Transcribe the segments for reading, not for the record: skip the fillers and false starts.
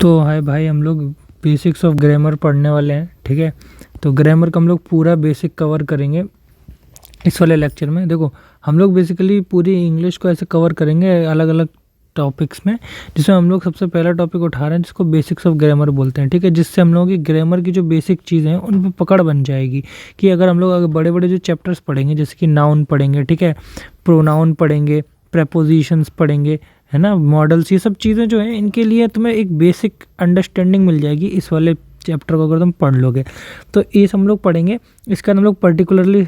तो हाय भाई, हम लोग बेसिक्स ऑफ ग्रामर पढ़ने वाले हैं। ठीक है, तो ग्रामर का हम लोग पूरा बेसिक कवर करेंगे इस वाले लेक्चर में। देखो, हम लोग बेसिकली पूरी इंग्लिश को ऐसे कवर करेंगे अलग अलग टॉपिक्स में, जिसमें हम लोग सबसे पहला टॉपिक उठा रहे हैं जिसको बेसिक्स ऑफ ग्रामर बोलते हैं। ठीक है, जिससे हम लोगों की ग्रामर की जो बेसिक चीज़ें हैं उन पर पकड़ बन जाएगी कि अगर हम लोग बड़े बड़े जो चैप्टर्स पढ़ेंगे, जैसे कि नाउन पढ़ेंगे, ठीक है, प्रोनाउन पढ़ेंगे, प्रेपोजिशंस पढ़ेंगे, है ना, मॉडल्स, ये सब चीज़ें जो हैं इनके लिए तुम्हें एक बेसिक अंडरस्टैंडिंग मिल जाएगी इस वाले चैप्टर को अगर तुम पढ़ लोगे। तो ये हम लोग पढ़ेंगे, इसका हम लोग पर्टिकुलरली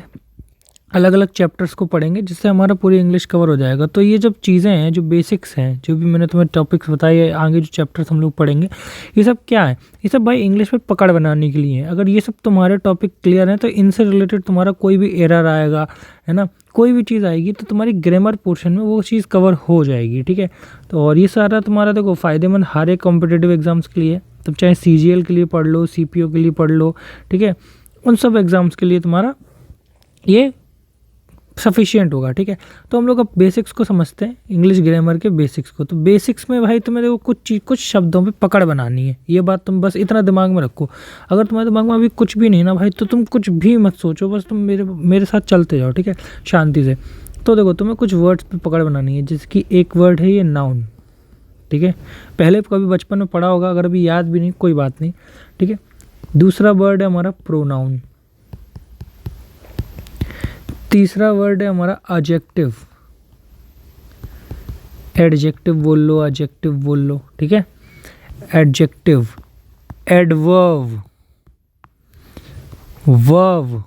अलग अलग चैप्टर्स को पढ़ेंगे जिससे हमारा पूरी इंग्लिश कवर हो जाएगा। तो ये जब चीज़ें हैं, जो बेसिक्स हैं, जो भी मैंने तुम्हें टॉपिक्स बताए, आगे जो चैप्टर्स हम लोग पढ़ेंगे, ये सब क्या है? ये सब भाई इंग्लिश में पकड़ बनाने के लिए है। अगर ये सब तुम्हारे टॉपिक क्लियर हैं तो इनसे रिलेटेड तुम्हारा कोई भी एरर आएगा, है ना, कोई भी चीज़ आएगी तो तुम्हारी ग्रामर पोर्शन में वो चीज़ कवर हो जाएगी। ठीक है, तो और ये सारा तुम्हारा देखो फ़ायदेमंद हर एक कॉम्पिटिटिव एग्जाम्स के लिए, तुम चाहे CGL के लिए पढ़ लो, CPO के लिए पढ़ लो, ठीक है, उन सब एग्ज़ाम्स के लिए तुम्हारा ये सफिशिएंट होगा। ठीक है, तो हम लोग अब बेसिक्स को समझते हैं, इंग्लिश ग्रामर के बेसिक्स को। तो बेसिक्स में भाई तुम्हें देखो कुछ शब्दों पे पकड़ बनानी है। ये बात तुम बस इतना दिमाग में रखो। अगर तुम्हारे दिमाग में अभी कुछ भी नहीं ना भाई, तो तुम कुछ भी मत सोचो, बस तुम मेरे साथ चलते जाओ। ठीक है, शांति से। तो देखो, तुम्हें कुछ वर्ड्स पे पकड़ बनानी है, जिसकी एक वर्ड है ये नाउन। ठीक है, पहले कभी बचपन में पढ़ा होगा, अगर अभी याद भी नहीं कोई बात नहीं। ठीक है, दूसरा वर्ड है हमारा प्रोनाउन। तीसरा वर्ड है हमारा एडजेक्टिव। एडजेक्टिव बोल लो, एडजेक्टिव बोल लो। ठीक है, एडजेक्टिव। Adverb, verb,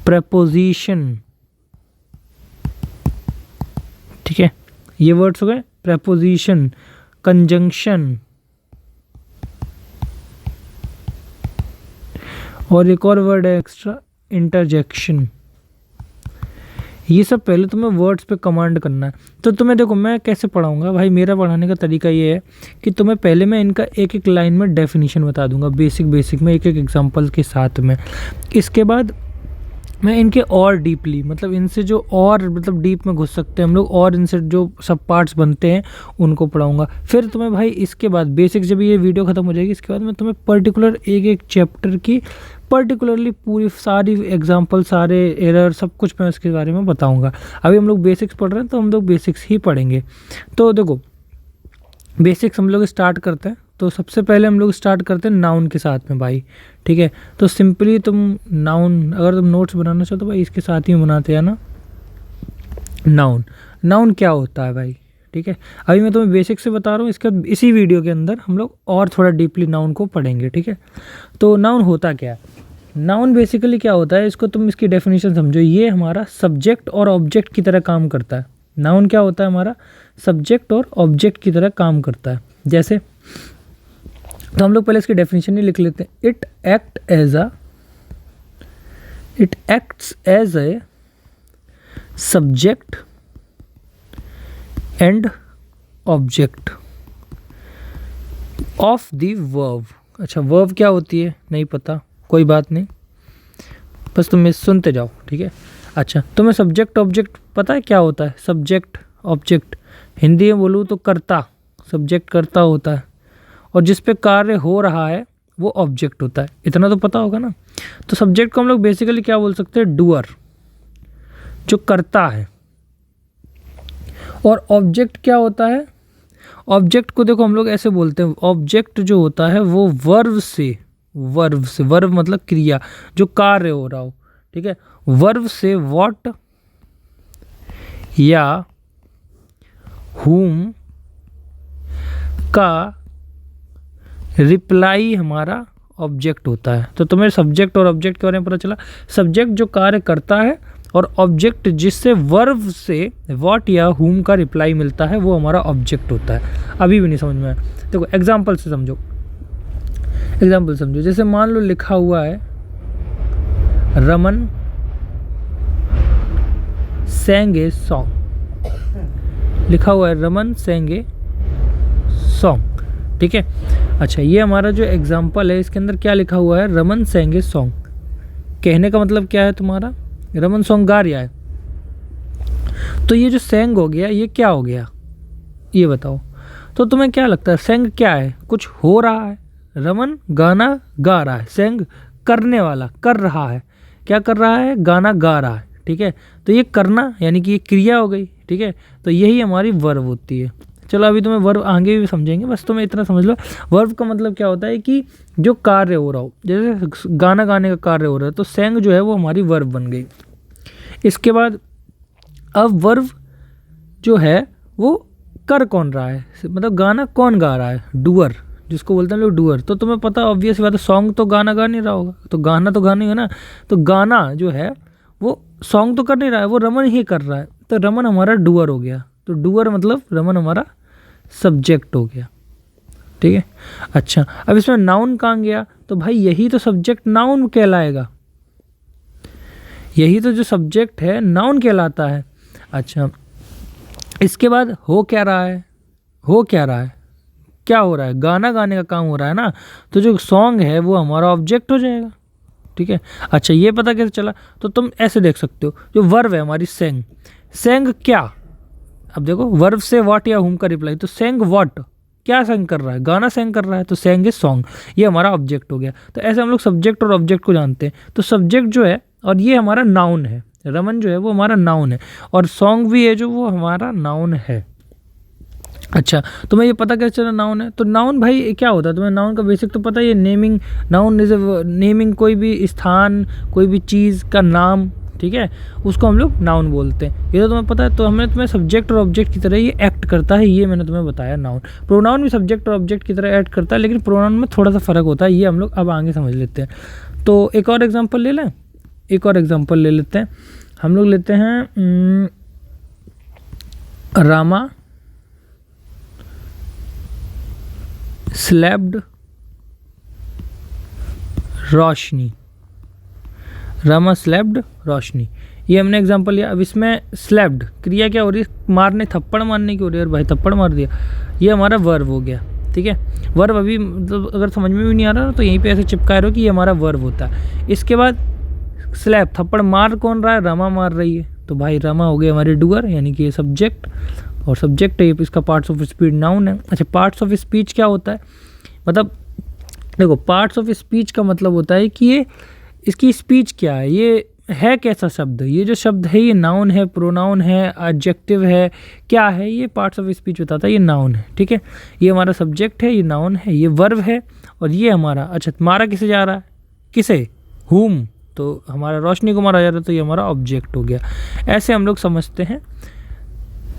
preposition. ठीक है, ये वर्ड्स हो गए। प्रेपोजिशन, कंजंक्शन, और एक और वर्ड है एक्स्ट्रा, इंटरजेक्शन। ये सब पहले तुम्हें वर्ड्स पे कमांड करना है। तो तुम्हें देखो, मैं कैसे पढ़ाऊंगा भाई, मेरा पढ़ाने का तरीका ये है कि तुम्हें पहले मैं इनका एक एक लाइन में डेफिनेशन बता दूंगा, बेसिक में, एक एक एग्जांपल के साथ में। इसके बाद मैं इनके और डीपली, मतलब इनसे जो और मतलब डीप में घुस सकते हैं हम लोग, और इनसे जो सब पार्ट्स बनते हैं उनको पढ़ाऊंगा। फिर तुम्हें भाई इसके बाद बेसिक, जब ये वीडियो खत्म हो जाएगी, इसके बाद मैं तुम्हें पर्टिकुलर एक एक चैप्टर की पर्टिकुलरली पूरी सारी एग्जांपल, सारे एरर, सब कुछ मैं इसके बारे में बताऊंगा। अभी हम लोग बेसिक्स पढ़ रहे हैं तो हम लोग बेसिक्स ही पढ़ेंगे। तो देखो, बेसिक्स हम लोग स्टार्ट करते हैं। तो सबसे पहले हम लोग स्टार्ट करते हैं नाउन के साथ में भाई। ठीक है, तो सिंपली तुम नाउन, अगर तुम नोट्स बनाना चाहो तो भाई इसके साथ ही बनाते हैं ना। नाउन, नाउन क्या होता है भाई? ठीक है, अभी मैं तुम्हें बेसिक से बता रहा हूँ, इसके बाद इसी वीडियो के अंदर हम लोग और थोड़ा डीपली नाउन को पढ़ेंगे। ठीक है, तो नाउन होता क्या है? नाउन बेसिकली क्या होता है, इसको तुम इसकी डेफिनेशन समझो। ये हमारा सब्जेक्ट और ऑब्जेक्ट की तरह काम करता है। नाउन क्या होता है? हमारा सब्जेक्ट और ऑब्जेक्ट की तरह काम करता है। जैसे, तो हम लोग पहले इसकी डेफिनेशन ही लिख लेते हैं। It acts as a subject and object of the verb. अच्छा, वर्ब क्या होती है नहीं पता, कोई बात नहीं, बस तुम सुनते जाओ। ठीक है, अच्छा, तुम्हें सब्जेक्ट ऑब्जेक्ट पता है क्या होता है? सब्जेक्ट ऑब्जेक्ट हिंदी में बोलूँ तो कर्ता, सब्जेक्ट कर्ता होता है, और जिस पे कार्य हो रहा है वो ऑब्जेक्ट होता है। इतना तो पता होगा ना। तो सब्जेक्ट को हम लोग बेसिकली क्या बोल सकते हैं? डूअर, जो करता है। और ऑब्जेक्ट क्या होता है? ऑब्जेक्ट को देखो हम लोग ऐसे बोलते हैं, ऑब्जेक्ट जो होता है वो वर्ब से, वर्ब मतलब क्रिया, जो कार्य हो रहा हो। ठीक है, वर्ब से व्हाट या whom का रिप्लाई हमारा ऑब्जेक्ट होता है। तो तुम्हें सब्जेक्ट और ऑब्जेक्ट के बारे में पता चला। सब्जेक्ट जो कार्य करता है, और ऑब्जेक्ट जिससे वर्ब से व्हाट या whom का रिप्लाई मिलता है, वो हमारा ऑब्जेक्ट होता है। अभी भी नहीं समझ में आया? देखो एग्जाम्पल से समझो, एग्जाम्पल समझो। जैसे मान लो लिखा हुआ है रमन sang a सॉन्ग, लिखा हुआ है रमन sang a सॉन्ग। ठीक है, अच्छा, ये हमारा जो एग्जाम्पल है इसके अंदर क्या लिखा हुआ है? Raman sang a song. कहने का मतलब क्या है तुम्हारा? रमन सॉन्ग गा रहा है। तो ये जो sang हो गया, ये क्या हो गया ये बताओ? तो तुम्हें क्या लगता है सेंग क्या है? कुछ हो रहा है, रमन गाना गा रहा है, सेंग करने वाला, कर रहा है, क्या कर रहा है? गाना गा रहा है, ठीक है। तो ये करना यानी कि ये क्रिया हो गई, ठीक है। तो यही हमारी वर्ब होती है। चलो अभी तुम्हें वर्ब आगे भी समझेंगे, बस तुम्हें इतना समझ लो वर्ब का मतलब क्या होता है कि जो कार्य हो रहा हो, जैसे गाना गाने का कार्य हो रहा है तो सेंग जो है वो हमारी वर्ब बन गई। इसके बाद अब वर्ब जो है वो कर कौन रहा है, मतलब गाना कौन गा रहा है? डूअर, जिसको बोलते हैं लोग डूअर। तो तुम्हें पता ऑब्वियस बात है, सॉन्ग तो गाना गा नहीं रहा होगा, तो गाना तो गाना ही है ना। तो गाना जो है वो सॉन्ग तो कर नहीं रहा है, वो रमन ही कर रहा है। तो रमन हमारा डूअर हो गया। तो डूअर मतलब रमन हमारा सब्जेक्ट हो गया, ठीक है। अच्छा, अब इसमें नाउन कहाँ गया? तो भाई यही तो सब्जेक्ट नाउन कहलाएगा, यही तो जो सब्जेक्ट है नाउन कहलाता है। अच्छा, इसके बाद हो क्या रहा है? हो क्या रहा है? क्या हो रहा है? गाना गाने का काम हो रहा है ना, तो जो सॉन्ग है वो हमारा ऑब्जेक्ट हो जाएगा, ठीक है। अच्छा, ये पता कैसे चला? तो तुम ऐसे देख सकते हो, जो वर्ब है हमारी सेंग, सेंग क्या? अब देखो वर्ब से व्हाट या हुम का रिप्लाई, तो सेंग व्हाट, क्या सेंग कर रहा है? गाना सेंग कर रहा है, तो सेंग इज सॉन्ग, ये हमारा ऑब्जेक्ट हो गया। तो ऐसे हम लोग सब्जेक्ट और ऑब्जेक्ट को जानते हैं। तो सब्जेक्ट जो है और ये हमारा नाउन है, रमन जो है वो हमारा नाउन है, और सॉन्ग भी है जो वो हमारा नाउन है। अच्छा, तुम्हें ये पता कैसे चला नाउन है? तो नाउन भाई क्या होता है? तुम्हें नाउन का बेसिक तो पता ही है, नेमिंग। नाउन इज नेमिंग कोई भी स्थान, कोई भी चीज़ का नाम, ठीक है, उसको हम लोग नाउन बोलते हैं। ये तो तुम्हें पता है। तो हमने तुम्हें सब्जेक्ट और ऑब्जेक्ट की तरह ये एक्ट करता है, ये मैंने तुम्हें बताया नाउन। प्रोनाउन भी सब्जेक्ट और ऑब्जेक्ट की तरह एक्ट करता है, लेकिन प्रोनाउन में थोड़ा सा फ़र्क होता है, ये हम लोग अब आगे समझ लेते हैं। तो एक और एग्जाम्पल ले लें, एक और एग्जाम्पल ले लेते हैं। हम लोग लेते हैं रामा स्लेप्ड रोशनी, रामा स्लेप्ड रोशनी, ये हमने एग्जांपल लिया। अब इसमें स्लेप्ड क्रिया क्या हो रही है? मारने, थप्पड़ मारने की हो रही है, और भाई थप्पड़ मार दिया, ये हमारा वर्ब हो गया, ठीक है। वर्ब अभी मतलब अगर समझ में भी नहीं आ रहा तो यहीं पे ऐसे चिपकाए रहो कि ये हमारा वर्ब होता है। इसके बाद स्लैप, थप्पड़ मार कौन रहा है? रमा मार रही है, तो भाई रमा हो गई हमारी डूअर, यानी कि ये सब्जेक्ट, और सब्जेक्ट है इसका पार्ट्स ऑफ स्पीच नाउन है। अच्छा, पार्ट्स ऑफ स्पीच क्या होता है? मतलब देखो, पार्ट्स ऑफ स्पीच का मतलब होता है कि ये इसकी स्पीच क्या है, ये है कैसा शब्द, ये जो शब्द है ये नाउन है, प्रोनाउन है, एडजेक्टिव है, क्या है? ये पार्ट्स ऑफ स्पीच बताता है, ये नाउन है, ठीक है। ये हमारा सब्जेक्ट है, ये नाउन है, ये वर्ब है, और ये हमारा, अच्छा मारा किसे जा रहा है? किसे? हुम, तो हमारा रोशनी को मारा जा रहा है, तो ये हमारा ऑब्जेक्ट हो गया। ऐसे हम लोग समझते हैं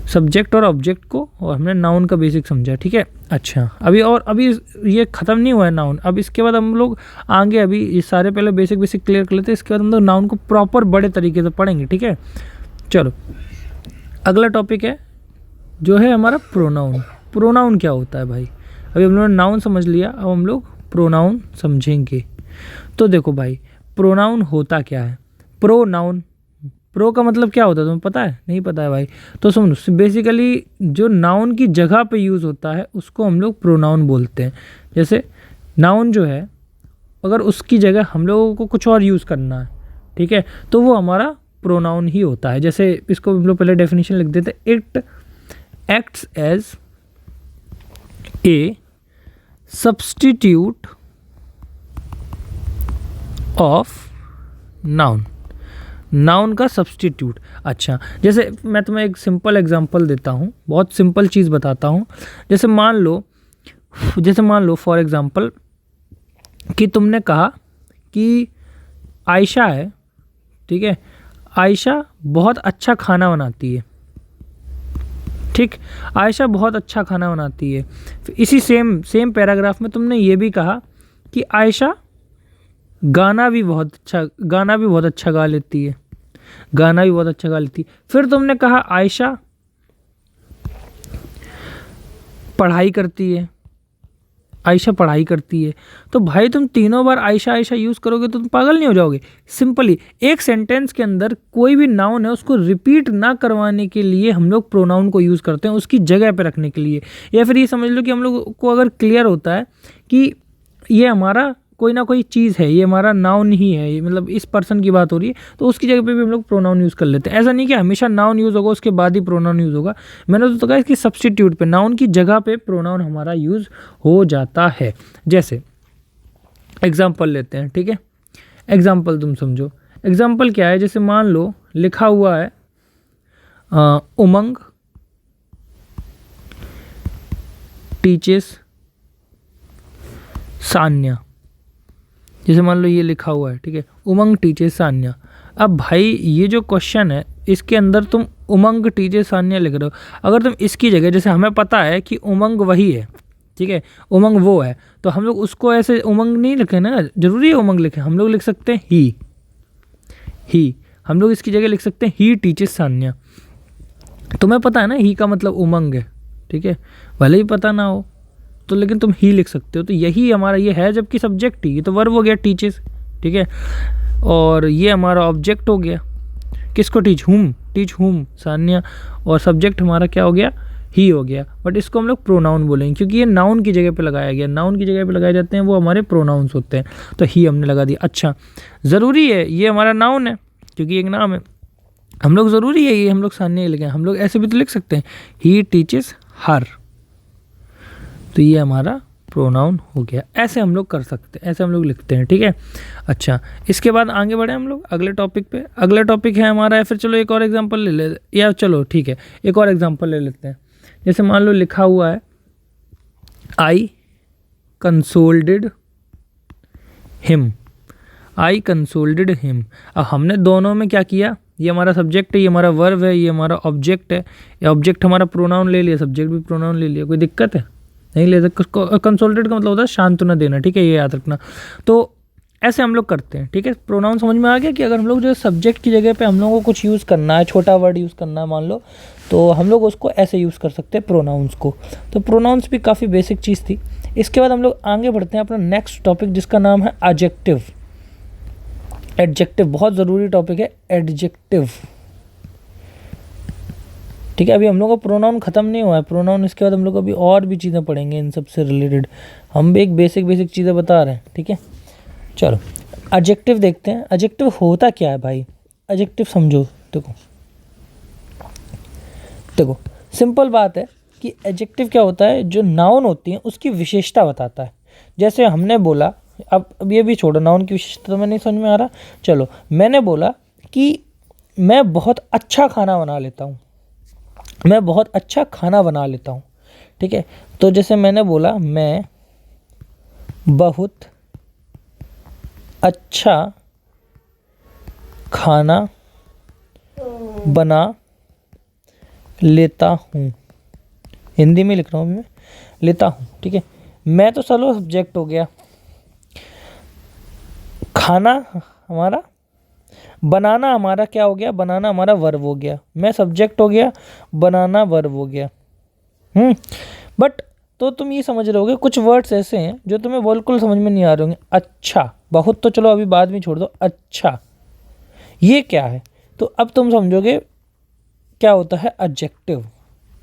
सब्जेक्ट और ऑब्जेक्ट को, और हमने नाउन का बेसिक समझा, ठीक है। अच्छा, अभी ये ख़त्म नहीं हुआ है नाउन। अब इसके बाद हम लोग आगे, अभी ये सारे पहले बेसिक क्लियर कर लेते हैं, इसके बाद हम लोग नाउन को प्रॉपर बड़े तरीके से पढ़ेंगे, ठीक है। चलो, अगला टॉपिक है जो है हमारा प्रोनाउन। प्रोनाउन क्या होता है भाई? अभी हम लोगों ने नाउन समझ लिया, अब हम लोग प्रोनाउन समझेंगे। तो देखो भाई, प्रोनाउन होता क्या है? प्रोनाउन, प्रो का मतलब क्या होता है तुम्हें पता है? नहीं पता है भाई? तो सुन, बेसिकली जो नाउन की जगह पे यूज़ होता है उसको हम लोग प्रोनाउन बोलते हैं। जैसे नाउन जो है, अगर उसकी जगह हम लोगों को कुछ और यूज़ करना है, ठीक है, तो वो हमारा प्रोनाउन ही होता है। जैसे इसको हम लोग पहले डेफिनेशन लिख देते हैं, it acts as a substitute of noun, noun का सब्स्टिट्यूट। अच्छा, जैसे मैं तुम्हें एक सिंपल एग्जांपल देता हूँ, बहुत सिंपल चीज़ बताता हूँ। जैसे मान लो फॉर एग्जांपल कि तुमने कहा कि आयशा है, ठीक है, आयशा बहुत अच्छा खाना बनाती है, ठीक, आयशा बहुत अच्छा खाना बनाती है। इसी सेम पैराग्राफ में तुमने ये भी कहा कि आयशा गाना भी बहुत अच्छा गा लेती है, गाना भी बहुत अच्छा गा लेती है। फिर तुमने कहा आयशा पढ़ाई करती है, आयशा पढ़ाई करती है। तो भाई तुम तीनों बार आयशा यूज़ करोगे तो तुम पागल नहीं हो जाओगे? सिंपली एक सेंटेंस के अंदर कोई भी नाउन है उसको रिपीट ना करवाने के लिए हम लोग प्रोनाउन को यूज़ करते हैं, उसकी जगह पे रखने के लिए। या फिर ये समझ लो कि हम लोग को अगर क्लियर होता है कि ये हमारा कोई ना कोई चीज़ है, ये हमारा नाउन ही है, ये मतलब इस पर्सन की बात हो रही है, तो उसकी जगह पे भी हम लोग प्रोनाउन यूज़ कर लेते हैं। ऐसा नहीं कि हमेशा नाउन यूज़ होगा उसके बाद ही प्रोनाउन यूज़ होगा। मैंने तो कहा इसकी सब्स्टिट्यूट पे, नाउन की जगह पे प्रोनाउन हमारा यूज़ हो जाता है। जैसे एग्जाम्पल लेते हैं, ठीक है, एग्जाम्पल तुम समझो। एग्जाम्पल क्या है, जैसे मान लो लिखा हुआ है उमंग टीचेस सान्या, जैसे मान लो ये लिखा हुआ है, ठीक है, उमंग टीचेस सान्या। अब भाई ये जो क्वेश्चन है इसके अंदर तुम उमंग टीचेस सान्या लिख रहे हो, अगर तुम इसकी जगह, जैसे हमें पता है कि उमंग वही है, ठीक है, उमंग वो है, तो हम लोग उसको ऐसे उमंग नहीं लिखे ना, जरूरी है उमंग लिखे, हम लोग लिख सकते हैं ही, हम लोग इसकी जगह लिख सकते हैं ही टीचेस सान्या। तुम्हें पता है ना ही का मतलब उमंग है, ठीक है, भले ही पता ना हो तो लेकिन तुम ही लिख सकते हो, तो यही हमारा ये है, जबकि सब्जेक्ट ही, ये तो वर्ब हो गया टीचेस, ठीक है, और ये हमारा ऑब्जेक्ट हो गया, किसको, टीच हुम सान्या, और सब्जेक्ट हमारा क्या हो गया, ही हो गया। बट इसको हम लोग प्रोनाउन बोलेंगे क्योंकि ये नाउन की जगह पे लगाया गया, नाउन की जगह पे लगाए जाते हैं वो हमारे प्रोनाउंस होते हैं, तो ही हमने लगा दिया। अच्छा, ज़रूरी है ये हमारा नाउन है क्योंकि एक नाम है, हम लोग ज़रूरी है ये हम लोग सान्या लिखें, हम लोग ऐसे भी तो लिख सकते हैं ही टीचेस हर, तो ये हमारा प्रोनाउन हो गया। ऐसे हम लोग कर सकते हैं, ऐसे हम लोग लिखते हैं, ठीक है। अच्छा, इसके बाद आगे बढ़े हम लोग अगले टॉपिक पे। अगला टॉपिक है हमारा, या फिर चलो एक और एग्जांपल ले ले, या चलो ठीक है एक और एग्जांपल ले लेते हैं। जैसे मान लो लिखा हुआ है आई कंसोल्डेड हिम, आई कंसोल्डेड हिम। अब हमने दोनों में क्या किया, ये हमारा सब्जेक्ट है, ये हमारा वर्ब है, ये हमारा ऑब्जेक्ट है, ये ऑब्जेक्ट हमारा प्रोनाउन ले लिया, सब्जेक्ट भी प्रोनाउन ले लिया, कोई दिक्कत है नहीं ले सकते। कंसोल्टेड का मतलब होता है सांत्वना देना, ठीक है, ये याद रखना। तो ऐसे हम लोग करते हैं, ठीक है। प्रोनाउन समझ में आ गया कि अगर हम लोग जो सब्जेक्ट की जगह पे हम लोगों को कुछ यूज़ करना है, छोटा वर्ड यूज़ करना है मान लो, तो हम लोग उसको ऐसे यूज़ कर सकते हैं प्रोनाउंस को। तो प्रोनाउंस भी काफ़ी बेसिक चीज़ थी। इसके बाद हम लोग आगे बढ़ते हैं अपना नेक्स्ट टॉपिक जिसका नाम है एडजेक्टिव। एडजेक्टिव बहुत ज़रूरी टॉपिक है, एडजेक्टिव, ठीक है। अभी हम लोग का प्रोनाउन ख़त्म नहीं हुआ है, प्रोनाउन इसके बाद हम लोग अभी और भी चीज़ें पढ़ेंगे इन सब से रिलेटेड। हम भी एक बेसिक चीज़ें बता रहे हैं, ठीक है। चलो एडजेक्टिव देखते हैं। एडजेक्टिव होता क्या है भाई, एडजेक्टिव समझो। देखो सिंपल बात है कि एडजेक्टिव क्या होता है, जो नाउन होती है उसकी विशेषता बताता है। जैसे हमने बोला, अब ये भी छोड़ो, नाउन की विशेषता तो मैं नहीं समझ में आ रहा। चलो मैंने बोला कि मैं बहुत अच्छा खाना बना लेता हूँ, मैं बहुत अच्छा खाना बना लेता हूँ, ठीक है। तो जैसे मैंने बोला मैं बहुत अच्छा खाना बना लेता हूँ, हिंदी में लिख रहा हूँ मैं, लेता हूँ, ठीक है। मैं तो चलो सब्जेक्ट हो गया, खाना हमारा, बनाना हमारा क्या हो गया, बनाना हमारा वर्ब हो गया, मैं सब्जेक्ट हो गया, बनाना वर्ब हो गया। बट तो तुम ये समझ रहे होगे कुछ वर्ड्स ऐसे हैं जो तुम्हें बिल्कुल समझ में नहीं आ रहे होंगे। अच्छा, बहुत तो चलो अभी बाद में छोड़ दो, अच्छा ये क्या है, तो अब तुम समझोगे क्या होता है एडजेक्टिव,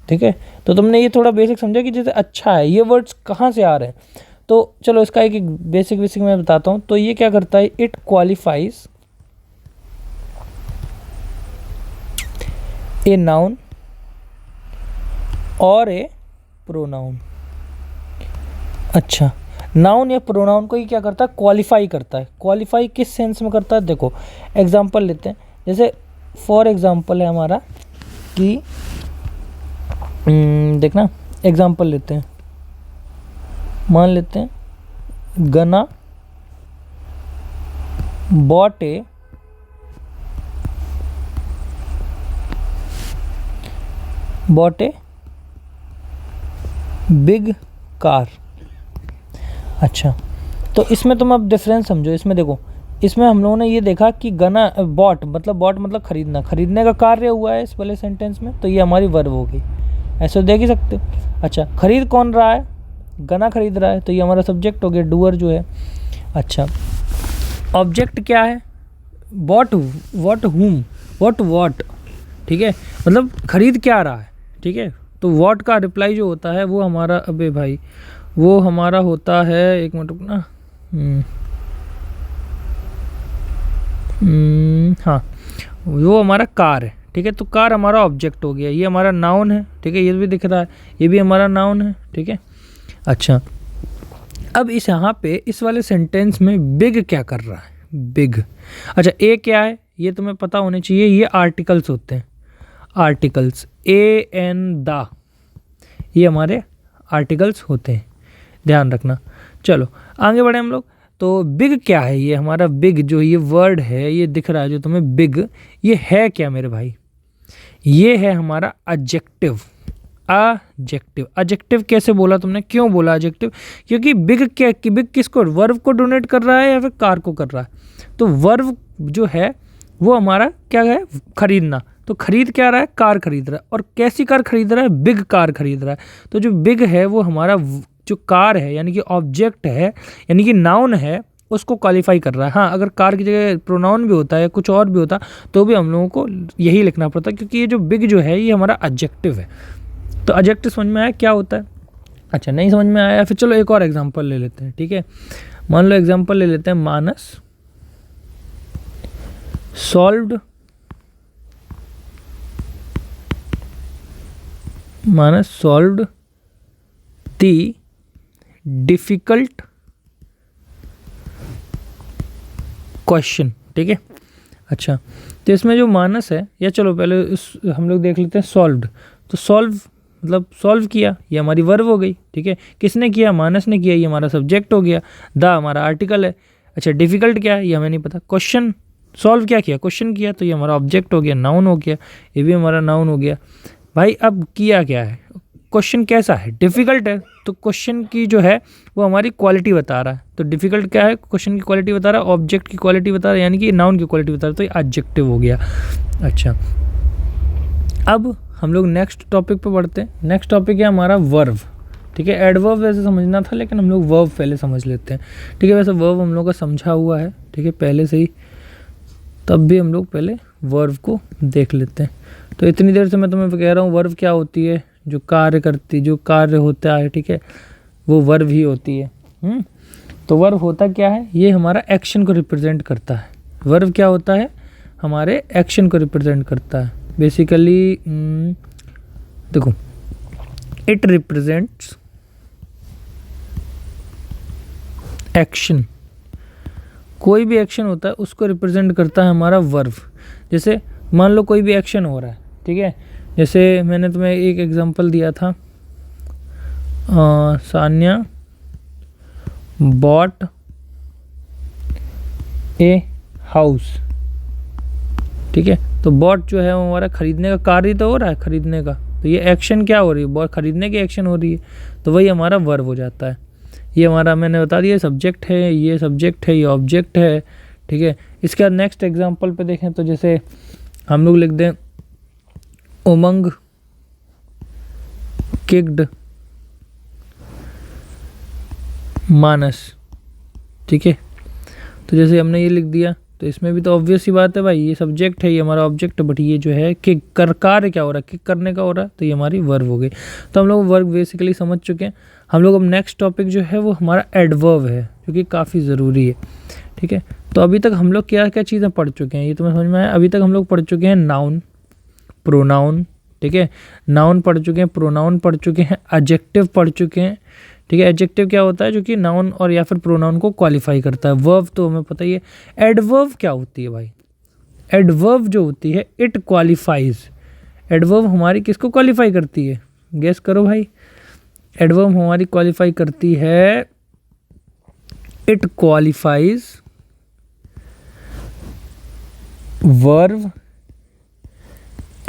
ठीक है। तो तुमने ये थोड़ा बेसिक समझा कि जैसे अच्छा है, ये वर्ड्स कहाँ से आ रहे हैं। तो चलो इसका एक बेसिक मैं बताता हूँ। तो ये क्या करता है, इट क्वालिफाइज ए नाउन और ए प्रोनाउन। अच्छा, नाउन या प्रोनाउन को ये क्या करता है, क्वालिफाई करता है। क्वालिफाई किस सेंस में करता है, देखो एग्जांपल लेते हैं। जैसे फॉर एग्जांपल है हमारा कि देखना, एग्जांपल लेते हैं, मान लेते हैं गना बॉट ए बिग कार। अच्छा, तो इसमें तुम अब डिफरेंस समझो। इसमें देखो, इसमें हम लोगों ने ये देखा कि गना बॉट मतलब खरीदना, खरीदने का कार्य हुआ है इस वाले सेंटेंस में, तो ये हमारी वर्ब हो गई, ऐसे देख ही सकते हो। अच्छा, खरीद कौन रहा है, गना खरीद रहा है, तो ये हमारा सब्जेक्ट हो गया, डूअर जो है। अच्छा, ऑब्जेक्ट क्या है, बॉट वॉट, ठीक है, मतलब खरीद क्या रहा है, ठीक है। तो वॉट का रिप्लाई जो होता है वो हमारा, अबे भाई वो हमारा होता है, एक मिनट रुकना, हाँ, वो हमारा कार है, ठीक है। तो कार हमारा ऑब्जेक्ट हो गया, ये हमारा नाउन है, ठीक है, ये भी दिख रहा है, ये भी हमारा नाउन है, ठीक है। अच्छा, अब इस यहाँ पे इस वाले सेंटेंस में बिग क्या कर रहा है, बिग। अच्छा, ए क्या है ये तुम्हें पता होने चाहिए, ये आर्टिकल्स होते हैं, आर्टिकल्स, ए एन द, ये हमारे आर्टिकल्स होते हैं, ध्यान रखना। चलो आगे बढ़े हम लोग। तो बिग क्या है, ये हमारा बिग जो ये वर्ड है, ये दिख रहा है जो तुम्हें बिग, ये है क्या मेरे भाई, ये है हमारा एडजेक्टिव। एडजेक्टिव, एडजेक्टिव कैसे बोला तुमने, क्यों बोला एडजेक्टिव, क्योंकि बिग क्या, कि बिग किसको, वर्ब को डोनेट कर रहा है या फिर कार को कर रहा है। तो वर्ब जो है वो हमारा क्या है, खरीदना, तो खरीद क्या रहा है, कार खरीद रहा है, और कैसी कार खरीद रहा है, बिग कार खरीद रहा है। तो जो बिग है वो हमारा जो कार है यानी कि ऑब्जेक्ट है, यानी कि नाउन है, उसको क्वालिफाई कर रहा है। हाँ, अगर कार की जगह प्रोनाउन भी होता है, कुछ और भी होता, तो भी हम लोगों को यही लिखना पड़ता है, क्योंकि ये जो बिग जो है ये हमारा एडजेक्टिव है। तो एडजेक्टिव समझ में आया क्या होता है। अच्छा, नहीं समझ में आया, फिर चलो एक और एग्जांपल ले लेते हैं, ठीक है। मान लो एग्जांपल ले लेते हैं, Manas solved, Manas solved the difficult question, ठीक है। अच्छा, तो इसमें जो मानस है, या चलो पहले हम लोग देख लेते हैं सॉल्व्ड। तो सॉल्व मतलब सॉल्व किया, ये हमारी वर्ब हो गई, ठीक है। किसने किया, मानस ने किया, ये हमारा सब्जेक्ट हो गया, द हमारा आर्टिकल है। अच्छा, डिफिकल्ट क्या है ये हमें नहीं पता, क्वेश्चन सॉल्व क्या किया, क्वेश्चन किया, तो ये हमारा ऑब्जेक्ट हो गया, नाउन हो गया, ये भी हमारा नाउन हो गया। भाई अब किया क्या है, क्वेश्चन कैसा है, डिफ़िकल्ट है, तो क्वेश्चन की जो है वो हमारी क्वालिटी बता रहा है। तो डिफ़िकल्ट क्या है, क्वेश्चन की क्वालिटी बता रहा है, ऑब्जेक्ट की क्वालिटी बता रहा है, यानी कि नाउन की क्वालिटी बता रहा है, तो ये एडजेक्टिव हो गया। अच्छा, अब हम लोग नेक्स्ट टॉपिक पे बढ़ते हैं। नेक्स्ट टॉपिक है हमारा वर्ब, ठीक है। एडवर्ब वैसे समझना था, लेकिन हम लोग वर्ब पहले समझ लेते हैं, ठीक है। वैसे वर्ब हम लोग का समझा हुआ है, ठीक है, पहले से ही, तब भी हम लोग पहले वर्ब को देख लेते हैं। तो इतनी देर से मैं तुम्हें कह रहा हूँ वर्ब क्या होती है, जो कार्य करती, जो कार्य होता है, ठीक है, वो वर्ब ही होती है। तो वर्ब होता क्या है, ये हमारा एक्शन को रिप्रेजेंट करता है। वर्ब क्या होता है, हमारे एक्शन को रिप्रेजेंट करता है। बेसिकली देखो, इट रिप्रेजेंट्स एक्शन, कोई भी एक्शन होता है उसको रिप्रेजेंट करता है हमारा वर्ब। जैसे मान लो कोई भी एक्शन हो रहा है, ठीक है, जैसे मैंने तुम्हें एक एग्जांपल दिया था, सान्या बॉट ए हाउस, ठीक है। तो बॉट जो है वो हमारा खरीदने का कार्य तो हो रहा है, खरीदने का, तो ये एक्शन क्या हो रही है, बॉट खरीदने की एक्शन हो रही है, तो वही हमारा वर्ब हो जाता है। ये हमारा मैंने बता दिया सब्जेक्ट है, ये सब्जेक्ट है, ये ऑब्जेक्ट है, ठीक है। इसके बाद नेक्स्ट एग्जांपल पे देखें तो जैसे हम लोग लिख दें उमंग किक्ड मानस, ठीक है। तो जैसे हमने ये लिख दिया, तो इसमें भी तो ऑब्वियस सी बात है भाई, ये सब्जेक्ट है, ये हमारा ऑब्जेक्ट है, बट ये जो है किक कर, कार्य क्या हो रहा है, किक करने का हो रहा है, तो ये हमारी वर्ब हो गई। तो हम लोग वर्ब बेसिकली समझ चुके हैं। हम लोग अब नेक्स्ट टॉपिक जो है वो हमारा एडवर्ब है, जो कि काफ़ी ज़रूरी है, ठीक है। तो अभी तक हम लोग क्या क्या चीज़ें पढ़ चुके हैं, ये तुम्हें समझ में आया। अभी तक हम लोग पढ़ चुके हैं नाउन, प्रोनाउन, ठीक है, नाउन पढ़ चुके हैं, प्रोनाउन पढ़ चुके हैं, एडजेक्टिव पढ़ चुके हैं, ठीक है। एडजेक्टिव क्या होता है, जो कि नाउन और या फिर प्रोनाउन को क्वालिफाई करता है। वर्ब तो हमें पता ही है। एडवर्ब क्या होती है भाई, एडवर्ब जो होती है इट क्वालिफाइज, एडवर्ब हमारी किसको क्वालिफाई करती है, गेस करो भाई। एडवर्ब हमारी क्वालिफाई करती है, it qualifies verb,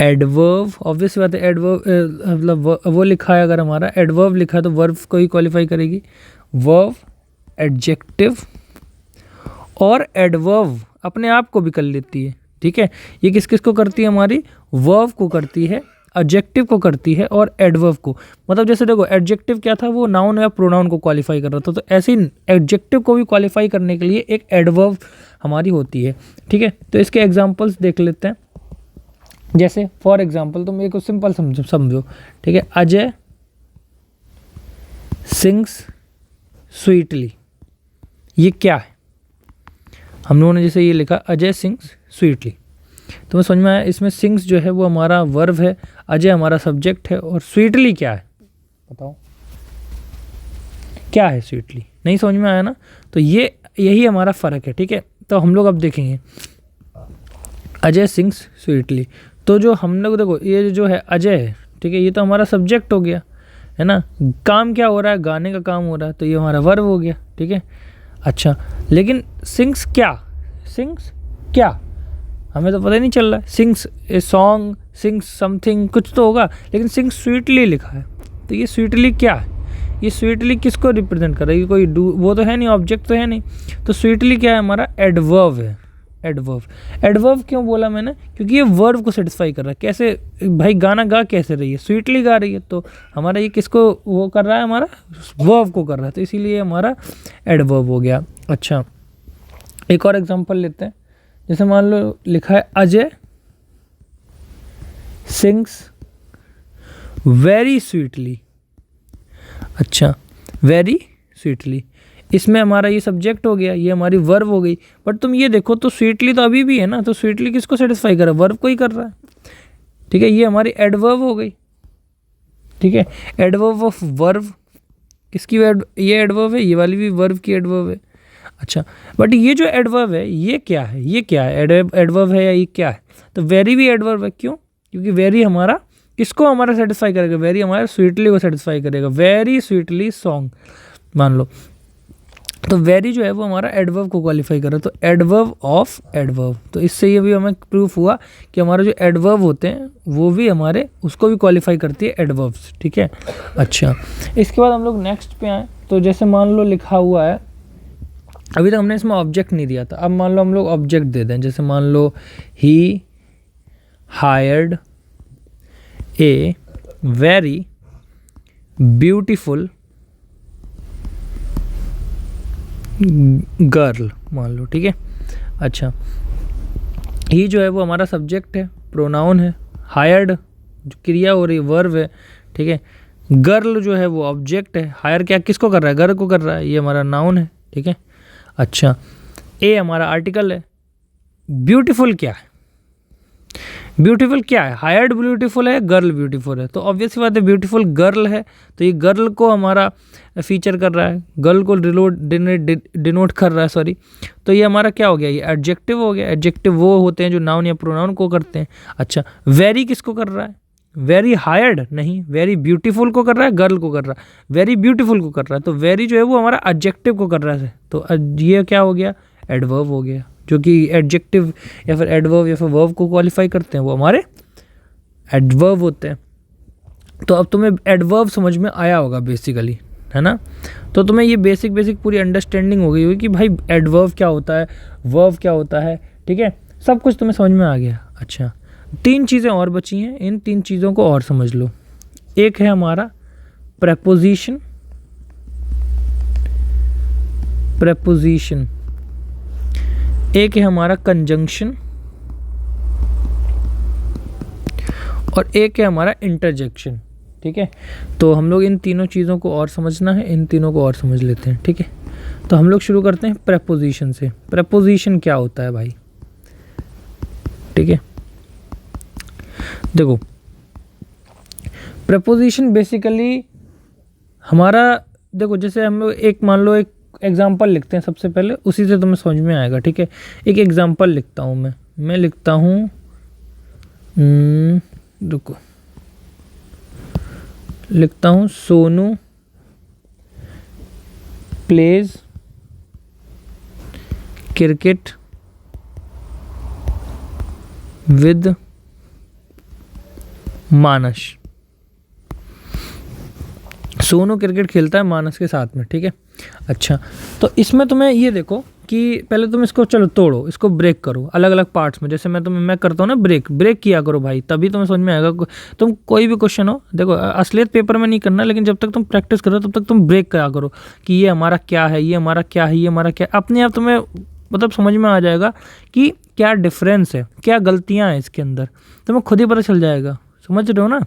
adverb, obvious बात है, एडवर्ब मतलब वो लिखा है, अगर हमारा एडवर्ब लिखा है तो वर्ब को ही क्वालिफाई करेगी। वर्ब, एडजेक्टिव, और एडवर्ब अपने आप को भी कर लेती है, ठीक है। ये किस किस को करती है, हमारी वर्ब को करती है, एडजेक्टिव को करती है, और एडवर्ब को। मतलब जैसे देखो, एडजेक्टिव क्या था, वो नाउन या प्रोनाउन को क्वालिफाई कर रहा था, तो ऐसे ही एडजेक्टिव को भी क्वालिफाई करने के लिए एक एडवर्ब हमारी होती है, ठीक है। तो इसके एग्जांपल्स देख लेते हैं। जैसे फॉर एग्जांपल तुम एक सिंपल समझो, ठीक है, अजय सिंग्स स्वीटली, ये क्या है, हम लोगों ने जैसे ये लिखा अजय सिंग्स स्वीटली, तो मैं समझ में आया इसमें सिंग्स जो है वो हमारा वर्ब है, अजय हमारा सब्जेक्ट है, और स्वीटली क्या है बताओ, क्या है स्वीटली, नहीं समझ में आया ना। तो ये यही हमारा फ़र्क है, ठीक है। तो हम लोग अब देखेंगे अजय सिंग्स स्वीटली, तो जो हम लोग देखो ये जो है अजय है, ठीक है, ये तो हमारा सब्जेक्ट हो गया है ना, काम क्या हो रहा है, गाने का काम हो रहा है, तो ये हमारा वर्ब हो गया, ठीक है। अच्छा, लेकिन सिंग्स क्या, सिंग्स क्या, हमें तो पता ही नहीं चल रहा है, sings a song, sings something कुछ तो होगा, लेकिन सिंग्स स्वीटली लिखा है, तो ये स्वीटली क्या है, ये स्वीटली किसको रिप्रेजेंट कर रहा है, ये कोई डू वो तो है नहीं, ऑब्जेक्ट तो है नहीं, तो स्वीटली क्या है हमारा एडवर्ब है, एडवर्ब। एडवर्ब क्यों बोला मैंने, क्योंकि ये वर्ब को सेटिस्फाई कर रहा है। कैसे भाई, गाना गा कैसे रही है, स्वीटली गा रही है, तो हमारा ये किसको वो कर रहा है, हमारा वर्ब को कर रहा है, तो इसीलिए हमारा एडवर्ब हो गया। अच्छा, एक और एग्जांपल लेते हैं, जैसे मान लो लिखा है अजय सिंग्स वेरी स्वीटली। अच्छा, वेरी स्वीटली, इसमें हमारा ये सब्जेक्ट हो गया, ये हमारी वर्ब हो गई, बट तुम ये देखो तो स्वीटली तो अभी भी है ना, तो स्वीटली किसको सेटिस्फाई कर रहा है, वर्ब को ही कर रहा है, ठीक है। ये हमारी एडवर्ब हो गई, ठीक है, एडवर्ब ऑफ वर्ब, किसकी ये एडवर्ब है, ये वाली भी वर्ब की एडवर्ब है। अच्छा, बट ये जो एडवर्ब है ये क्या है, ये क्या है, एडवर्ब है या ये क्या है, तो वेरी भी एडवर्ब है, क्यों, क्योंकि वेरी हमारा किसको हमारा सेटिस्फाई करेगा, वेरी हमारा स्वीटली को सेटिस्फाई करेगा, वेरी स्वीटली सॉन्ग मान लो, तो वेरी जो है वो हमारा एडवर्ब को क्वालिफाई कर रहा है, तो एडवर्ब ऑफ एडवर्ब, तो इससे ये भी हमें प्रूफ हुआ कि हमारे जो एडवर्ब होते हैं वो भी हमारे उसको भी क्वालिफाई करती है एडवर्ब्स, ठीक है। अच्छा, इसके बाद हम लोग नेक्स्ट पे आए, तो जैसे मान लो लिखा हुआ है, अभी तक हमने इसमें ऑब्जेक्ट नहीं दिया था, अब मान लो हम लोग ऑब्जेक्ट दे दें, जैसे मान लो he hired a very beautiful girl मान लो, ठीक है। अच्छा, ये जो है वो हमारा सब्जेक्ट है, प्रोनाउन है, हायर्ड जो क्रिया हो रही है वर्ब है, ठीक है। गर्ल जो है वो ऑब्जेक्ट है, हायर क्या किसको कर रहा है, गर्ल को कर रहा है, ये हमारा नाउन है, ठीक है। अच्छा, ए हमारा आर्टिकल है, ब्यूटीफुल क्या है, ब्यूटीफुल क्या है, हायर्ड ब्यूटीफुल है, गर्ल ब्यूटीफुल है, तो ऑब्वियस बात है ब्यूटीफुल गर्ल है, तो ये गर्ल को हमारा फीचर कर रहा है, गर्ल को डिनोट कर रहा है, सॉरी, तो ये हमारा क्या हो गया, ये एडजेक्टिव हो गया। एडजेक्टिव वो होते हैं जो नाउन या प्रोनाउन को करते हैं। अच्छा, वेरी किसको कर रहा है, वेरी हायर्ड नहीं, वेरी ब्यूटीफुल को कर रहा है, गर्ल को कर रहा है, वेरी ब्यूटीफुल को कर रहा है, तो वेरी जो है वो हमारा एडजेक्टिव को कर रहा है, तो ये क्या हो गया, एडवर्ब हो गया, जो कि एडजेक्टिव या फिर एडवर्ब या फिर वर्ब को क्वालिफाई करते हैं वो हमारे एडवर्ब होते हैं। तो अब तुम्हें एडवर्ब समझ में आया होगा बेसिकली, है ना, तो तुम्हें ये बेसिक पूरी अंडरस्टैंडिंग हो गई होगी कि भाई एडवर्ब क्या होता है, वर्ब क्या होता है, ठीक है, सब कुछ तुम्हें समझ में आ गया। अच्छा, 3 चीज़ें और बची हैं, इन 3 चीज़ों को और समझ लो। एक है हमारा प्रेपोजिशन, प्रेपोजिशन, एक है हमारा कंजंक्शन, और एक है हमारा इंटरजेक्शन, ठीक है। तो हम लोग इन तीनों चीज़ों को और समझना है, इन तीनों को और समझ लेते हैं, ठीक है। तो हम लोग शुरू करते हैं प्रेपोजिशन से। प्रेपोजिशन क्या होता है भाई, ठीक है, देखो प्रेपोजिशन बेसिकली हमारा, देखो जैसे हम लोग एक मान लो एक एग्जाम्पल लिखते हैं सबसे पहले, उसी से तुम्हें समझ में आएगा, ठीक है। एक एग्जाम्पल लिखता हूँ मैं लिखता हूँ, रुको, लिखता हूँ Sonu pledge cricket with Manas. Sonu cricket खेलता है मानस के साथ में, ठीक है। अच्छा, तो इसमें तुम्हें ये देखो कि पहले तुम इसको चलो तोड़ो, इसको ब्रेक करो अलग अलग पार्ट्स में, जैसे मैं करता हूँ ना, ब्रेक किया करो भाई, तभी तुम्हें समझ में आएगा। तुम कोई भी क्वेश्चन हो, देखो असलियत पेपर में नहीं करना, लेकिन जब तक तुम प्रैक्टिस करो तब तक तुम ब्रेक करा करो कि ये हमारा क्या है, ये हमारा क्या है, ये हमारा क्या, अपने आप तुम्हें मतलब समझ में आ जाएगा कि क्या डिफरेंस है, क्या गलतियाँ हैं इसके अंदर, तुम्हें खुद ही पता चल जाएगा, समझ रहे हो ना।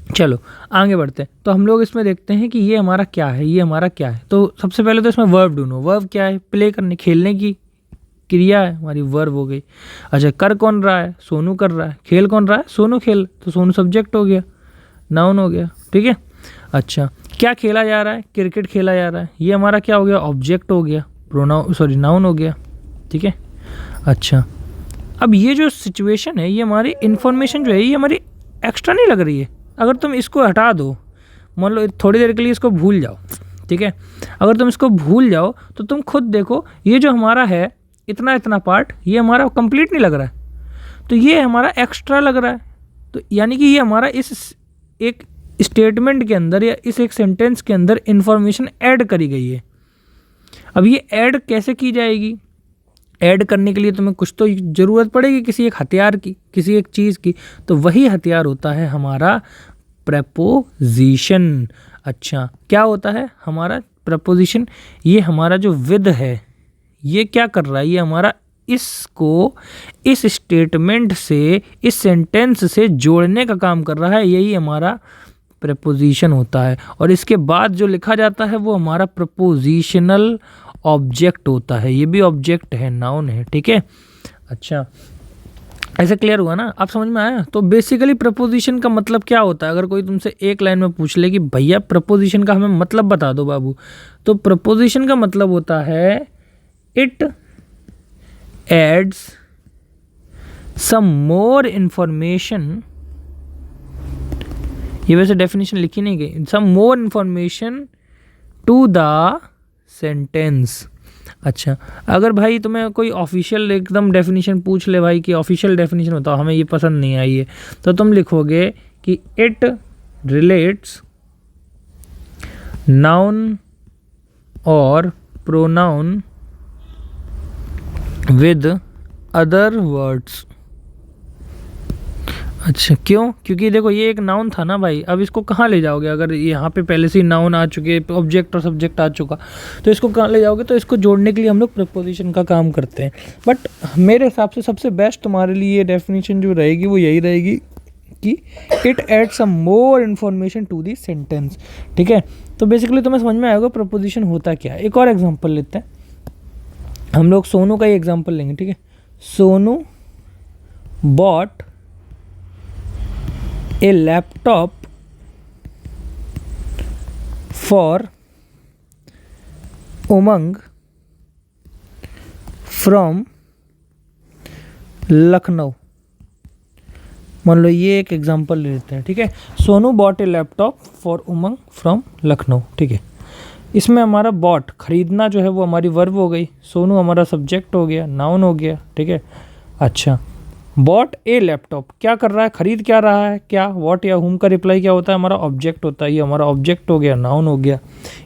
चलो आगे बढ़ते हैं। तो हम लोग इसमें देखते हैं कि ये हमारा क्या है, ये हमारा क्या है। तो सबसे पहले तो इसमें वर्ब ढूंढो, वर्ब क्या है, प्ले करने, खेलने की क्रिया है, हमारी वर्ब हो गई। अच्छा, कर कौन रहा है? सोनू कर रहा है। खेल कौन रहा है? सोनू खेल, तो सोनू सब्जेक्ट हो गया, नाउन हो गया, ठीक है। अच्छा, क्या खेला जा रहा है? क्रिकेट खेला जा रहा है, ये हमारा क्या हो गया? ऑब्जेक्ट हो गया, नाउन हो गया, ठीक है। अच्छा, अब ये जो सिचुएशन है, ये हमारी इन्फॉर्मेशन जो है, ये हमारी एक्स्ट्रा नहीं लग रही है। अगर तुम इसको हटा दो, मान लो थोड़ी देर के लिए इसको भूल जाओ, ठीक है। अगर तुम इसको भूल जाओ तो तुम खुद देखो, ये जो हमारा है इतना इतना पार्ट, ये हमारा कंप्लीट नहीं लग रहा है, तो ये हमारा एक्स्ट्रा लग रहा है। तो यानी कि ये हमारा इस एक स्टेटमेंट के अंदर या इस एक सेंटेंस के अंदर इंफॉर्मेशन ऐड करी गई है। अब ये ऐड कैसे की जाएगी? ऐड करने के लिए तुम्हें कुछ तो ज़रूरत पड़ेगी, किसी एक हथियार की, किसी एक चीज़ की, तो वही हथियार होता है हमारा प्रपोजिशन। अच्छा, क्या होता है हमारा प्रपोजिशन? ये हमारा जो विद है, ये क्या कर रहा है? ये हमारा इसको इस स्टेटमेंट से, इस सेंटेंस से जोड़ने का काम कर रहा है, यही हमारा प्रपोजिशन होता है। और इसके बाद जो लिखा जाता है वो हमारा प्रपोजिशनल ऑब्जेक्ट होता है। ये भी ऑब्जेक्ट है, नाउन है, ठीक है। अच्छा, ऐसे क्लियर हुआ ना? आप समझ में आया? तो बेसिकली प्रपोजिशन का मतलब क्या होता है? अगर कोई तुमसे एक लाइन में पूछ ले कि भैया प्रपोजिशन का हमें मतलब बता दो बाबू, तो प्रपोजिशन का मतलब होता है it adds some more information. ये वैसे डेफिनेशन लिखी नहीं गई, some more information to the sentence. अच्छा, अगर भाई तुम्हें कोई ऑफिशियल एकदम डेफिनेशन पूछ ले भाई कि ऑफिशियल डेफिनेशन बताओ, हमें ये पसंद नहीं आई है, तो तुम लिखोगे कि इट रिलेट्स नाउन और प्रोनाउन विद अदर वर्ड्स। अच्छा, क्यों? क्योंकि देखो ये एक नाउन था ना भाई, अब इसको कहाँ ले जाओगे? अगर यहाँ पे पहले से ही नाउन आ चुके, ऑब्जेक्ट और सब्जेक्ट आ चुका, तो इसको कहाँ ले जाओगे? तो इसको जोड़ने के लिए हम लोग प्रपोजिशन का काम करते हैं। बट मेरे हिसाब से सबसे बेस्ट तुम्हारे लिए ये डेफिनेशन जो रहेगी वो यही रहेगी कि it add some more information to the sentence, ठीक है। तो बेसिकली तुम्हें समझ में आएगा प्रपोजिशन होता क्या है। एक और एग्जाम्पल लेते हैं हम लोग, सोनू का ही एग्जाम्पल लेंगे, ठीक है। Sonu bought a laptop for Umang from Lucknow. मान लो ये एक एग्जांपल ले लेते हैं, ठीक है। Sonu bot A laptop for Umang from Lucknow, ठीक है। इसमें हमारा बॉट, खरीदना जो है वो हमारी वर्ब हो गई, सोनू हमारा सब्जेक्ट हो गया, नाउन हो गया, ठीक है। अच्छा, बॉट ए लैपटॉप क्या कर रहा है? खरीद क्या रहा है? क्या वॉट या हुम का रिप्लाई क्या होता है? हमारा ऑब्जेक्ट होता है, ये हमारा ऑब्जेक्ट हो गया, नाउन हो गया।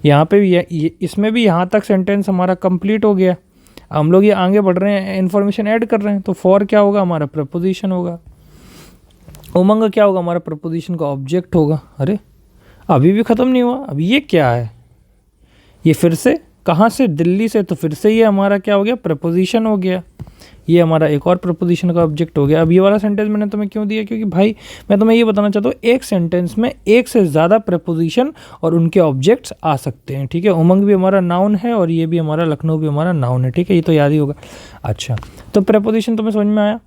यहाँ पे भी इसमें भी यहाँ तक सेंटेंस हमारा कंप्लीट हो गया। हम लोग ये आगे बढ़ रहे हैं, इन्फॉर्मेशन ऐड कर रहे हैं, तो फॉर क्या होगा? हमारा प्रपोजिशन होगा। उमंग क्या होगा? हमारा प्रपोजिशन का ऑब्जेक्ट होगा। अरे अभी भी ख़त्म नहीं हुआ, अभी ये क्या है? ये फिर से कहाँ से? दिल्ली से, तो फिर से ये हमारा क्या हो गया? प्रपोजिशन हो गया। ये हमारा एक और प्रपोजिशन का ऑब्जेक्ट हो गया। अब ये वाला सेंटेंस मैंने तुम्हें क्यों दिया? क्योंकि भाई मैं तुम्हें ये बताना चाहता हूँ, एक सेंटेंस में एक से ज़्यादा प्रपोजिशन और उनके ऑब्जेक्ट्स आ सकते हैं, ठीक है। उमंग भी हमारा नाउन है और ये भी हमारा लखनऊ भी हमारा नाउन है, ठीक है। ये तो याद ही होगा। अच्छा, तो प्रपोजिशन तुम्हें समझ में आया।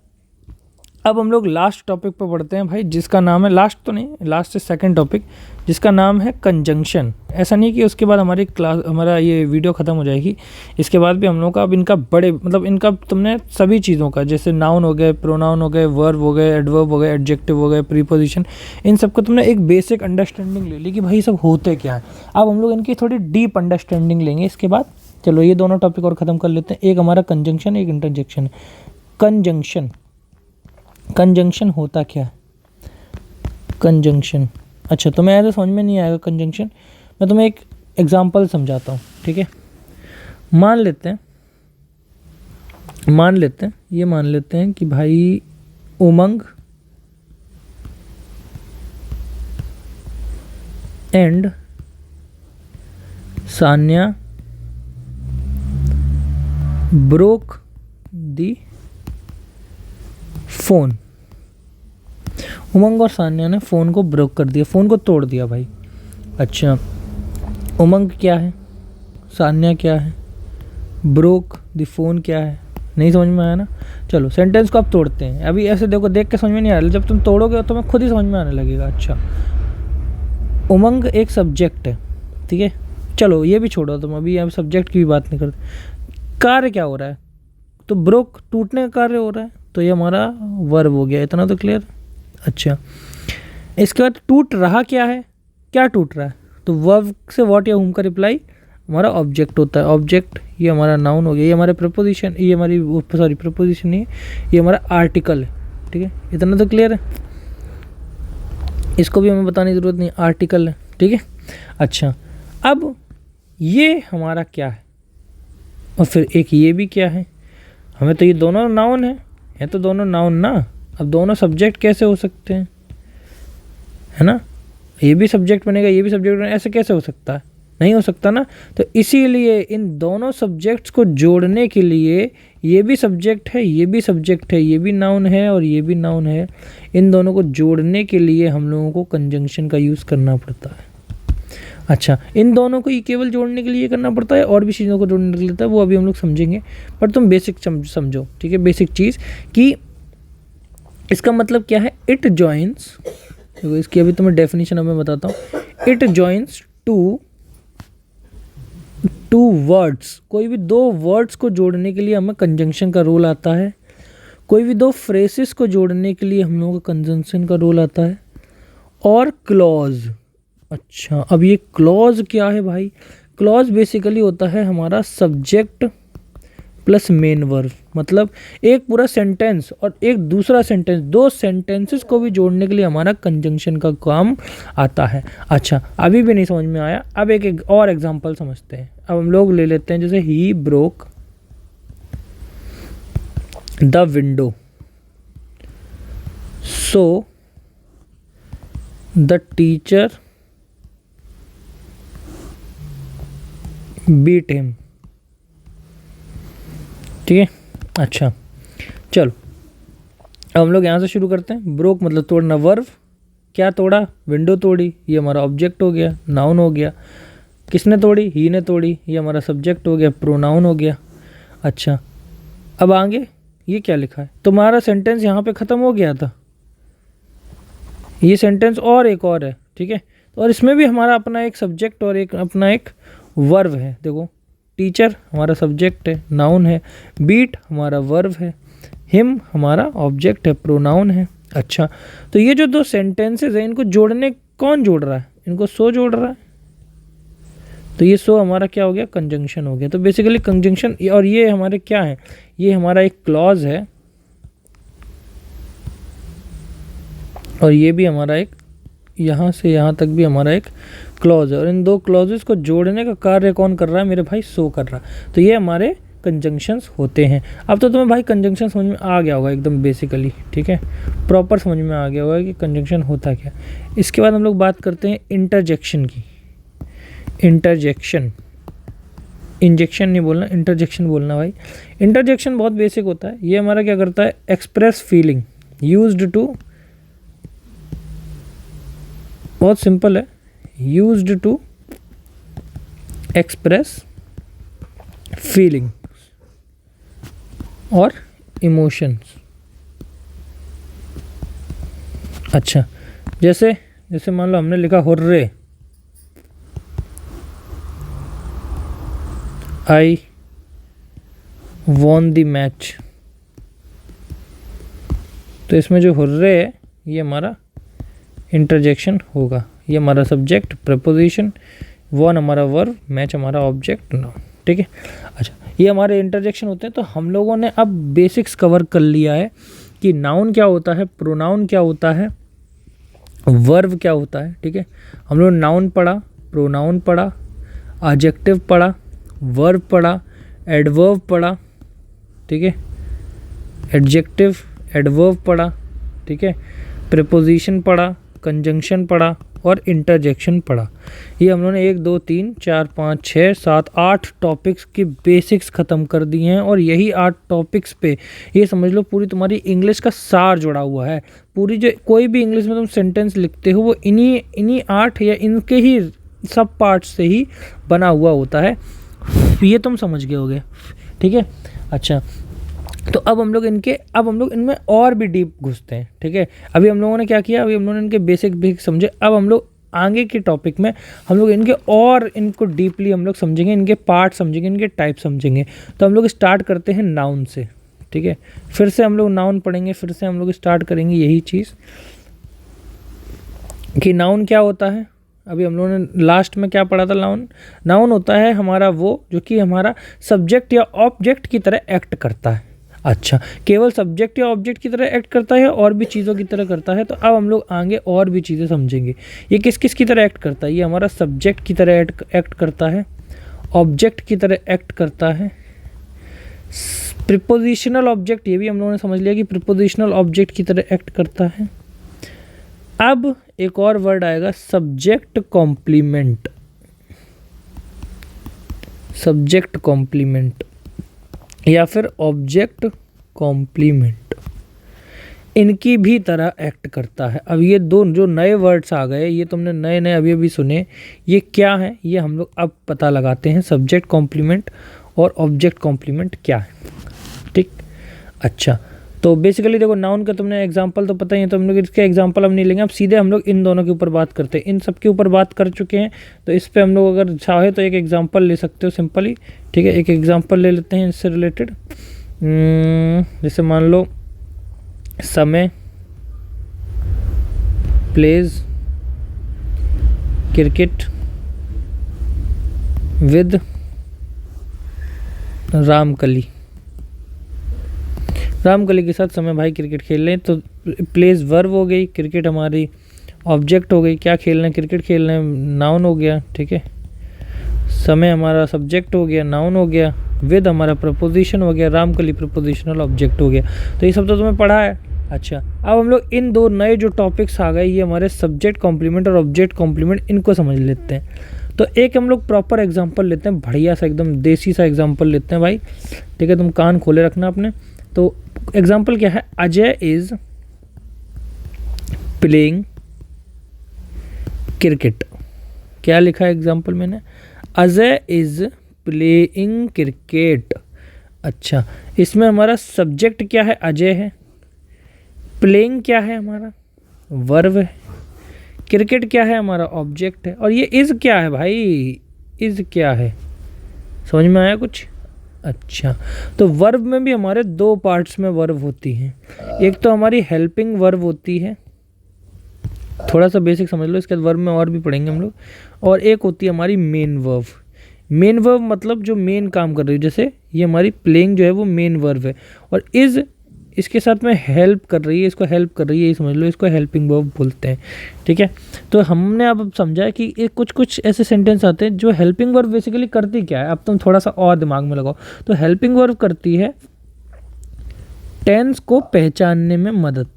अब हम लोग लास्ट टॉपिक पर बढ़ते हैं भाई, जिसका नाम है, लास्ट तो नहीं, लास्ट से सेकंड टॉपिक, जिसका नाम है कंजंक्शन। ऐसा नहीं कि उसके बाद हमारी क्लास, हमारा ये वीडियो ख़त्म हो जाएगी, इसके बाद भी हम लोग का अब इनका बड़े, मतलब इनका तुमने सभी चीज़ों का, जैसे नाउन हो गए, प्रोनाउन हो गए, वर्ब हो गए, एडवर्ब हो गए, एडजेक्टिव हो गए, प्रीपोजिशन, इन सबको तुमने एक बेसिक अंडरस्टैंडिंग ले ली कि भाई सब होते क्या है। अब हम लोग इनकी थोड़ी डीप अंडरस्टैंडिंग लेंगे इसके बाद। चलो ये दोनों टॉपिक और ख़त्म कर लेते हैं। एक हमारा कंजंक्शन, एक इंटरजेक्शन। कंजंक्शन, कंजंक्शन होता क्या है? कंजंक्शन, अच्छा तुम्हें ऐसा समझ में नहीं आएगा कंजंक्शन, मैं तुम्हें एक एग्जांपल समझाता हूँ, ठीक है। मान लेते हैं कि भाई Umang and Saniya broke the phone. Umang और सान्या ने फ़ोन को ब्रोक कर दिया, फ़ोन को तोड़ दिया भाई। अच्छा, उमंग क्या है? सान्या क्या है? ब्रोक द फ़ोन क्या है? नहीं समझ में आया ना? चलो सेंटेंस को आप तोड़ते हैं। अभी ऐसे देखो, देख के समझ में नहीं आ रहा, जब तुम तोड़ोगे तो मैं खुद ही समझ में आने लगेगा। अच्छा, उमंग एक सब्जेक्ट है, ठीक है। चलो ये भी छोड़ो, तुम अभी यहाँ सब्जेक्ट की भी बात नहीं करते। कार्य क्या हो रहा है? तो ब्रोक, टूटने का कार्य हो रहा है, तो ये हमारा वर्ब हो गया। इतना तो क्लियर? अच्छा, इसके बाद टूट रहा क्या है? क्या टूट रहा है? तो वर्ब से व्हाट या हुम का रिप्लाई हमारा ऑब्जेक्ट होता है। ऑब्जेक्ट ये हमारा नाउन हो गया, ये हमारे प्रपोजिशन, ये हमारी सॉरी प्रपोजिशन नहीं है, ये हमारा आर्टिकल है, ठीक है। इतना तो क्लियर है, इसको भी हमें बताने की ज़रूरत नहीं, आर्टिकल है, ठीक है। अच्छा, अब ये हमारा क्या है और फिर एक ये भी क्या है? हमें तो ये दोनों नाउन है तो दोनों नाउन ना। अब दोनों सब्जेक्ट कैसे हो सकते हैं, है ना? ये भी सब्जेक्ट बनेगा, ये भी सब्जेक्ट बनेगा, ऐसे कैसे हो सकता है? नहीं हो सकता ना। तो इसीलिए इन दोनों सब्जेक्ट्स को जोड़ने के लिए ये भी सब्जेक्ट है, ये भी सब्जेक्ट है, ये भी नाउन है और ये भी नाउन है, इन दोनों को जोड़ने के लिए हम लोगों को कंजंक्शन का यूज़ करना पड़ता है। अच्छा, इन दोनों को ये केवल जोड़ने के लिए करना पड़ता है, और भी चीज़ों को जोड़ने के लिए होता है, वो अभी हम लोग समझेंगे। पर तुम बेसिक समझो, ठीक है, बेसिक चीज़ कि इसका मतलब क्या है। इट जॉइंस, देखो इसकी अभी तुम्हें डेफिनेशन मैं बताता हूँ। इट जॉइंस टू वर्ड्स, कोई भी दो वर्ड्स को जोड़ने के लिए हमें कंजंक्शन का रोल आता है। कोई भी दो फ्रेसेस को जोड़ने के लिए हम लोगों का कंजंक्शन का रोल आता है। और क्लॉज, अच्छा अब ये क्लॉज क्या है भाई? क्लॉज बेसिकली होता है हमारा सब्जेक्ट प्लस मेन वर्ब, मतलब एक पूरा सेंटेंस और एक दूसरा सेंटेंस, दो सेंटेंसेस को भी जोड़ने के लिए हमारा कंजंक्शन का काम आता है। अच्छा, अभी भी नहीं समझ में आया, अब एक और एग्जांपल समझते हैं। अब हम लोग ले लेते हैं, जैसे ही broke the window so the teacher beat him, ठीक है। अच्छा चलो, अब हम लोग यहाँ से शुरू करते हैं। ब्रोक मतलब तोड़ना, वर्ब क्या तोड़ा? विंडो तोड़ी, ये हमारा ऑब्जेक्ट हो गया, नाउन हो गया। किसने तोड़ी? ही ने तोड़ी, ये हमारा सब्जेक्ट हो गया, प्रोनाउन हो गया। अच्छा, अब आगे ये क्या लिखा है? तुम्हारा सेंटेंस यहाँ पे ख़त्म हो गया था, ये सेंटेंस और एक और है, ठीक है। और इसमें भी हमारा अपना एक सब्जेक्ट और एक अपना एक वर्ब है। देखो, टीचर हमारा सब्जेक्ट है, नाउन है, बीट हमारा वर्ब है, हिम हमारा ऑब्जेक्ट है, प्रोनाउन है। अच्छा, तो ये जो दो सेंटेंसेस हैं, इनको जोड़ने कौन जोड़ रहा है? इनको सो जोड़ रहा है, तो ये सो हमारा क्या हो गया? कंजंक्शन हो गया। तो बेसिकली कंजंक्शन, और ये हमारे क्या है? ये हमारा एक क्लॉज है और ये भी हमारा एक, यहाँ से यहाँ तक भी हमारा एक क्लॉज है, और इन दो क्लॉजेस को जोड़ने का कार्य कौन कर रहा है? मेरे भाई सो कर रहा है। तो ये हमारे कंजंक्शंस होते हैं। अब तो तुम्हें भाई कंजंक्शन समझ में आ गया होगा एकदम बेसिकली, ठीक है, प्रॉपर समझ में आ गया होगा कि कंजंक्शन होता क्या। इसके बाद हम लोग बात करते हैं इंटरजेक्शन की। इंटरजेक्शन, इंजेक्शन नहीं बोलना, इंटरजेक्शन बोलना भाई। इंटरजेक्शन बहुत बेसिक होता है। ये हमारा क्या करता है? एक्सप्रेस फीलिंग यूज्ड टू, बहुत सिंपल है, यूज्ड टू एक्सप्रेस फीलिंग और इमोशंस। अच्छा, जैसे मान लो हमने लिखा hurray, I won the match, तो इसमें जो हुर्रे है ये हमारा इंटरजेक्शन होगा। ये हमारा सब्जेक्ट, प्रपोजिशन, वॉन हमारा वर्ब, मैच हमारा ऑब्जेक्ट, नाउन, ठीक है। अच्छा, ये हमारे इंटरजेक्शन होते हैं। तो हम लोगों ने अब बेसिक्स कवर कर लिया है कि नाउन क्या होता है, प्रोनाउन क्या होता है, वर्ब क्या होता है, ठीक है। हम लोग नाउन पढ़ा, प्रोनाउन पढ़ा, एडजेक्टिव पढ़ा, वर्ब पढ़ा, एडवर्ब पढ़ा, ठीक है, एडजेक्टिव एडवर्ब पढ़ा, ठीक है, प्रीपोजिशन पढ़ा, कंजंक्शन पढ़ा और इंटरजेक्शन पढ़ा। ये हम लोगों ने 1 2 3 4 5 6 7 8 टॉपिक्स की बेसिक्स ख़त्म कर दिए हैं। और यही 8 टॉपिक्स पे ये समझ लो पूरी तुम्हारी इंग्लिश का सार जुड़ा हुआ है। पूरी जो कोई भी इंग्लिश में तुम सेंटेंस लिखते हो वो इन्हीं 8 या इनके ही सब पार्ट्स से ही बना हुआ होता है। ये तुम समझ गए होगे, ठीक है। अच्छा, तो अब हम लोग इनमें और भी डीप घुसते हैं, ठीक है। अभी हम लोगों ने क्या किया, अभी हम लोगों ने इनके बेसिक समझे। अब हम लोग आगे के टॉपिक में हम लोग इनको डीपली हम लोग समझेंगे, इनके पार्ट समझेंगे, इनके टाइप समझेंगे। तो हम लोग स्टार्ट करते हैं नाउन से, ठीक है। फिर से हम लोग नाउन पढ़ेंगे, फिर से हम लोग स्टार्ट करेंगे यही चीज़ कि नाउन क्या होता है। अभी हम लोगों ने लास्ट में क्या पढ़ा था, नाउन होता है हमारा वो जो कि हमारा सब्जेक्ट या ऑब्जेक्ट की तरह एक्ट करता है। अच्छा, केवल सब्जेक्ट या ऑब्जेक्ट की तरह एक्ट करता है और भी चीज़ों की तरह करता है। तो अब हम लोग आगे और भी चीज़ें समझेंगे। ये किस किस की तरह एक्ट करता है, ये हमारा सब्जेक्ट की तरह एक्ट करता है, ऑब्जेक्ट की तरह एक्ट करता है, प्रीपोजिशनल ऑब्जेक्ट, ये भी हम लोगों ने समझ लिया कि प्रीपोजिशनल ऑब्जेक्ट की तरह एक्ट करता है। अब एक और वर्ड आएगा सब्जेक्ट कॉम्प्लीमेंट, सब्जेक्ट कॉम्प्लीमेंट या फिर ऑब्जेक्ट कॉम्प्लीमेंट, इनकी भी तरह एक्ट करता है। अब ये दो जो नए वर्ड्स आ गए, ये तुमने नए नए अभी अभी सुने, ये क्या है ये हम लोग अब पता लगाते हैं। सब्जेक्ट कॉम्प्लीमेंट और ऑब्जेक्ट कॉम्प्लीमेंट क्या है, ठीक। अच्छा, तो बेसिकली देखो नाउन का तुमने एग्जांपल तो पता ही है, तो हम लोग इसके एग्जांपल अब नहीं लेंगे। अब सीधे हम लोग इन दोनों के ऊपर बात करते हैं। इन सब के ऊपर बात कर चुके हैं, तो इस पे हम लोग अगर चाहे तो एक एग्जांपल ले सकते हो सिंपली, ठीक है। एक एग्जांपल ले लेते हैं इससे रिलेटेड। जैसे मान लो समय pledge cricket with Ramkali, Ramkali के साथ समय भाई क्रिकेट खेल रहे हैं। तो प्लेस वर्ब हो गई, क्रिकेट हमारी ऑब्जेक्ट हो गई, क्या खेल रहे हैं, क्रिकेट खेल रहे हैं, नाउन हो गया, ठीक है। समय हमारा सब्जेक्ट हो गया, नाउन हो गया, विद हमारा प्रपोजिशन हो गया, रामकली प्रपोजिशनल ऑब्जेक्ट हो गया। तो ये सब तो तुम्हें पढ़ा है। अच्छा, अब हम लोग इन दो नए जो टॉपिक्स आ गए, ये हमारे सब्जेक्ट कॉम्प्लीमेंट और ऑब्जेक्ट कॉम्प्लीमेंट, इनको समझ लेते हैं। तो एक हम लोग प्रॉपर एग्जाम्पल लेते हैं, बढ़िया सा एकदम देसी सा एग्जाम्पल लेते हैं भाई, ठीक है। तुम कान खोले रखना अपने। तो एग्जाम्पल क्या है, अजय इज प्लेइंग क्रिकेट। क्या लिखा है एग्जाम्पल मैंने, अजय इज प्लेइंग क्रिकेट। अच्छा, इसमें हमारा सब्जेक्ट क्या है, अजय है, प्लेइंग क्या है हमारा वर्ब है, क्रिकेट क्या है हमारा ऑब्जेक्ट है, और ये इज क्या है भाई, इज क्या है, समझ में आया कुछ। अच्छा, तो वर्ब में भी हमारे दो पार्ट्स में वर्ब होती हैं। एक तो हमारी हेल्पिंग वर्ब होती है, थोड़ा सा बेसिक समझ लो, इसके बाद वर्ब में और भी पढ़ेंगे हम लोग। और एक होती है हमारी मेन वर्ब। मेन वर्ब मतलब जो मेन काम कर रही है, जैसे ये हमारी प्लेइंग जो है वो मेन वर्ब है, और इज इसके साथ में हेल्प कर रही है, इसको हेल्प कर रही है, ये समझ लो, इसको हेल्पिंग वर्ब बोलते हैं, ठीक है। तो हमने अब समझा कि एक कुछ ऐसे सेंटेंस आते हैं जो हेल्पिंग वर्ब बेसिकली करती क्या है। अब तुम थोड़ा सा और दिमाग में लगाओ, तो हेल्पिंग वर्ब करती है टेंस को पहचानने में मदद,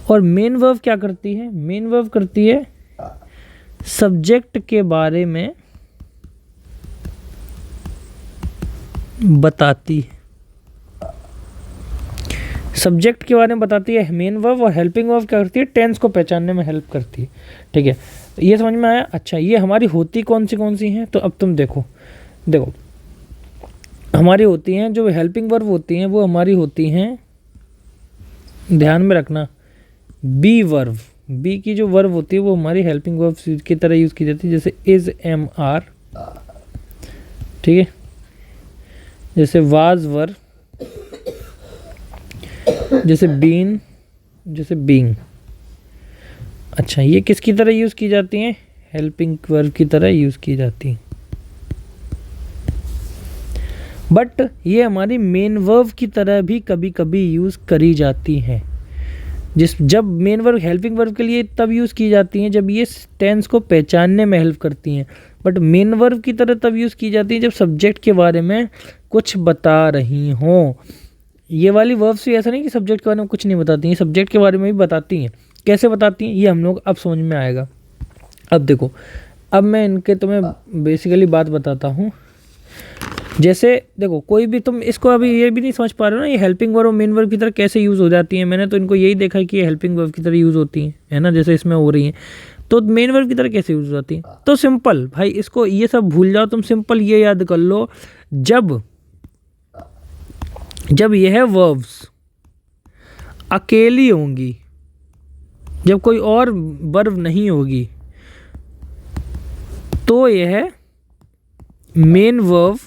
और मेन वर्ब क्या करती है, मेन वर्ब करती है सब्जेक्ट के बारे में बताती है, सब्जेक्ट के बारे में बताती है मेन वर्ब, और हेल्पिंग वर्ब क्या करती है, टेंस को पहचानने में हेल्प करती है, ठीक है। ये समझ में आया। अच्छा, ये हमारी होती कौन सी हैं, तो अब तुम देखो हमारी होती हैं जो हेल्पिंग वर्ब होती हैं, वो हमारी होती हैं, ध्यान में रखना, बी वर्ब, बी की जो वर्ब होती है वो हमारी हेल्पिंग वर्ब की तरह यूज़ की जाती है, जैसे इज एम आर, ठीक है, जैसे वाज वर, जैसे बीन, जैसे बीइंग। अच्छा, ये किसकी तरह यूज़ की जाती हैं, हेल्पिंग वर्ब की तरह यूज़ की जाती हैं, बट ये हमारी मेन वर्ब की तरह भी कभी कभी यूज़ करी जाती हैं। जब मेन वर्ब हेल्पिंग वर्ब के लिए तब यूज़ की जाती हैं जब ये टेंस को पहचानने में हेल्प करती हैं, बट मेन वर्ब की तरह तब यूज़ की जाती हैं जब सब्जेक्ट के बारे में कुछ बता रही हों। ये वाली वर्ब्स भी ऐसा नहीं कि सब्जेक्ट के बारे में कुछ नहीं बताती हैं, सब्जेक्ट के बारे में भी बताती हैं। कैसे बताती हैं ये हम लोग अब समझ में आएगा। अब देखो, अब मैं इनके तुम्हें बेसिकली बात बताता हूँ। जैसे देखो, कोई भी तुम इसको अभी ये भी नहीं समझ पा रहे हो ना, ये हेल्पिंग वर्ब और मेन वर्ब की तरह कैसे यूज़ हो जाती है। मैंने तो इनको यही देखा है कि ये हेल्पिंग वर्ब की तरह यूज़ होती हैं, है ना, जैसे इसमें हो रही हैं। तो मेन वर्ब की तरह कैसे यूज हो जाती है? तो सिंपल भाई, इसको ये सब भूल जाओ तुम, सिंपल ये याद कर लो, जब यह वर्ब्स अकेली होंगी, जब कोई और वर्ब नहीं होगी, तो यह मेन वर्ब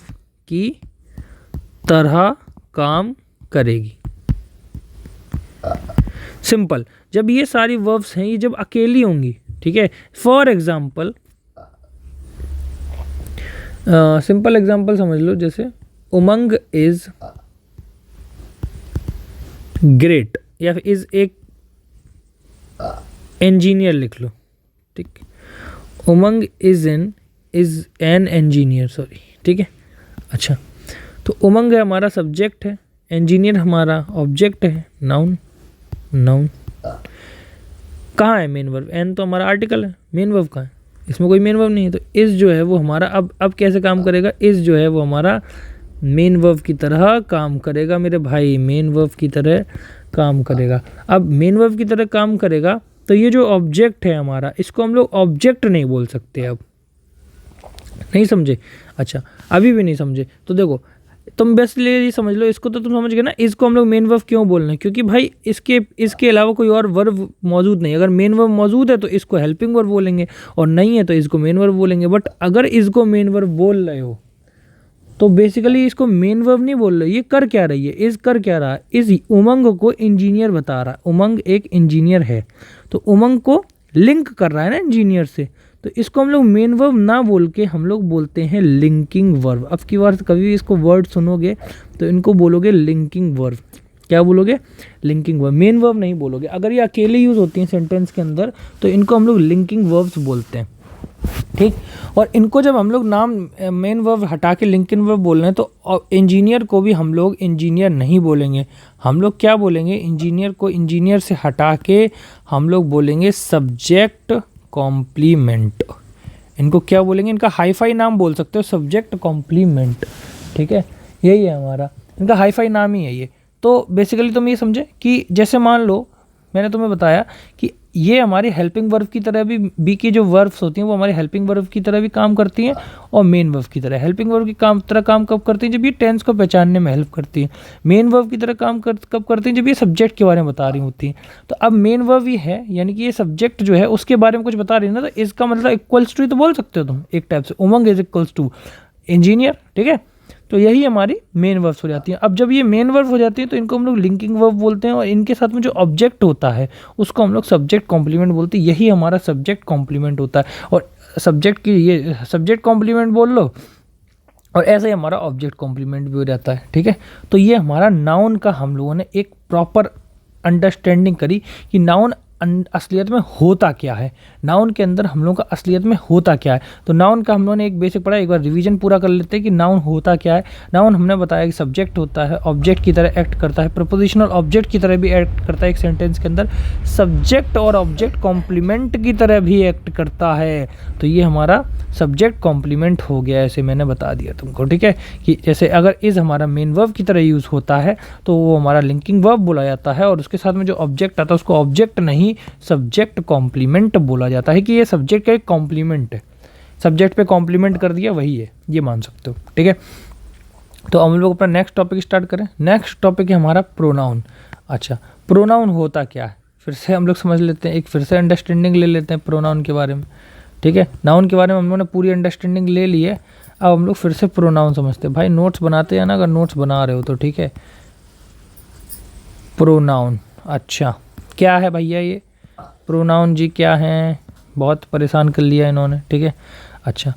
की तरह काम करेगी। सिंपल, जब ये सारी वर्ब्स हैं, ये जब अकेली होंगी, ठीक है। फॉर एग्जाम्पल, सिंपल एग्जाम्पल समझ लो, जैसे उमंग इज ग्रेट, या फिर इज एक इंजीनियर लिख लो, ठीक। उमंग इज एन इंजीनियर, सॉरी, ठीक है। अच्छा, तो उमंग है हमारा सब्जेक्ट है, इंजीनियर हमारा ऑब्जेक्ट है, नाउन। कहाँ है मेन वर्ब? एन तो हमारा आर्टिकल है, मेन वर्ब कहाँ है? इसमें कोई मेन वर्ब नहीं है। तो इस जो है वो हमारा अब कैसे काम करेगा? इस जो है वो हमारा मेन वर्ब की तरह काम करेगा मेरे भाई, मेन वर्ब की तरह काम करेगा। अब मेन वर्ब की तरह काम करेगा तो ये जो ऑब्जेक्ट है हमारा, इसको हम लोग ऑब्जेक्ट नहीं बोल सकते। अब नहीं समझे? अच्छा, अभी भी नहीं समझे तो देखो, तुम बेसिकली समझ लो इसको, तो तुम समझ गए ना। इसको हम लोग मेन वर्ब क्यों बोल रहे हैं? क्योंकि भाई इसके अलावा कोई और वर्ब मौजूद नहीं। अगर मेन वर्ब मौजूद है तो इसको हेल्पिंग वर्ब बोलेंगे, और नहीं है तो इसको मेन वर्ब बोलेंगे। बट अगर इसको मेन वर्ब बोल रहे हो तो बेसिकली इसको मेन वर्ब नहीं बोल रहे। ये कर क्या रही है? इस कर क्या रहा है? इस उमंग को इंजीनियर बता रहा है। उमंग एक इंजीनियर है, तो उमंग को लिंक कर रहा है ना इंजीनियर से। तो इसको हम लोग मेन वर्ब ना बोल के हम लोग बोलते हैं लिंकिंग वर्ब। अब की बार कभी भी इसको वर्ड सुनोगे तो इनको बोलोगे लिंकिंग वर्ब। क्या बोलोगे? लिंकिंग वर्ब, मेन वर्ब नहीं बोलोगे। अगर ये अकेले यूज़ होती हैं सेंटेंस के अंदर तो इनको हम लोग लिंकिंग वर्ब्स बोलते हैं, ठीक। और इनको जब हम लोग नाम मेन वर्ब हटा के लिंकिंग वर्ब बोल रहे हैं तो इंजीनियर को भी हम लोग इंजीनियर नहीं बोलेंगे। हम लोग क्या बोलेंगे? इंजीनियर को इंजीनियर से हटा के हम लोग बोलेंगे सब्जेक्ट कॉम्प्लीमेंट। इनको क्या बोलेंगे? इनका हाईफाई नाम बोल सकते हो, सब्जेक्ट कॉम्प्लीमेंट, ठीक है। यही है हमारा, इनका हाईफाई नाम ही है ये। तो बेसिकली तुम ये समझे कि जैसे मान लो मैंने तुम्हें बताया कि ये हमारी हेल्पिंग वर्ब की तरह भी, बी की जो वर्ब्स होती हैं वो हमारी हेल्पिंग वर्ब की तरह भी काम करती हैं और मेन वर्ब की तरह। हेल्पिंग वर्ब की तरह काम कब करती हैं? जब ये टेंस को पहचानने में हेल्प करती हैं। मेन वर्ब की तरह काम कब करती हैं? जब ये सब्जेक्ट के बारे में बता रही होती हैं। तो अब मेन वर्ब ये है, यानी कि ये सब्जेक्ट जो है उसके बारे में कुछ बता रही है ना, तो इसका मतलब इक्वल्स टू तो बोल सकते हो तुम एक टाइप से, उमंग इज इक्वल्स टू इंजीनियर, ठीक है। तो यही हमारी मेन वर्ब्स हो जाती हैं। अब जब ये मेन वर्ब हो जाती है तो इनको हम लोग लिंकिंग वर्ब बोलते हैं, और इनके साथ में जो ऑब्जेक्ट होता है उसको हम लोग सब्जेक्ट कॉम्प्लीमेंट बोलते हैं। यही हमारा सब्जेक्ट कॉम्प्लीमेंट होता है। और सब्जेक्ट की ये सब्जेक्ट कॉम्प्लीमेंट बोल लो, और ऐसे ही हमारा ऑब्जेक्ट कॉम्प्लीमेंट भी हो जाता है, ठीक है। तो ये हमारा नाउन का हम लोगों ने एक प्रॉपर अंडरस्टैंडिंग करी कि नाउन असलियत में होता क्या है, नाउन के अंदर हम लोगों का असलियत में होता क्या है। तो नाउन का हम लोगों ने एक बेसिक पढ़ा, एक बार रिवीजन पूरा कर लेते हैं कि नाउन होता क्या है। नाउन हमने बताया कि सब्जेक्ट होता है, ऑब्जेक्ट की तरह एक्ट करता है, प्रपोजिशनल ऑब्जेक्ट की तरह भी एक्ट करता है एक सेंटेंस के अंदर, सब्जेक्ट और ऑब्जेक्ट कॉम्प्लीमेंट की तरह भी एक्ट करता है। तो ये हमारा सब्जेक्ट कॉम्प्लीमेंट हो गया, ऐसे मैंने बता दिया तुमको, ठीक है। कि जैसे अगर इज़ हमारा मेन वर्ब की तरह यूज़ होता है तो वो हमारा लिंकिंग वर्ब बोला जाता है, और उसके साथ में जो ऑब्जेक्ट आता है उसको ऑब्जेक्ट नहीं सब्जेक्ट कॉम्प्लीमेंट बोला जाता है, कि ये सब्जेक्ट का एक कॉम्प्लीमेंट है, सब्जेक्ट पे कॉम्प्लीमेंट कर दिया वही है, ये मान सकते हो, ठीक है। तो हम लोग अपना नेक्स्ट टॉपिक स्टार्ट करें। नेक्स्ट टॉपिक है हमारा प्रोनाउन। अच्छा, प्रोनाउन होता क्या है फिर से हम लोग समझ लेते हैं, एक फिर से अंडरस्टैंडिंग ले लेते हैं प्रोनाउन के बारे में, ठीक है। नाउन के बारे में हम लोगों ने पूरी अंडरस्टैंडिंग ले ली है, अब हम लोग फिर से प्रोनाउन समझते हैं। भाई नोट्स बनाते हैं ना, अगर नोट्स बना रहे हो तो, ठीक है। प्रोनाउन, अच्छा क्या है भैया ये प्रोनाउन जी, क्या है? बहुत परेशान कर लिया इन्होंने, ठीक है। अच्छा,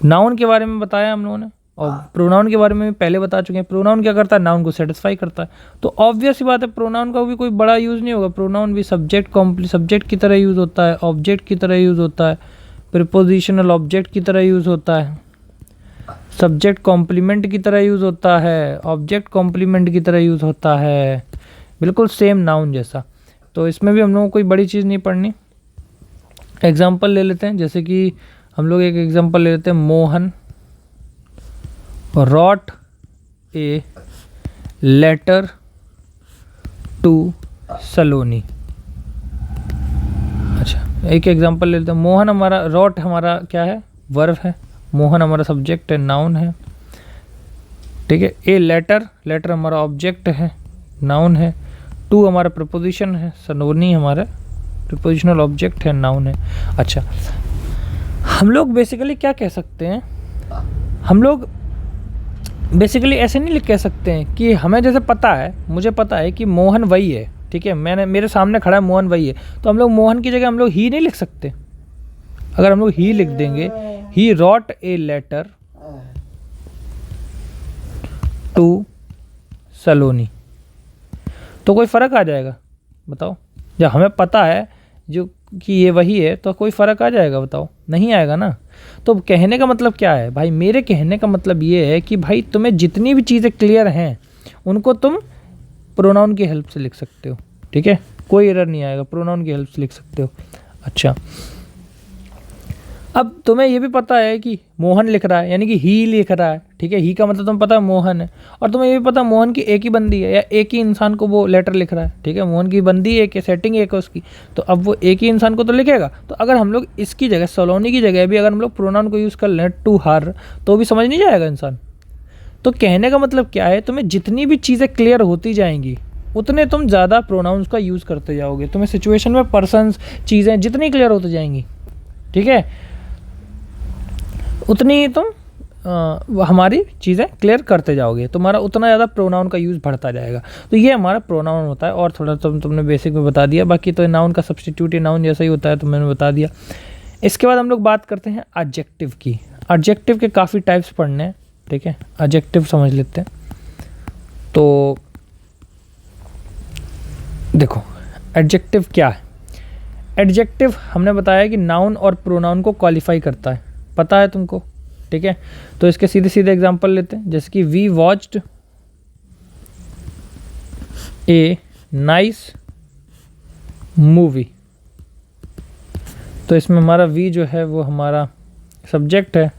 नाउन के बारे में बताया हम लोगों ने, और प्रोनाउन के बारे में भी पहले बता चुके हैं। प्रोनाउन क्या करता है? नाउन को सेटिस्फाई करता है। तो ऑब्वियस ही बात है प्रोनाउन का भी कोई बड़ा यूज़ नहीं होगा। प्रोनाउन भी सब्जेक्ट की तरह यूज़ होता है, ऑब्जेक्ट की तरह यूज़ होता है, प्रीपोजिशनल ऑब्जेक्ट की तरह यूज़ होता है, सब्जेक्ट कॉम्प्लीमेंट की तरह यूज़ होता है, ऑब्जेक्ट कॉम्प्लीमेंट की तरह यूज़ होता है, बिल्कुल सेम नाउन जैसा। तो इसमें भी हम लोगों को कोई बड़ी चीज़ नहीं पढ़नी। एग्जाम्पल ले लेते हैं, जैसे कि हम लोग एक एग्जाम्पल ले लेते हैं, Mohan wrote a letter to Saloni. अच्छा, एक एग्जांपल लेते हैं। मोहन हमारा, रॉट हमारा क्या है, वर्ब है। मोहन हमारा सब्जेक्ट है, नाउन है, ठीक है। ए लेटर, लेटर हमारा ऑब्जेक्ट है, नाउन है। टू हमारा प्रपोजिशन है, सनोनी हमारा प्रपोजिशनल ऑब्जेक्ट है, नाउन है। अच्छा, हम लोग बेसिकली क्या कह सकते हैं, हम लोग बेसिकली ऐसे नहीं कह सकते हैं कि हमें जैसे पता है, मुझे पता है कि मोहन वही है, ठीक है, मैंने, मेरे सामने खड़ा है मोहन वही है, तो हम लोग मोहन की जगह हम लोग ही नहीं लिख सकते। अगर हम लोग ही लिख देंगे, ही रॉट ए लेटर टू सलोनी, तो कोई फ़र्क आ जाएगा बताओ? जब हमें पता है जो कि ये वही है तो कोई फ़र्क आ जाएगा बताओ? नहीं आएगा ना। तो कहने का मतलब क्या है भाई, मेरे कहने का मतलब ये है कि भाई तुम्हें जितनी भी चीज़ें क्लियर हैं उनको तुम प्रोनाउन की हेल्प से लिख सकते हो, ठीक है, कोई एरर नहीं आएगा, प्रोनाउन की हेल्प से लिख सकते हो। अच्छा, अब तुम्हें ये भी पता है कि मोहन लिख रहा है, यानी कि ही लिख रहा है, ठीक है, ही का मतलब तुम्हें पता है मोहन है, और तुम्हें ये भी पता है मोहन की एक ही बंदी है, या एक ही इंसान को वो लेटर लिख रहा है, ठीक है, मोहन की बंदी एक है, सेटिंग एक है उसकी, तो अब वो एक ही इंसान को तो लिखेगा। तो अगर हम लोग इसकी जगह, सलोनी की जगह भी अगर हम लोग प्रोनाउन को यूज़ कर लें टू हर, तो भी समझ नहीं जाएगा इंसान। तो कहने का मतलब क्या है, तुम्हें जितनी भी चीज़ें क्लियर होती जाएंगी उतने तुम ज़्यादा प्रोनाउंस का यूज़ करते जाओगे, तुम्हें सिचुएशन में पर्सन्स, चीज़ें जितनी क्लियर होती जाएंगी, ठीक है, उतनी ही तुम हमारी चीज़ें क्लियर करते जाओगे, तुम्हारा उतना ज़्यादा प्रोनाउन का यूज़ बढ़ता जाएगा। तो ये हमारा प्रोनाउन होता है, और थोड़ा तुमने बेसिक में बता दिया, बाकी तो नाउन का सब्स्टिट्यूट नाउन जैसा ही होता है, तो मैंने बता दिया। इसके बाद हम लोग बात करते हैं एडजेक्टिव की। एडजेक्टिव के काफ़ी टाइप्स पढ़ने हैं, ठीक है, एडजेक्टिव समझ लेते हैं। तो देखो एडजेक्टिव क्या है। एडजेक्टिव हमने बताया कि नाउन और प्रोनाउन को क्वालिफाई करता है, पता है तुमको, ठीक है। तो इसके सीधे सीधे एग्जांपल लेते हैं, जैसे कि we watched a nice movie. तो इसमें हमारा वी जो है वो हमारा सब्जेक्ट है,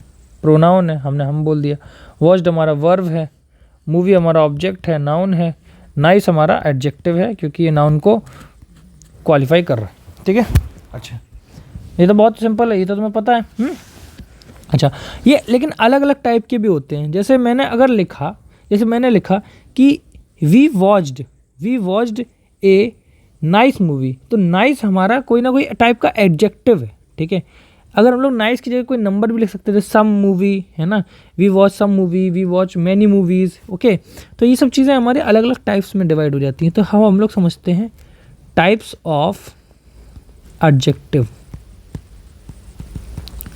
प्रोनाउन है, हमने हम बोल दिया। वॉच्ड हमारा वर्ब है, मूवी हमारा ऑब्जेक्ट है, नाउन है, नाइस हमारा एडजेक्टिव है क्योंकि ये नाउन को क्वालिफाई कर रहा है, ठीक है। अच्छा, ये तो बहुत सिंपल है, ये तो तुम्हें पता है। अच्छा, ये लेकिन अलग अलग टाइप के भी होते हैं। जैसे मैंने अगर लिखा, जैसे मैंने लिखा कि we watched a nice movie, तो नाइस हमारा कोई ना कोई टाइप का एडजेक्टिव है, ठीक है। अगर हम लोग नाइस की जगह कोई नंबर भी लिख सकते थे, सम मूवी है ना, we watch some movie, we watch many movies, okay. तो ये सब चीज़ें हमारे अलग अलग टाइप्स में डिवाइड हो जाती हैं। तो हम लोग समझते हैं टाइप्स ऑफ एडजेक्टिव।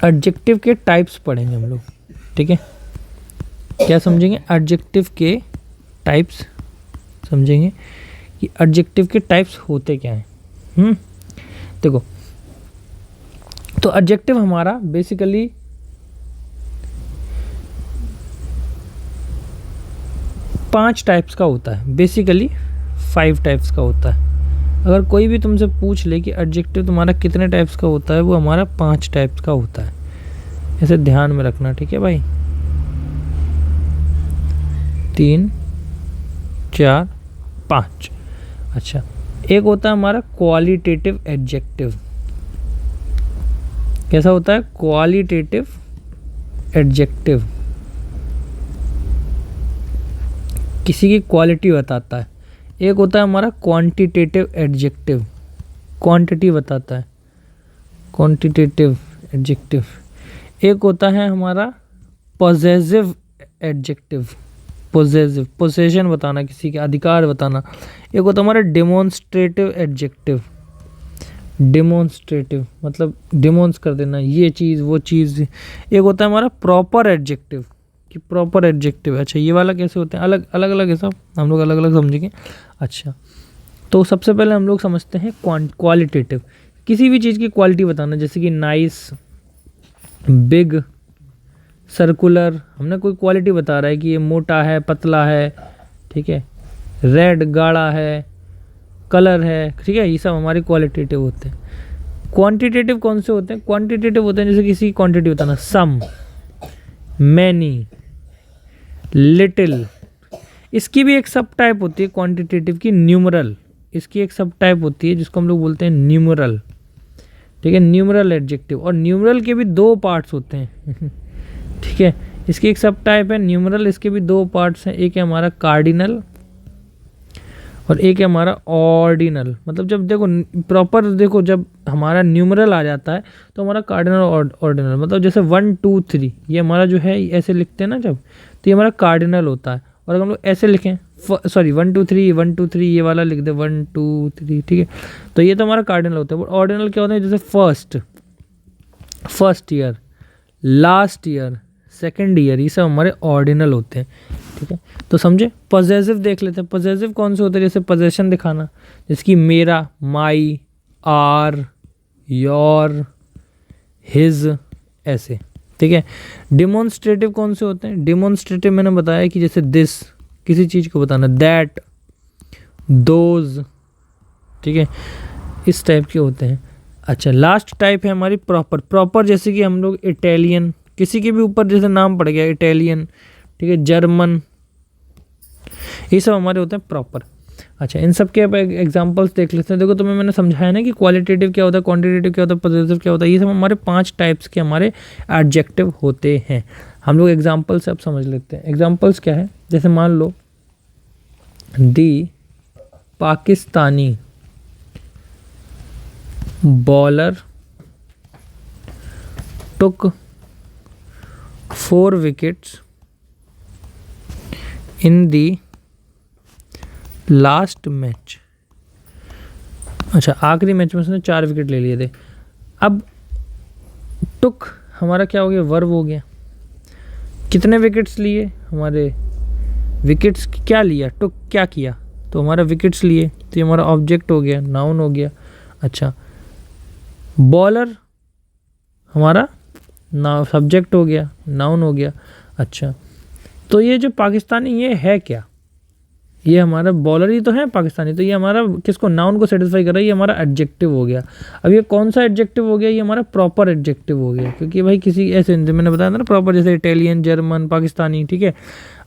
एडजेक्टिव के टाइप्स पढ़ेंगे हम लोग, ठीक है। क्या समझेंगे? एडजेक्टिव के टाइप्स समझेंगे कि एडजेक्टिव के टाइप्स होते क्या हैं। देखो, तो एडजेक्टिव हमारा बेसिकली पांच टाइप्स का होता है, बेसिकली 5 टाइप्स का होता है। अगर कोई भी तुमसे पूछ ले कि एडजेक्टिव तुम्हारा कितने टाइप्स का होता है, वो हमारा 5 टाइप्स का होता है। ऐसे ध्यान में रखना, ठीक है भाई। 3, 4, 5। अच्छा, एक होता है हमारा क्वालिटेटिव एडजेक्टिव। कैसा होता है? क्वालिटेटिव एडजेक्टिव किसी की क्वालिटी बताता है। एक होता है हमारा क्वांटिटेटिव एडजेक्टिव, क्वांटिटी बताता है, क्वांटिटेटिव एडजेक्टिव। एक होता है हमारा पॉजेसिव एडजेक्टिव, पॉजेसिव, पोसेशन बताना, किसी के अधिकार बताना। एक होता है हमारा डेमोन्स्ट्रेटिव एडजेक्टिव, डेमोन्स्ट्रेटिव मतलब डेमोन्स कर देना, ये चीज़ वो चीज़। एक होता है हमारा प्रॉपर एडजेक्टिव, कि प्रॉपर एडजेक्टिव। अच्छा, ये वाला कैसे होते हैं? अलग अलग अलग है सब, हम लोग अलग अलग समझेंगे। अच्छा, तो सबसे पहले हम लोग समझते हैं क्वालिटेटिव, किसी भी चीज़ की क्वालिटी बताना, जैसे कि नाइस, बिग, सर्कुलर। हमने कोई क्वालिटी बता रहा है कि ये मोटा है, पतला है, ठीक है, रेड गाढ़ा है, कलर है, ठीक है, ये सब हमारे क्वालिटेटिव होते हैं। क्वांटिटेटिव कौन से होते हैं? क्वांटिटेटिव होते हैं जैसे किसी की क्वांटिटी बताना, सम, मैनी, लिटिल। इसकी भी एक सब टाइप होती है क्वांटिटेटिव की, न्यूमरल। इसकी एक सब टाइप होती है जिसको हम लोग बोलते हैं न्यूमरल, ठीक है, न्यूमरल एडजेक्टिव। और न्यूमरल के भी 2 पार्ट्स होते हैं ठीक है, इसकी एक सब टाइप है न्यूमरल, इसके भी 2 पार्ट्स हैं, एक है हमारा कार्डिनल और एक है हमारा ऑर्डिनल। मतलब जब देखो प्रॉपर देखो, जब हमारा न्यूमरल आ जाता है तो हमारा कार्डिनल और ऑर्डिनल, मतलब जैसे 1 2 3 ये हमारा जो है ऐसे लिखते हैं ना जब, तो ये हमारा कार्डिनल होता है। और अगर हम लोग ऐसे लिखें, सॉरी 1 2 3 1 2 3 ये वाला लिख दे 1 2 3, ठीक है, तो ये तो हमारा कार्डिनल होता है। बट ऑर्डिनल क्या होता है, जैसे first year, last year, second year, ये सब हमारे ऑर्डिनल होते हैं, ठीक है। तो समझे। पॉजेसिव देख लेते हैं, पॉजेसिव कौन से होते हैं, जैसे पोजेशन दिखाना, जिसकी मेरा, माई, आर, योर, हिज, ऐसे, ठीक है। डिमॉन्स्ट्रेटिव कौन से होते हैं, डिमॉन्स्ट्रेटिव मैंने बताया कि जैसे दिस, किसी चीज़ को बताना, दैट, दोज, ठीक है, इस टाइप के होते हैं। अच्छा, लास्ट टाइप है हमारी प्रॉपर। प्रॉपर जैसे कि हम लोग इटालियन, किसी के भी ऊपर जैसे नाम पड़ गया इटालियन, ठीक है, जर्मन, ये सब हमारे होते हैं प्रॉपर। अच्छा, इन सब के अब एग्जांपल्स देख लेते हैं। देखो तुम्हें मैंने समझाया ना कि क्वालिटेटिव क्या होता है, क्वांटिटेटिव क्या होता है, पॉजिटिव क्या होता है, ये सब हमारे 5 टाइप्स के हमारे एडजेक्टिव होते हैं। हम लोग एग्जांपल से अब समझ लेते हैं। एग्जांपल्स क्या है, जैसे मान लो the Pakistani bowler took 4 wickets in the last match. अच्छा, आखिरी मैच में उसने 4 विकेट ले लिए थे। अब टुक हमारा क्या हो गया, वर्ब हो गया। कितने विकेट्स लिए, हमारे विकेट्स क्या लिया, टुक क्या किया, तो हमारा विकेट्स लिए, तो ये हमारा ऑब्जेक्ट हो गया, नाउन हो गया। अच्छा, बॉलर हमारा सब्जेक्ट हो गया, नाउन हो गया। अच्छा, तो ये जो पाकिस्तानी ये है क्या, ये हमारा बॉलर ही तो है पाकिस्तानी, तो ये हमारा किसको, नाउन को सेटिस्फाई कर रहा है, ये हमारा एडजेक्टिव हो गया। अब ये कौन सा एडजेक्टिव हो गया, ये हमारा प्रॉपर एडजेक्टिव हो गया, क्योंकि भाई किसी ऐसे मैंने बताया था ना प्रॉपर, जैसे इटालियन, जर्मन, पाकिस्तानी, ठीक है।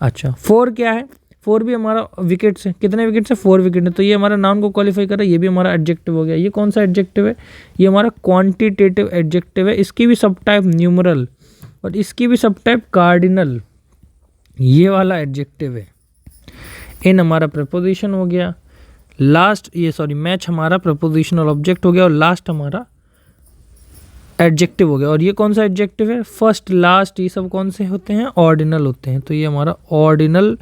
अच्छा, 4 क्या है, 4 भी हमारा विकेट्स है। कितने विकेट्स है, 4 विकेट है, तो ये हमारा नाउन को क्वालिफाई कर रहा है, ये भी हमारा एडजेक्टिव हो गया। ये कौन सा एडजेक्टिव है, ये हमारा क्वांटिटेटिव एडजेक्टिव है। इसकी भी सब टाइप न्यूमरल और इसकी भी सब टाइप कार्डिनल, ये वाला एडजेक्टिव है। इन हमारा प्रपोजिशन हो गया, लास्ट ये सॉरी मैच हमारा प्रपोजिशनल ऑब्जेक्ट हो गया, और लास्ट हमारा एडजेक्टिव हो गया। और ये कौन सा एडजेक्टिव है, फर्स्ट, लास्ट, ये सब कौन से होते हैं, ऑर्डिनल होते हैं, तो ये हमारा ऑर्डिनल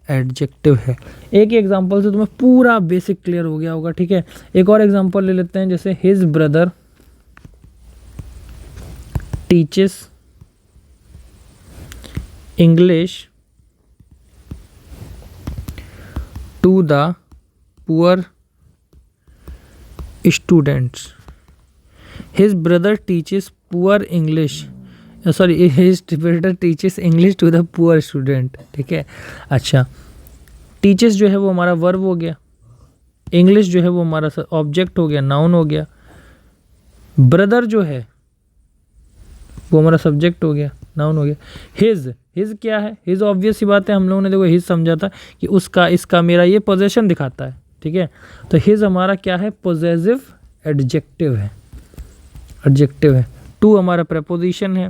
एडजेक्टिव है। एक ही एग्जांपल से तुम्हें पूरा बेसिक क्लियर हो गया होगा, ठीक है। एक और एग्जांपल ले लेते हैं, जैसे his brother teaches English to the poor students. His brother teaches poor English. His brother teaches English to the poor student. ठीक है। अच्छा, टीचर्स जो है वो हमारा वर्ब हो गया, इंग्लिश जो है वो हमारा ऑब्जेक्ट हो गया, नाउन हो गया। ब्रदर जो है वो हमारा सब्जेक्ट हो गया, नाउन हो गया। हिज क्या है, हिज ऑब्वियस सी बात है, हम लोगों ने देखो हिज समझा था कि उसका, इसका, मेरा, ये पोजेशन दिखाता है, ठीक है। तो हिज हमारा क्या है, पोजेसिव एडजेक्टिव है। टू हमारा प्रपोजिशन है,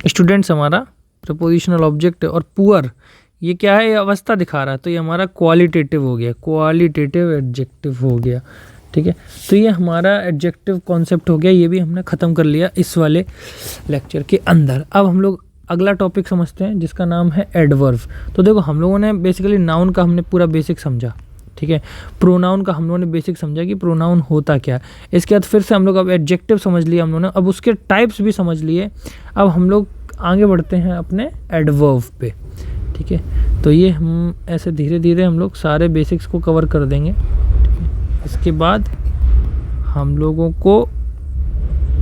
स्टूडेंट्स हमारा प्रपोजिशनल ऑब्जेक्ट है, और पुअर ये क्या है, ये अवस्था दिखा रहा है, तो ये हमारा क्वालिटेटिव हो गया, क्वालिटेटिव एडजेक्टिव हो गया, ठीक है। तो ये हमारा एडजेक्टिव कॉन्सेप्ट हो गया, ये भी हमने ख़त्म कर लिया इस वाले लेक्चर के अंदर। अब हम लोग अगला टॉपिक समझते हैं, जिसका नाम है एडवर्ब। तो देखो हम लोगों ने बेसिकली नाउन का हमने पूरा बेसिक समझा, ठीक है। प्रोनाउन का हम लोगों ने बेसिक समझा कि प्रोनाउन होता क्या है। इसके बाद फिर से हम लोग अब एडजेक्टिव समझ लिया हम लोगों ने, अब उसके टाइप्स भी समझ लिए। अब हम लोग आगे बढ़ते हैं अपने एडवर्ब पे, ठीक है। तो ये हम ऐसे धीरे धीरे हम लोग सारे बेसिक्स को कवर कर देंगे, ठीक है। इसके बाद हम लोगों को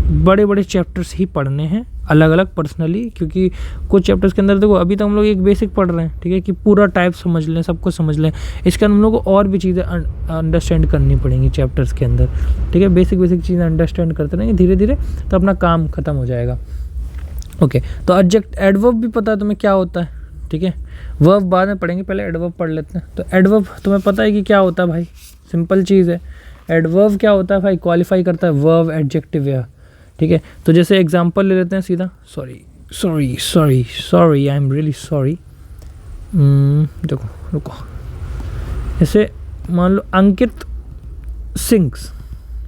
बड़े बड़े चैप्टर्स ही पढ़ने हैं अलग अलग पर्सनली, क्योंकि कुछ चैप्टर्स के अंदर देखो अभी तक हम लोग एक बेसिक पढ़ रहे हैं, ठीक है, कि पूरा टाइप समझ लें, सब कुछ समझ लें। इसके अंदर हम लोग को और भी चीज़ें अंडरस्टैंड करनी पड़ेंगी चैप्टर्स के अंदर, ठीक है। बेसिक चीज़ें अंडरस्टैंड करते रहेंगे धीरे धीरे, तो अपना काम ख़त्म हो जाएगा। ओके, तो एडवर्ब भी पता है तुम्हें क्या होता है, ठीक है। वर्ब बाद में पढ़ेंगे, पहले एडवर्ब पढ़ लेते हैं। तो एडवर्ब तुम्हें पता है कि क्या होता है भाई, सिंपल चीज़ है। एडवर्ब क्या होता है भाई, क्वालिफाई करता है वर्ब, एडजेक्टिव या, ठीक है। तो जैसे एग्जांपल ले लेते हैं सीधा, sorry I am really sorry. देखो रुको, जैसे मान लो अंकित सिंग्स,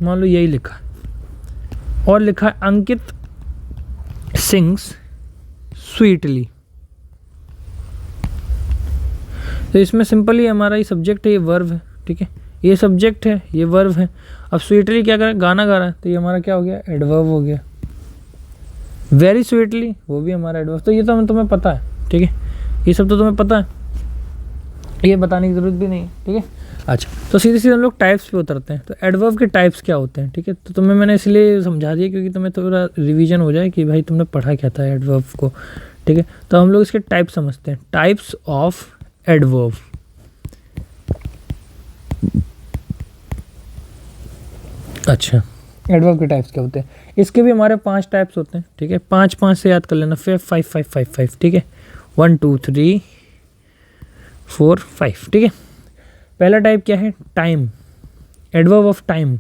मान लो यही लिखा है और लिखा है अंकित सिंग्स स्वीटली, तो इसमें सिंपली हमारा ये सब्जेक्ट है, ये वर्ब है, ठीक है, ये सब्जेक्ट है, ये वर्ब है। अब स्वीटली क्या कर रहा है, गाना गा रहा है, तो ये हमारा क्या हो गया, एडवर्ब हो गया। वेरी स्वीटली वो भी हमारा एडवर्ब, तो ये तो तुम्हें पता है, ठीक है, ये सब तो तुम्हें पता है, ये बताने की ज़रूरत भी नहीं है, ठीक है। अच्छा, तो सीधे सीधे हम लोग टाइप्स पे उतरते हैं। तो एडवर्ब के टाइप्स क्या होते हैं, ठीक है, तो तुम्हें मैंने इसलिए समझा दिया क्योंकि तुम्हें थोड़ा रिवीजन हो जाए कि भाई तुमने पढ़ा क्या था एडवर्ब को, ठीक है। तो हम लोग इसके टाइप समझते हैं, टाइप्स ऑफ एडवर्ब। अच्छा, एडवर्ब के टाइप्स क्या होते हैं, इसके भी हमारे 5 टाइप्स होते हैं, ठीक है, 5 से याद कर लेना, फिर 5, ठीक है, 1 2 3 4 5, ठीक है। पहला टाइप क्या है, time, adverb of time,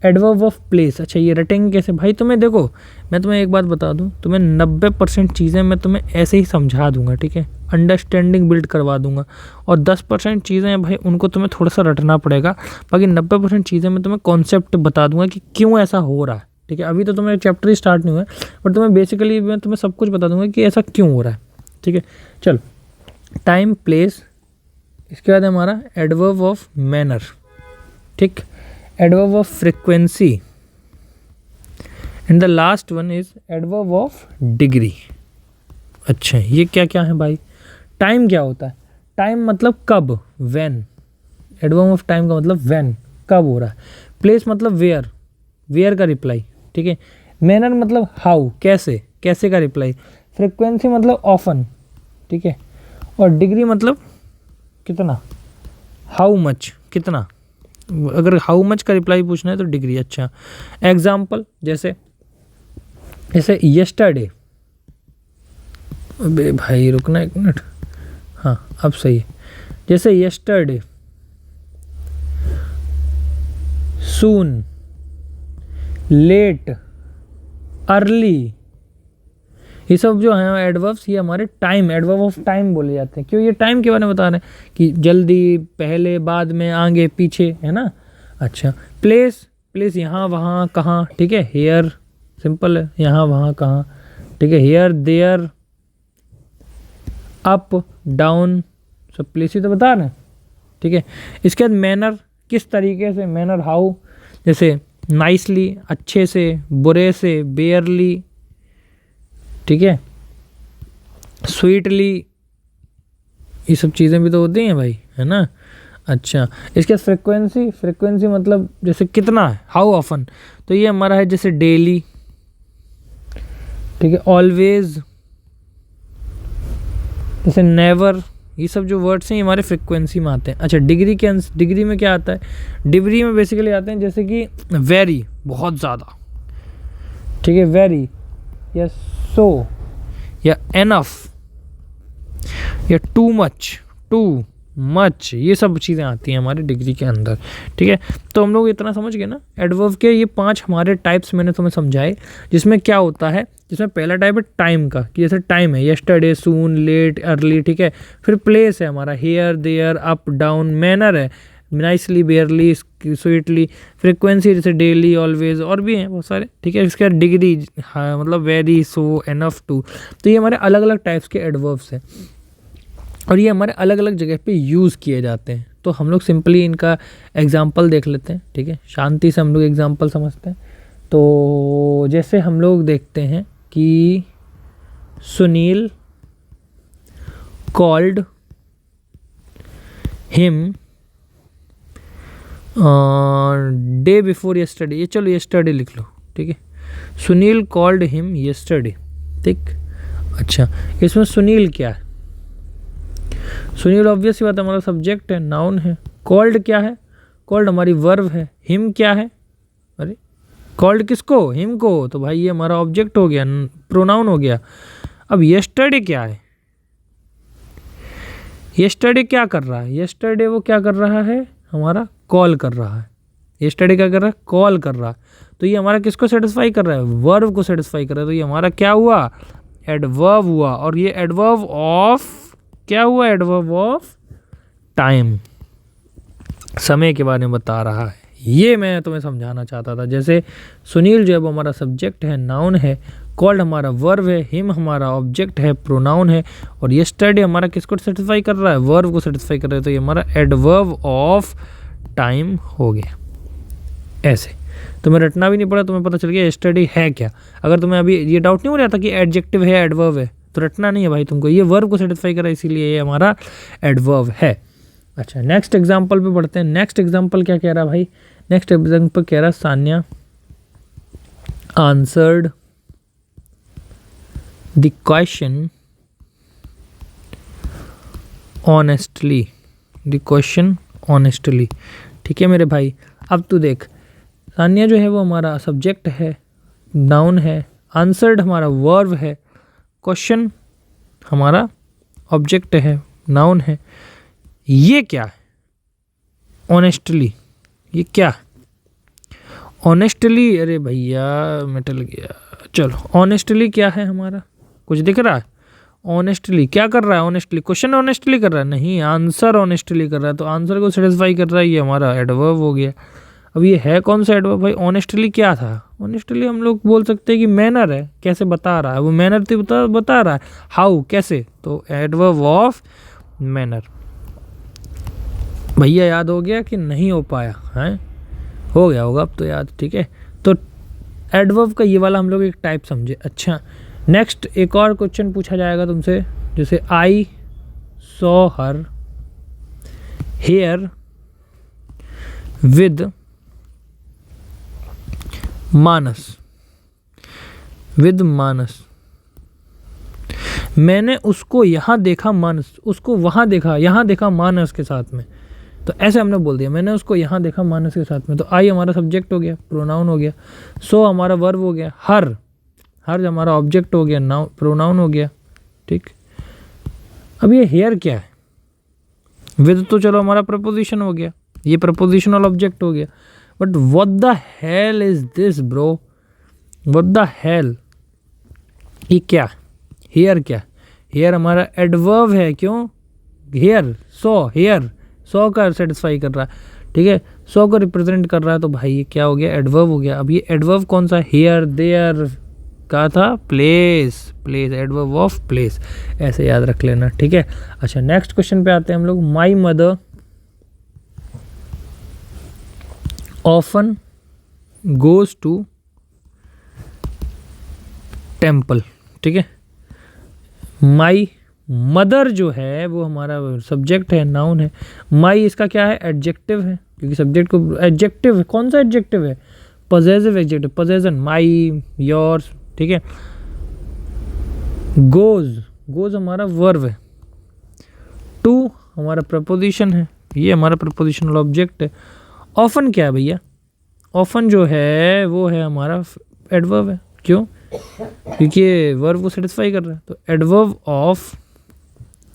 adverb of place. अच्छा, ये रटेंगे कैसे भाई, तुम्हें देखो मैं तुम्हें एक बात बता दूं, तुम्हें 90% चीज़ें मैं तुम्हें ऐसे ही समझा दूंगा, ठीक है, अंडरस्टैंडिंग बिल्ड करवा दूंगा, और 10% चीज़ें हैं भाई उनको तुम्हें थोड़ा सा रटना पड़ेगा, बाकी 90% चीज़ें मैं तुम्हें कॉन्सेप्ट बता दूंगा कि क्यों ऐसा हो रहा है, ठीक है। अभी तो तुम्हें चैप्टर ही स्टार्ट नहीं हुआ है, बट तुम्हें बेसिकली मैं तुम्हें सब कुछ बता दूंगा कि ऐसा क्यों हो रहा है, ठीक है। चलो, टाइम, प्लेस, इसके बाद हमारा एडवर्ब ऑफ मैनर, ठीक, adverb of frequency, and the last one is adverb of degree. अच्छा, ये क्या क्या है भाई, टाइम क्या होता है, टाइम मतलब कब, व्हेन, एडवर्ब ऑफ टाइम का मतलब व्हेन, कब हो रहा है। प्लेस मतलब वेयर, वेयर का रिप्लाई, ठीक है। मैनर मतलब हाउ, कैसे, कैसे का रिप्लाई। फ्रीक्वेंसी मतलब ऑफन, ठीक है, और डिग्री मतलब कितना, हाउ मच, कितना, अगर हाउ मच का रिप्लाई पूछना है तो डिग्री। अच्छा, एग्जाम्पल जैसे यस्टरडे, अबे भाई रुकना 1 मिनट, हाँ अब सही है, जैसे यस्टरडे, सून, लेट, अर्ली, ये सब जो हैं एडवर्ब्स, ये हमारे टाइम, एडवर्ब ऑफ टाइम बोले जाते हैं। क्यों, ये टाइम के बारे में बता रहे हैं कि जल्दी, पहले, बाद में, आगे, पीछे, है ना। अच्छा, प्लेस, प्लेस यहाँ वहाँ कहाँ, ठीक है, हेयर, सिंपल है, यहाँ वहाँ कहाँ, ठीक है, हेयर देयर, अप डाउन, सब प्लेस ही तो बता रहे हैं, ठीक है। इसके बाद मैनर, किस तरीके से, मैनर हाउ, जैसे नाइसली, अच्छे से, बुरे से, बेयरली, ठीक है, स्वीटली, ये सब चीज़ें भी तो होती हैं भाई, है ना। अच्छा, इसके फ्रीक्वेंसी, फ्रीक्वेंसी मतलब जैसे कितना है, हाउ ऑफन, तो ये हमारा है जैसे डेली, ठीक है, ऑलवेज, जैसे नेवर, ये सब जो वर्ड्स हैं ये हमारे फ्रीक्वेंसी में आते हैं। अच्छा, डिग्री के डिग्री में क्या आता है, डिग्री में बेसिकली आते हैं जैसे कि वेरी, बहुत ज़्यादा, ठीक है, वेरी, या सो, या एनफ, या टू मच, ये सब चीज़ें आती हैं हमारे डिग्री के अंदर, ठीक है। तो हम लोग इतना समझ गए ना, एडवर्ब के ये 5 हमारे टाइप्स मैंने तुम्हें समझाए, जिसमें क्या होता है, जिसमें पहला टाइप है टाइम का, कि जैसे टाइम है यस्टरडे, सून, लेट, अर्ली, ठीक है। फिर प्लेस है हमारा here, there, up down. Manner है नाइसली, बेयरली, स्वीटली। फ्रीक्वेंसी जैसे डेली, ऑलवेज, और भी हैं बहुत सारे, ठीक है। इसके बाद डिग्री, हाँ मतलब वेरी, सो, एनफ, टू। तो ये हमारे अलग अलग टाइप्स के एडवर्ब्स हैं और ये हमारे अलग अलग जगह पे यूज़ किए जाते हैं। तो हम लोग सिंपली इनका एग्जाम्पल देख लेते हैं, ठीक है, शांति से हम लोग एग्जाम्पल समझते हैं। तो जैसे हम लोग देखते हैं कि Sunil called him day before yesterday. ये चलो यस्टरडे लिख लो, ठीक है। सुनील कॉल्ड हिम यस्टरडे, ठीक। अच्छा, इसमें सुनील क्या है? सुनील ऑब्वियस बात है हमारा सब्जेक्ट है, नाउन है। कॉल्ड क्या है? कॉल्ड हमारी वर्ब है। हिम क्या है? अरे कॉल्ड किसको? हिम को। तो भाई ये हमारा ऑब्जेक्ट हो गया, प्रोनाउन हो गया। अब यस्टरडे क्या है? यस्टरडे क्या कर रहा है? यस्टरडे वो क्या कर रहा है? हमारा कॉल कर रहा है, yesterday क्या कर रहा है, कॉल कर रहा है, तो ये हमारा किसको सेटिस्फाई कर रहा है, वर्ब को सेटिस्फाई कर रहा है, तो ये हमारा क्या हुआ, एडवर्ब हुआ। और ये एडवर्ब ऑफ क्या हुआ, एडवर्ब ऑफ टाइम, समय के बारे में बता रहा है। ये मैं तुम्हें समझाना चाहता था। जैसे सुनील जो है वो हमारा सब्जेक्ट है, नाउन है, कॉल्ड हमारा वर्ब है, हिम हमारा ऑब्जेक्ट है, प्रोनाउन है, और यस्टरडे हमारा किसको सेटिस्फाई कर रहा है, वर्ब को सेटिस्फाई कर रहा है, तो ये हमारा एडवर्ब ऑफ टाइम हो गया। ऐसे तुम्हें रटना भी नहीं पड़ा, तुम्हें पता चल गया यस्टरडे है क्या। अगर तुम्हें अभी ये डाउट नहीं हो रहा था कि एडजेक्टिव है एडवर्ब है, तो रटना नहीं है भाई तुमको, ये वर्ब को सेटिस्फाई कर रहा है, इसीलिए ये हमारा एडवर्ब है। अच्छा, नेक्स्ट एग्जाम्पल पे बढ़ते हैं। नेक्स्ट एग्जाम्पल क्या कह रहा है भाई, नेक्स्ट एग्जाम्पल कह रहा है Sanya answered the question honestly, the question honestly. ठीक है मेरे भाई, अब तू देख, सान्या जो है वो हमारा सब्जेक्ट है, नाउन है, आंसर्ड हमारा वर्ब है, क्वेश्चन हमारा ऑब्जेक्ट है, नाउन है। ये क्या है, ऑनेस्टली, ये क्या, ऑनेस्टली, अरे भैया मिटल गया। चलो, ऑनेस्टली क्या है हमारा, कुछ दिख रहा है, ऑनेस्टली क्या कर रहा है, ऑनेस्टली क्वेश्चन ऑनेस्टली कर रहा है, नहीं, आंसर ऑनेस्टली कर रहा है, तो आंसर को सेटिस्फाई कर रहा है, ये हमारा एडवर्ब हो गया। अब ये है कौन सा एडवर्ब भाई, ऑनेस्टली क्या था, ऑनेस्टली हम लोग बोल सकते हैं कि मैनर है, कैसे बता रहा है, वो मैनर तो बता रहा है, हाउ कैसे, तो एडवर्ब ऑफ मैनर। भैया याद हो गया कि नहीं हो पाया है, हो गया होगा अब तो याद, ठीक है। तो एडवर्ब का ये वाला हम लोग एक टाइप समझे। अच्छा, नेक्स्ट एक और क्वेश्चन पूछा जाएगा तुमसे, जैसे I saw her hair with Manas, with Manas, मैंने उसको यहाँ देखा मानस, उसको वहाँ देखा, यहाँ देखा मानस के साथ में, तो ऐसे हमने बोल दिया, मैंने उसको यहाँ देखा मानस के साथ में, तो आई हमारा सब्जेक्ट हो गया, प्रोनाउन हो गया, सो हमारा वर्ब हो गया, हर हमारा ऑब्जेक्ट हो गया, नाउन प्रोनाउन हो गया। ठीक, अब ये हेयर क्या है, विद तो चलो हमारा प्रपोजिशन हो गया, ये प्रपोजिशनल ऑब्जेक्ट हो गया, but what the hell is this bro, what the hell, ये क्या, हेयर क्या, हेयर हमारा एडवर्ब है, क्यों, हेयर हेयर सौ का सेटिस्फाई कर रहा है, ठीक है, सौ को रिप्रेजेंट कर रहा है, तो भाई ये क्या हो गया, एडवर्ब हो गया। अब ये एडवर्ब कौन सा, हेयर देयर का था, place, place, adverb of place, ऐसे याद रख लेना, ठीक है। अच्छा, नेक्स्ट क्वेश्चन पे आते हैं हम लोग। My mother often goes to temple, ठीक है। माई मदर जो है वो हमारा सब्जेक्ट है, नाउन है, माई इसका क्या है, एडजेक्टिव है, क्योंकि सब्जेक्ट को एडजेक्टिव है, कौन सा एडजेक्टिव है, पॉजेसिव एडजेक्टिव, पॉजेशन, माई, योर्स, ठीक है। गोज हमारा वर्ब है, टू हमारा प्रपोजिशन है, ये हमारा प्रपोजिशनल ऑब्जेक्ट है। ऑफन क्या है भैया, ऑफन जो है वो है हमारा एडवर्ब है, क्यों, क्योंकि ये वर्ब को सेटिस्फाई कर रहा है, तो एडवर्ब ऑफ,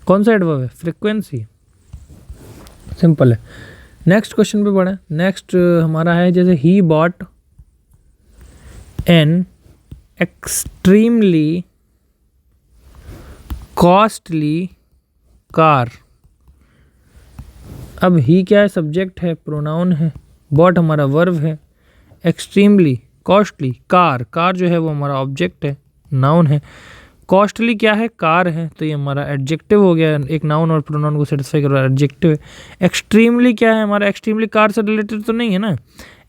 कौन सा एडवर्ब है, फ्रीक्वेंसी, सिंपल है। नेक्स्ट क्वेश्चन पे बढ़े। नेक्स्ट हमारा है जैसे he bought an extremely costly car. अब ही क्या है, सब्जेक्ट है, प्रोनाउन है, बॉट हमारा वर्ब है, एक्सट्रीमली कॉस्टली कार जो है वो हमारा ऑब्जेक्ट है, नाउन है, कॉस्टली क्या है, कार है, तो ये हमारा एडजेक्टिव हो गया, एक नाउन और प्रोनाउन को सेटिस्फाई कर रहा है, एडजेक्टिव है। एक्सट्रीमली क्या है हमारा, एक्सट्रीमली कार से रिलेटेड तो नहीं है ना,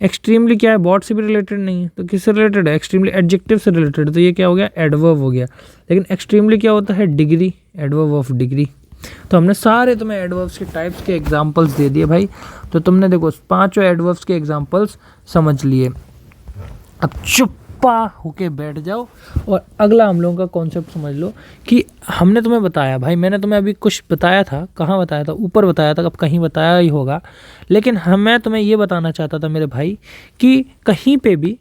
एक्सट्रीमली क्या है, बॉट से भी रिलेटेड नहीं है, तो किससे रिलेटेड है, एक्सट्रीमली एडजेक्टिव से रिलेटेड, तो ये क्या हो गया, एडवर्ब हो गया। लेकिन एक्सट्रीमली क्या होता है, डिग्री, एडवर्ब ऑफ डिग्री। तो हमने सारे तुम्हें एडवर्ब्स के टाइप्स के एग्जांपल्स दे दिए भाई, तो तुमने देखो पांचों एडवर्ब्स के एग्जांपल्स समझ लिए। अब चुप्पा होके बैठ जाओ और अगला हम लोगों का कॉन्सेप्ट समझ लो कि हमने तुम्हें बताया भाई, मैंने तुम्हें अभी कुछ बताया था, कहाँ बताया था, ऊपर बताया था, अब कहीं बताया ही होगा, लेकिन मैं तुम्हें ये बताना चाहता था मेरे भाई कि कहीं पे भी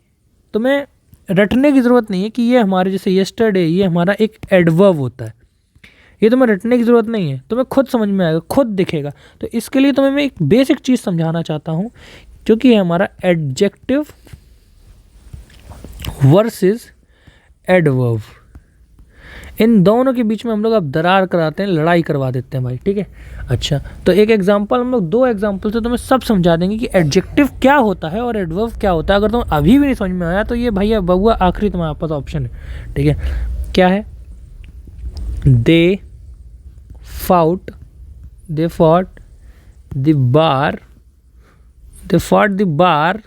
तुम्हें रटने की ज़रूरत नहीं है कि ये हमारे जैसे यस्टरडे, ये हमारा एक एडवर्ब होता है, ये तुम्हें रटने की ज़रूरत नहीं है, तुम्हें खुद समझ में आएगा, खुद दिखेगा। तो इसके लिए तुम्हें मैं एक बेसिक चीज़ समझाना चाहता हूँ जो कि है हमारा एडजेक्टिव वर्सेस एडवर्ब। इन दोनों के बीच में हम लोग अब दरार कराते हैं, लड़ाई करवा देते हैं भाई, ठीक है। अच्छा, तो एक एग्जांपल, हम लोग 2 एग्जांपल से तुम्हें सब समझा देंगे कि एडजेक्टिव क्या होता है और एडवर्ब क्या होता है। अगर तुम अभी भी नहीं समझ में आया तो ये भैया बबुआ आखिरी तुम्हारे पास ऑप्शन है, ठीक है। क्या है? They fought the bar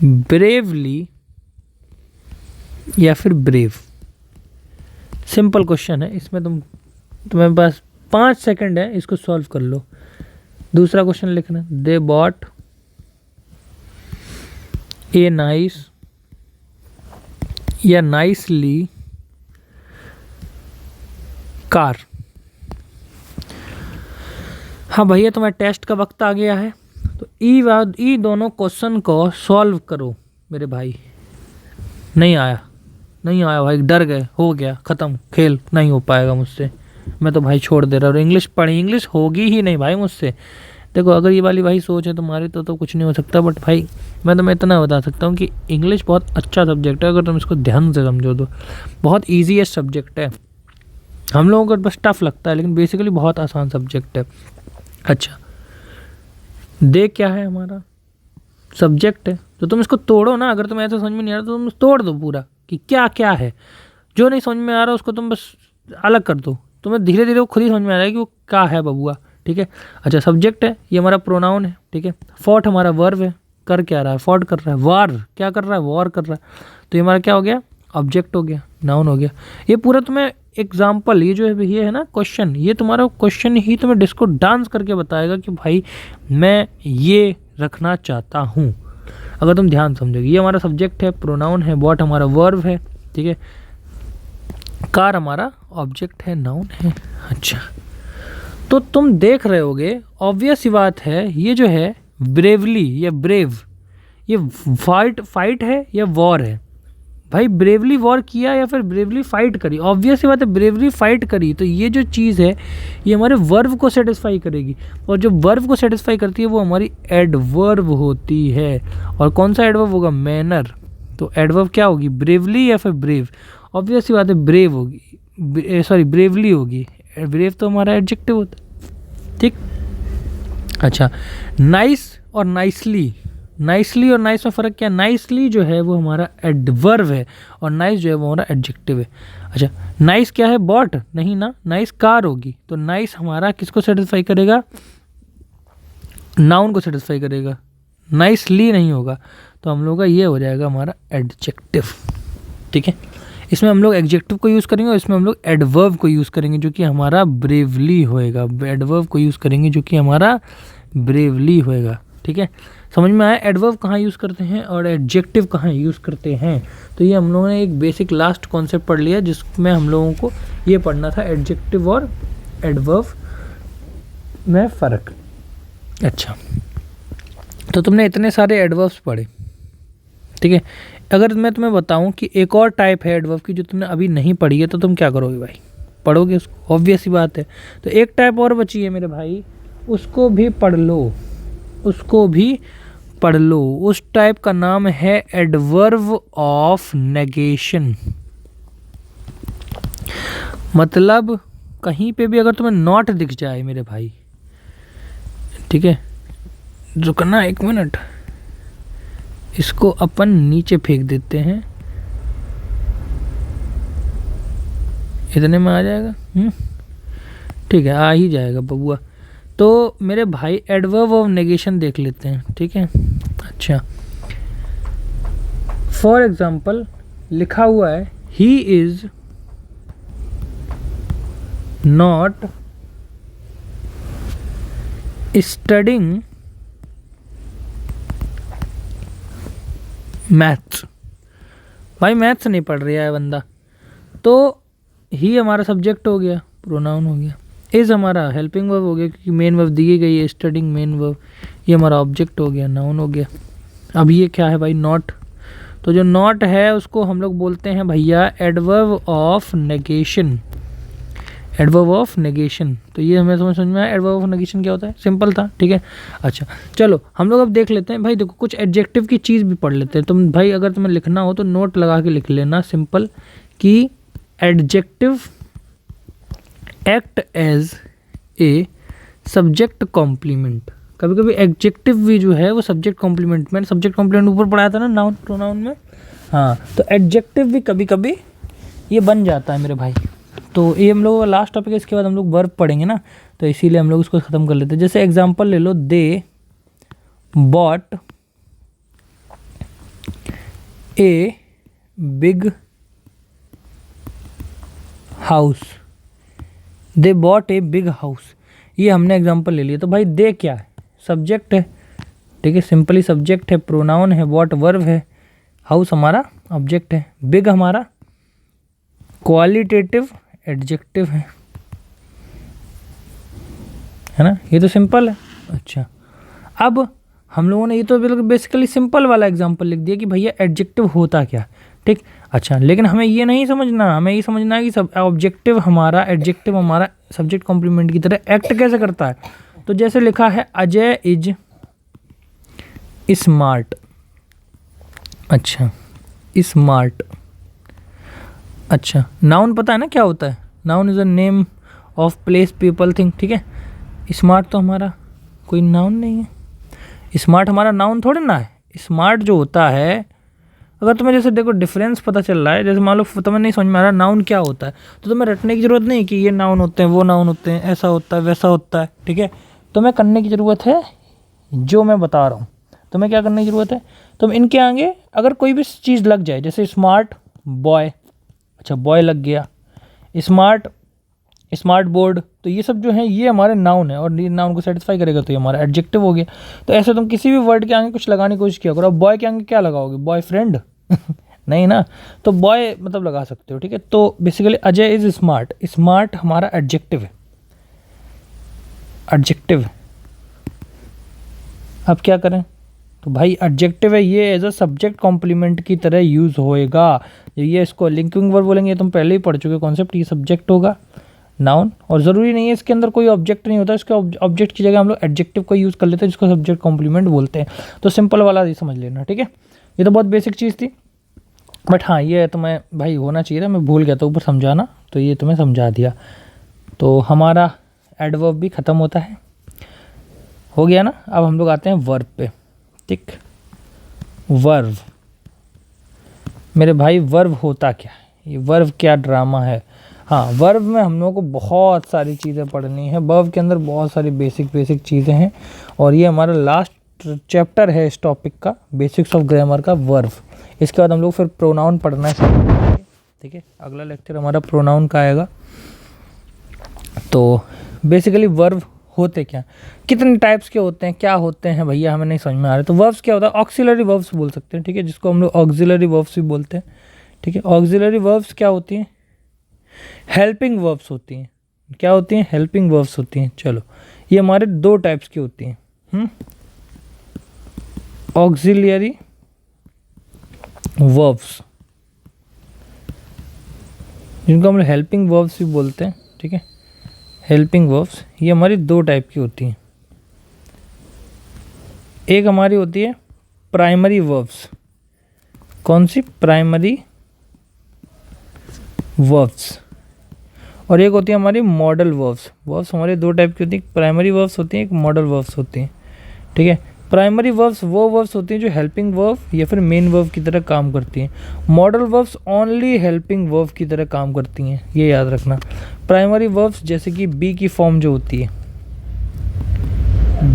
bravely या फिर ब्रेव। सिंपल क्वेश्चन है, इसमें तुम्हें बस 5 सेकंड है, इसको सॉल्व कर लो। दूसरा क्वेश्चन लिखना, दे बॉट ए नाइस या नाइसली कार। हाँ भैया, तुम्हारे टेस्ट का वक्त आ गया है, तो ई दोनों क्वेश्चन को सॉल्व करो मेरे भाई। नहीं आया भाई, डर गए, हो गया ख़त्म, खेल नहीं हो पाएगा मुझसे, मैं तो भाई छोड़ दे रहा हूँ। इंग्लिश होगी ही नहीं भाई मुझसे। देखो, अगर ये वाली भाई सोच है तुम्हारी तो कुछ नहीं हो सकता, बट भाई मैं इतना बता सकता हूँ कि इंग्लिश बहुत अच्छा सब्जेक्ट है। अगर तुम इसको ध्यान से समझो तो बहुत ईजीएस्ट सब्जेक्ट है। हम लोगों को बस टफ लगता है, लेकिन बेसिकली बहुत आसान सब्जेक्ट है। अच्छा, दे क्या है? हमारा सब्जेक्ट है। तो तुम इसको तोड़ो ना, अगर तुम्हें ऐसा समझ में नहीं आ रहा तो तुम तोड़ दो पूरा कि क्या क्या है। जो नहीं समझ में आ रहा उसको तुम बस अलग कर दो, तुम्हें धीरे धीरे वो खुद ही समझ में आ रहा है कि वो क्या है बबुआ, ठीक है। अच्छा, सब्जेक्ट है, ये हमारा प्रोनाउन है, ठीक है। फॉट हमारा वर्ब है, कर क्या रहा है? फॉट कर रहा है। वार क्या कर रहा है? वॉर कर रहा है। तो ये हमारा क्या हो गया? ऑब्जेक्ट हो गया, नाउन हो गया। ये पूरा तुम्हें एग्जाम्पल, ये है ना क्वेश्चन, ये तुम्हारा क्वेश्चन ही तुम्हें डिस्को डांस करके बताएगा कि भाई मैं ये रखना चाहता हूँ, अगर तुम ध्यान समझोगे। ये हमारा सब्जेक्ट है, प्रोनाउन है, बॉट हमारा वर्ब है, ठीक है। कार हमारा ऑब्जेक्ट है, नाउन है। अच्छा, तो तुम देख रहे होगे, ऑब्वियस सी बात है, ये जो है ब्रेवली या ब्रेव, ये फाइट है या वॉर है? भाई ब्रेवली वॉर किया या फिर ब्रेवली फाइट करी? ऑब्वियस सी बात है, ब्रेवली फाइट करी। तो ये जो चीज़ है ये हमारे वर्ब को सेटिस्फाई करेगी, और जो वर्ब को सेटिस्फाई करती है वो हमारी एडवर्ब होती है। और कौन सा एडवर्ब होगा? मैनर। तो एडवर्ब क्या होगी? ब्रेवली या फिर ब्रेव? ऑब्वियस सी बात है ब्रेव होगी, सॉरी ब्रेवली होगी। ब्रेव तो हमारा एडजेक्टिव होता है, ठीक। अच्छा, नाइस और नाइसली और नाइस में फ़र्क क्या है? नाइसली जो है वो हमारा एडवर्ब है और नाइस जो है वो हमारा एडजेक्टिव है। अच्छा, नाइस क्या है? बॉट नहीं ना, नाइस कार होगी। तो नाइस हमारा किसको सेटिस्फाई करेगा? नाउन को सेटिस्फाई करेगा, नाइसली नहीं होगा। तो हम लोग का ये हो जाएगा हमारा एडजेक्टिव, ठीक है। इसमें हम लोग एडजेक्टिव को यूज़ करेंगे और इसमें हम लोग एडवर्ब को यूज़ करेंगे जो कि हमारा ब्रेवली होएगा। एडवर्ब को यूज़ करेंगे जो कि हमारा ब्रेवली होएगा, ठीक है। समझ में आया एडवर्ब कहाँ यूज़ करते हैं और एडजेक्टिव कहाँ यूज़ करते हैं? तो ये हम लोगों ने एक बेसिक लास्ट कॉन्सेप्ट पढ़ लिया, जिसमें हम लोगों को ये पढ़ना था एडजेक्टिव और एडवर्ब में फ़र्क। अच्छा, तो तुमने इतने सारे एडवर्ब्स पढ़े, ठीक है। अगर मैं तुम्हें बताऊं कि एक और टाइप है एडवर्ब की जो तुमने अभी नहीं पढ़ी है, तो तुम क्या करोगे भाई? पढ़ोगे उसको, ऑब्वियस ही बात है। तो एक टाइप और बची है मेरे भाई, उसको भी पढ़ लो, उस टाइप का नाम है एडवर्ब ऑफ नेगेशन। मतलब कहीं पे भी अगर तुम्हें नॉट दिख जाए मेरे भाई, ठीक है, रुकना 1 मिनट, इसको अपन नीचे फेंक देते हैं, इतने में आ जाएगा, ठीक है, आ ही जाएगा बबुआ। तो मेरे भाई एडवर्ब ऑफ नेगेशन देख लेते हैं, ठीक है। अच्छा, फॉर एग्जाम्पल लिखा हुआ है he is not studying maths. भाई मैथ्स नहीं पढ़ रहा है बंदा, तो ही हमारा सब्जेक्ट हो गया, प्रोनाउन हो गया। इज़ हमारा हेल्पिंग वर्ब हो गया क्योंकि मेन वर्ब दी गई है, स्टडिंग मेन वर्ब, ये हमारा ऑब्जेक्ट हो गया, नाउन हो गया। अब ये क्या है भाई? नॉट। तो जो नॉट है उसको हम लोग बोलते हैं भैया adverb of negation. Adverb of negation. तो ये हमें समझ में आया एडवर्ब ऑफ नेगेशन क्या होता है, सिंपल था, ठीक है। अच्छा चलो हम लोग अब देख लेते हैं भाई, देखो कुछ एडजेक्टिव की चीज़ भी पढ़ लेते हैं। तुम भाई अगर तुम्हें लिखना हो तो नोट लगा के लिख लेना सिंपल कि adjective act as a subject complement. कभी कभी एडजेक्टिव भी जो है वो सब्जेक्ट कॉम्प्लीमेंट, मैंने सब्जेक्ट कॉम्प्लीमेंट ऊपर पढ़ाया था ना नाउन प्रोनाउन में, हाँ, तो एडजेक्टिव भी कभी कभी ये बन जाता है मेरे भाई। तो ये हम लोग लास्ट टॉपिक है, इसके बाद हम लोग वर्ब पढ़ेंगे ना, तो इसीलिए हम लोग इसको ख़त्म कर लेते हैं। जैसे एग्जांपल ले लो, they bought a big house, they bought a big house, ये हमने एग्जांपल ले लिया। तो भाई दे क्या है, सब्जेक्ट है, ठीक है, सिंपली सब्जेक्ट है, प्रोनाउन है, बॉट वर्ब है, हाउस हमारा ऑब्जेक्ट है, बिग हमारा क्वालिटेटिव एडजेक्टिव है ना, ये तो सिंपल है। अच्छा अब हम लोगों ने ये तो बेसिकली सिंपल वाला एग्जांपल लिख दिया कि भैया एडजेक्टिव होता क्या, ठीक। अच्छा लेकिन हमें ये नहीं समझना, हमें ये समझना है कि सब ऑब्जेक्टिव हमारा, एडजेक्टिव हमारा सब्जेक्ट कॉम्प्लीमेंट की तरह एक्ट कैसे करता है। तो जैसे लिखा है अजय इज स्मार्ट, अच्छा स्मार्ट, अच्छा नाउन पता है ना क्या होता है, noun is a name of place people thing, ठीक है। स्मार्ट तो हमारा कोई नाउन नहीं है, स्मार्ट हमारा नाउन थोड़ी ना है। स्मार्ट जो होता है, अगर तुम्हें जैसे देखो डिफरेंस पता चल रहा है, जैसे मान लो तुम्हें नहीं समझ में आ रहा नाउन क्या होता है, तो तुम्हें रटने की ज़रूरत नहीं कि ये नाउन होते हैं, वो नाउन होते हैं, ऐसा होता है, वैसा होता है, ठीक है। तुम्हें करने की ज़रूरत है जो मैं बता रहा हूँ, तुम्हें क्या करने की ज़रूरत है, तुम इनके आगे अगर कोई भी चीज़ लग जाए, जैसे स्मार्ट बॉय, अच्छा बॉय लग गया, स्मार्ट स्मार्ट बोर्ड, तो ये सब जो है ये हमारे नाउन है और ये नाउन को सेटिस्फाई करेगा तो ये हमारा एडजेक्टिव हो गया। तो ऐसे तुम किसी भी वर्ड के आगे कुछ लगाने की कोशिश किया करो। अब बॉय के आगे क्या लगाओगे, बॉयफ्रेंड नहीं ना, तो बॉय मतलब लगा सकते हो, ठीक है। तो basically Ajay is smart, smart हमारा एडजेक्टिव है, एडजेक्टिव। अब क्या करें, तो भाई एडजेक्टिव है ये एज अ सब्जेक्ट कॉम्प्लीमेंट की तरह यूज़ होएगा। ये इसको लिंकिंग वर्ब बोलेंगे, तुम पहले ही पढ़ चुके कॉन्सेप्ट, ये सब्जेक्ट होगा नाउन, और ज़रूरी नहीं है इसके अंदर कोई ऑब्जेक्ट नहीं होता, इसके ऑब्जेक्ट की जगह हम लोग एडजेक्टिव को यूज़ कर लेते हैं जिसको सब्जेक्ट कॉम्प्लीमेंट बोलते हैं। तो सिंपल वाला ये समझ लेना, ठीक है। ये तो बहुत बेसिक चीज़ थी, बट हाँ ये तुम्हें भाई होना चाहिए था, मैं भूल गया था ऊपर समझाना, तो ये तुम्हें समझा दिया। तो हमारा एडवर्ब भी ख़त्म होता है, हो गया ना। अब हम लोग आते हैं वर्ब पे, ठीक। वर्ब मेरे भाई, वर्ब होता क्या है, ये वर्ब क्या ड्रामा है। हाँ वर्ब में हम लोगों को बहुत सारी चीज़ें पढ़नी है, वर्ब के अंदर बहुत सारी बेसिक चीज़ें हैं, और ये हमारा लास्ट चैप्टर है इस टॉपिक का, बेसिक्स ऑफ ग्रामर का वर्ब। इसके बाद हम लोग फिर प्रोनाउन पढ़ना है, ठीक है। अगला लेक्चर हमारा प्रोनाउन का आएगा। तो बेसिकली वर्ब होते क्या, कितने टाइप्स के होते हैं, क्या होते हैं भैया, हमें नहीं समझ में आ रहा। तो वर्ब्स क्या होता है, ऑक्सिलरी वर्ब्स बोल सकते हैं, ठीक है, जिसको हम लोग ऑक्सिलरी वर्ब्स भी बोलते हैं, ठीक है। ऑक्सिलरी वर्ब्स क्या होती हैं, हेल्पिंग वर्ब्स होती हैं। क्या होती हैं, हेल्पिंग वर्ब्स होती हैं। चलो ये हमारे दो टाइप्स की होती हैं, ऑक्सिलरी वर्ब्स, जिनको हम लोग हेल्पिंग वर्ब्स भी बोलते हैं, ठीक है। हेल्पिंग वर्ब्स ये हमारी दो टाइप की होती हैं। एक हमारी होती है प्राइमरी वर्ब्स, कौन सी, प्राइमरी वर्ब्स, और एक होती है हमारी मॉडल वर्ब्स। वर्ब्स हमारे दो टाइप की होती हैं, प्राइमरी वर्ब्स होती हैं, एक मॉडल वर्ब्स होती हैं, ठीक है। प्राइमरी वर्ब्स वो वर्ब्स होती हैं जो हेल्पिंग वर्ब या फिर मेन वर्ब की तरह काम करती हैं। Modal verbs only helping verb की तरह काम करती हैं, ये याद रखना। प्राइमरी वर्ब्स जैसे कि बी की फॉर्म जो होती है,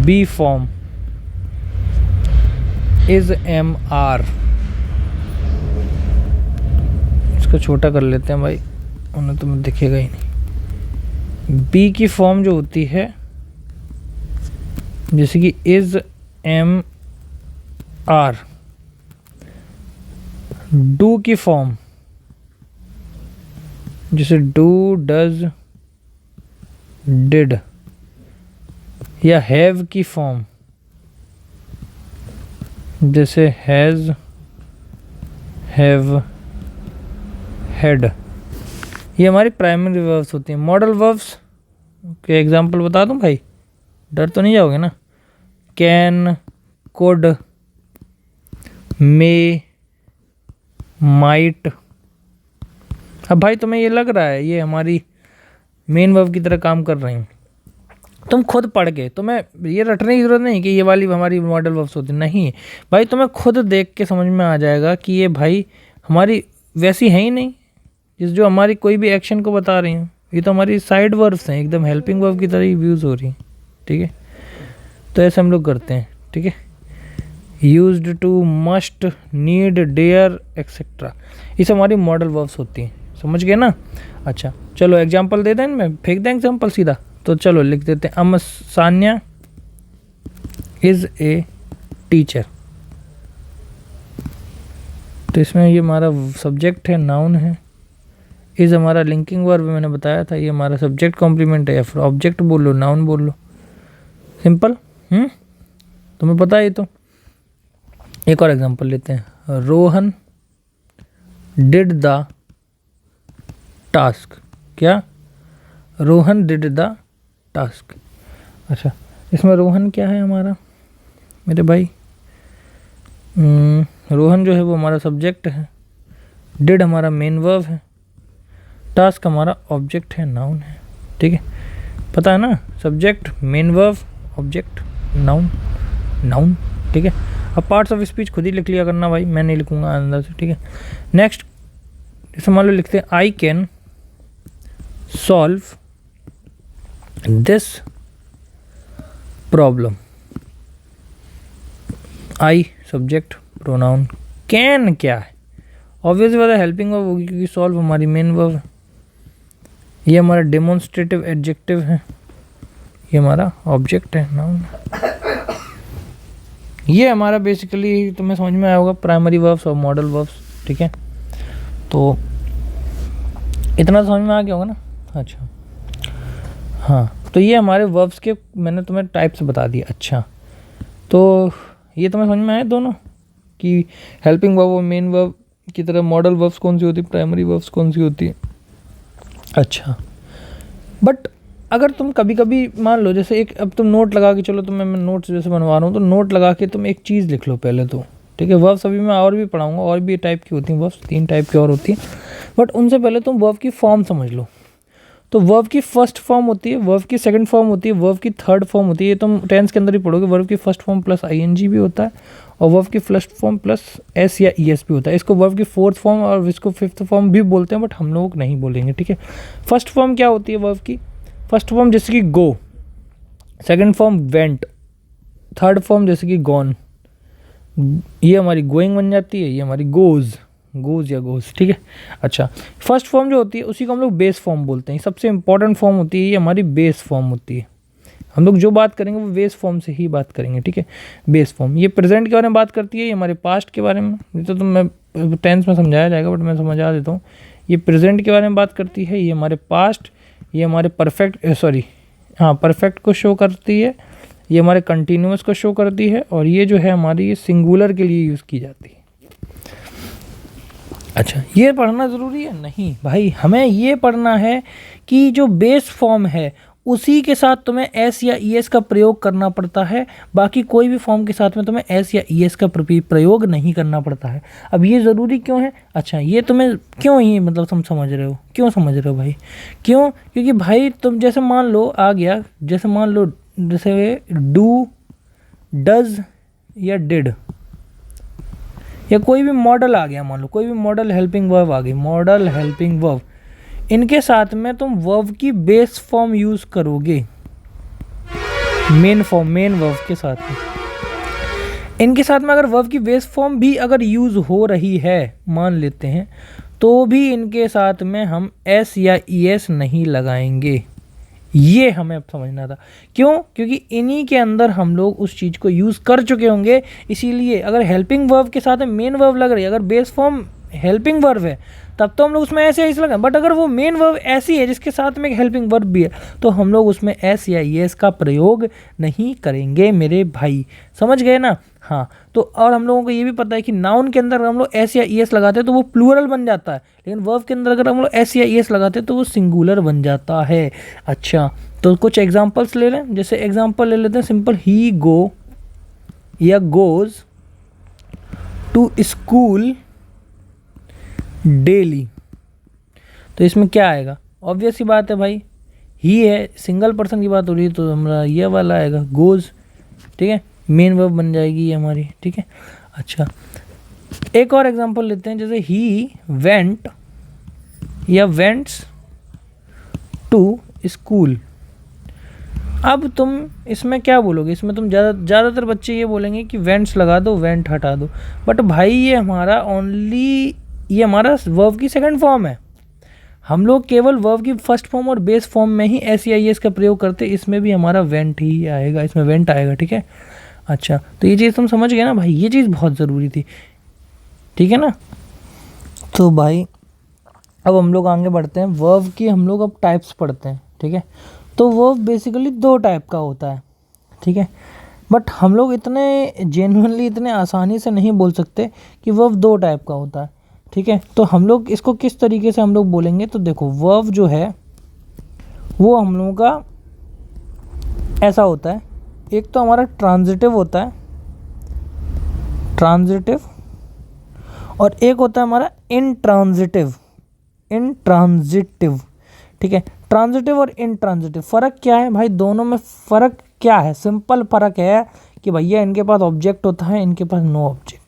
be form is am are, इसको छोटा कर लेते हैं भाई, उन्हें तुम्हें दिखेगा ही नहीं। बी की फॉर्म जो होती है जैसे कि इज एम आर। डू की फॉर्म जैसे डू, डज, डिड, या हैव की फॉर्म जैसे हैज, हैव, हैड, ये हमारी प्राइमरी वर्ब्स होती हैं। मॉडल वर्ब्स के एग्जांपल बता दूं भाई, डर तो नहीं जाओगे ना? Can, could, may, might. अब भाई तुम्हें ये लग रहा है ये हमारी मेन वर्ब की तरह काम कर रही हैं, तुम खुद पढ़ के, तुम्हें ये रटने की ज़रूरत नहीं कि ये वाली हमारी मॉडल वर्ब्स होती नहीं भाई, तुम्हें खुद देख के समझ में आ जाएगा कि ये भाई हमारी वैसी है ही नहीं जो हमारी कोई भी एक्शन को बता रही हैं। ये तो हमारी साइड वर्ब्स हैं, एकदम हेल्पिंग वर्ब की तरह यूज़ हो रही हैं। ठीक है, तो ऐसे हम लोग करते हैं। ठीक है, used to, must, need, dare etcetera, ये सब हमारी मॉडल वर्ब्स होती हैं। समझ गए ना? अच्छा चलो एग्जाम्पल दे दें, इनमें फेंक दें एग्जाम्पल सीधा। तो चलो लिख देते हैं, सान्या इज़ ए टीचर। तो इसमें ये हमारा सब्जेक्ट है, नाउन है। इज़ हमारा लिंकिंग वर्ब मैंने बताया था, ये हमारा सब्जेक्ट कॉम्प्लीमेंट है, या फिर ऑब्जेक्ट बोल लो, नाउन बोल लो, सिंपल। तुम्हें पता है ये तो। एक और एग्जांपल लेते हैं, रोहन डिड द टास्क। क्या? Rohan did the task. अच्छा, इसमें रोहन क्या है हमारा मेरे भाई? रोहन जो है वो हमारा सब्जेक्ट है, डिड हमारा मेन वर्ब है, टास्क हमारा ऑब्जेक्ट है, नाउन है। ठीक है, पता है ना? Subject, main verb, object, noun, noun. ठीक है, अब पार्ट्स ऑफ स्पीच खुद ही लिख लिया करना भाई, मैं नहीं लिखूंगा अंदर से। ठीक है, नेक्स्ट इसे मान लो लिखते हैं, I can solve this problem. I subject, pronoun, can क्या है? ऑब्वियसली बात है हेल्पिंग वर्ब होगी, क्योंकि सॉल्व हमारी मेन वर्ब है। ये हमारा डेमोन्स्ट्रेटिव एडजेक्टिव है, ये हमारा ऑब्जेक्ट है, नाउन। ये हमारा बेसिकली तुम्हें समझ में आया होगा प्राइमरी वर्ब्स और मॉडल वर्ब्स। ठीक है, तो इतना समझ में आ गया होगा ना? अच्छा हाँ, तो ये हमारे वर्ब्स के मैंने तुम्हें टाइप्स बता दिए। अच्छा, तो ये तुम्हें समझ में आया दोनों कि हेल्पिंग वर्ब और मेन वर्ब की तरह मॉडल वर्ब्स कौन सी होती है, प्राइमरी वर्ब्स कौन सी होती है। अच्छा, बट अगर तुम कभी कभी मान लो, जैसे एक अब तुम नोट लगा के चलो, तो मैं नोट्स जैसे बनवा रहा हूँ, तो नोट लगा के तुम एक चीज़ लिख लो पहले तो। ठीक है, वर्ब्स अभी मैं और भी पढ़ाऊँगा, और भी टाइप की होती हैं वर्ब्स, 3 टाइप की और होती हैं, बट उनसे पहले तुम वर्ब की फॉर्म समझ लो। तो वर्ब की फर्स्ट फॉर्म होती है, वर्ब की सेकंड फॉर्म होती है, वर्ब की थर्ड फॉर्म होती है। ये तुम टेंस के अंदर ही पढ़ोगे। वर्ब की फर्स्ट फॉर्म प्लस आईएनजी भी होता है, और वर्ब की फर्स्ट फॉर्म प्लस एस या ईएस भी होता है। इसको वर्ब की फोर्थ फॉर्म और इसको फिफ्थ फॉर्म भी बोलते हैं, बट हम लोग नहीं बोलेंगे। ठीक है, फर्स्ट फॉर्म क्या होती है वर्ब की? फर्स्ट फॉर्म जैसे कि go, second form went, third form जैसे कि गॉन, ये हमारी गोइंग बन जाती है, ये हमारी गोज, गोज या गोज। ठीक है, अच्छा, फर्स्ट फॉर्म जो होती है उसी को हम लोग बेस फॉर्म बोलते हैं। सबसे इंपॉर्टेंट फॉर्म होती है, ये हमारी बेस फॉर्म होती है। हम लोग जो बात करेंगे वो बेस फॉर्म से ही बात करेंगे। ठीक है, बेस फॉर्म ये प्रेजेंट के बारे में बात करती है, ये हमारे पास्ट के बारे में, ये तो मैं टेंस में समझाया जाएगा, बट मैं समझा देता हूँ। ये प्रेजेंट के बारे में बात करती है, ये हमारे पास्ट, ये हमारे परफेक्ट को शो करती है, ये हमारे कंटिन्यूअस को शो करती है, और ये जो है हमारी ये सिंगुलर के लिए यूज़ की जाती है। अच्छा, ये पढ़ना ज़रूरी है? नहीं भाई, हमें ये पढ़ना है कि जो बेस फॉर्म है उसी के साथ तुम्हें एस या ईएस का प्रयोग करना पड़ता है, बाकी कोई भी फॉर्म के साथ में तुम्हें एस या ईएस का प्रयोग नहीं करना पड़ता है। अब ये ज़रूरी क्यों है? अच्छा, ये तुम्हें क्यों ही मतलब तुम समझ रहे हो, क्यों समझ रहे हो भाई? क्यों? क्योंकि भाई तुम जैसे मान लो आ गया, जैसे मान लो जैसे डू, डज या डिड, या कोई भी मॉडल आ गया, मान लो कोई भी मॉडल हेल्पिंग वर्ब आ गई, मॉडल हेल्पिंग वर्ब, इनके साथ में तुम वर्ब की बेस फॉर्म यूज़ करोगे, मेन फॉर्म, मेन वर्ब के साथ में। इनके साथ में अगर वर्ब की बेस फॉर्म भी अगर यूज़ हो रही है मान लेते हैं, तो भी इनके साथ में हम एस या ईएस नहीं लगाएंगे। ये हमें अब समझना था। क्यों? क्योंकि इन्हीं के अंदर हम लोग उस चीज़ को यूज़ कर चुके होंगे। इसीलिए अगर हेल्पिंग वर्ब के साथ में मेन वर्ब लग रही है, अगर बेस फॉर्म हेल्पिंग वर्ब है तब तो हम लोग उसमें एस या एस लगाएं, बट अगर वो मेन वर्ब ऐसी है जिसके साथ में एक हेल्पिंग वर्ब भी है तो हम लोग उसमें एस या एस का प्रयोग नहीं करेंगे मेरे भाई, समझ गए ना। हाँ, तो और हम लोगों को ये भी पता है कि नाउन के अंदर अगर हम लोग एस या एस लगाते हैं तो वो प्लूरल बन जाता है, लेकिन वर्ब के अंदर अगर हम लोग एस या एस लगाते हैं तो वो सिंगुलर बन जाता है। अच्छा, तो कुछ एग्जाम्पल्स ले लें, जैसे एग्जाम्पल ले लेते हैं सिंपल, ही गो या गोज टू स्कूल डेली। तो इसमें क्या आएगा, ऑब्वियस सी बात है भाई, ही है, सिंगल पर्सन की बात हो रही है तो हमारा ये वाला आएगा गोज, ठीक है, मेन वर्ब बन जाएगी ये हमारी, ठीक है। अच्छा, एक और एग्जांपल लेते हैं, जैसे ही वेंट या वेंट्स टू स्कूल। अब तुम इसमें क्या बोलोगे, इसमें तुम ज़्यादातर बच्चे ये बोलेंगे कि वेंट्स लगा दो, वेंट हटा दो, बट भाई ये हमारा वर्ब की सेकंड फॉर्म है, हम लोग केवल वर्ब की फर्स्ट फॉर्म और बेस फॉर्म में ही एस या एस का प्रयोग करते, इसमें भी हमारा वेंट ही आएगा, इसमें वेंट आएगा, ठीक है। अच्छा, तो ये चीज़ तुम समझ गए ना भाई, ये चीज़ बहुत ज़रूरी थी, ठीक है ना। तो भाई अब हम लोग आगे बढ़ते हैं, वर्ब की हम लोग अब टाइप्स पढ़ते हैं, ठीक है। तो वर्ब बेसिकली 2 टाइप का होता है, ठीक है, बट हम लोग इतने जेन्युइनली इतने आसानी से नहीं बोल सकते कि वर्ब 2 टाइप का होता है, ठीक है। तो हम लोग इसको किस तरीके से हम लोग बोलेंगे, तो देखो वर्ब जो है वो हम लोगों का ऐसा होता है, एक तो हमारा ट्रांजिटिव होता है, ट्रांजिटिव, और एक होता है हमारा इंट्रांजिटिव, इंट्रांजिटिव, ठीक है। ट्रांजिटिव और इंट्रांजिटिव, फ़र्क क्या है भाई, दोनों में फ़र्क क्या है, सिंपल फ़र्क है कि भैया इनके पास ऑब्जेक्ट होता है, इनके पास नो ऑब्जेक्ट।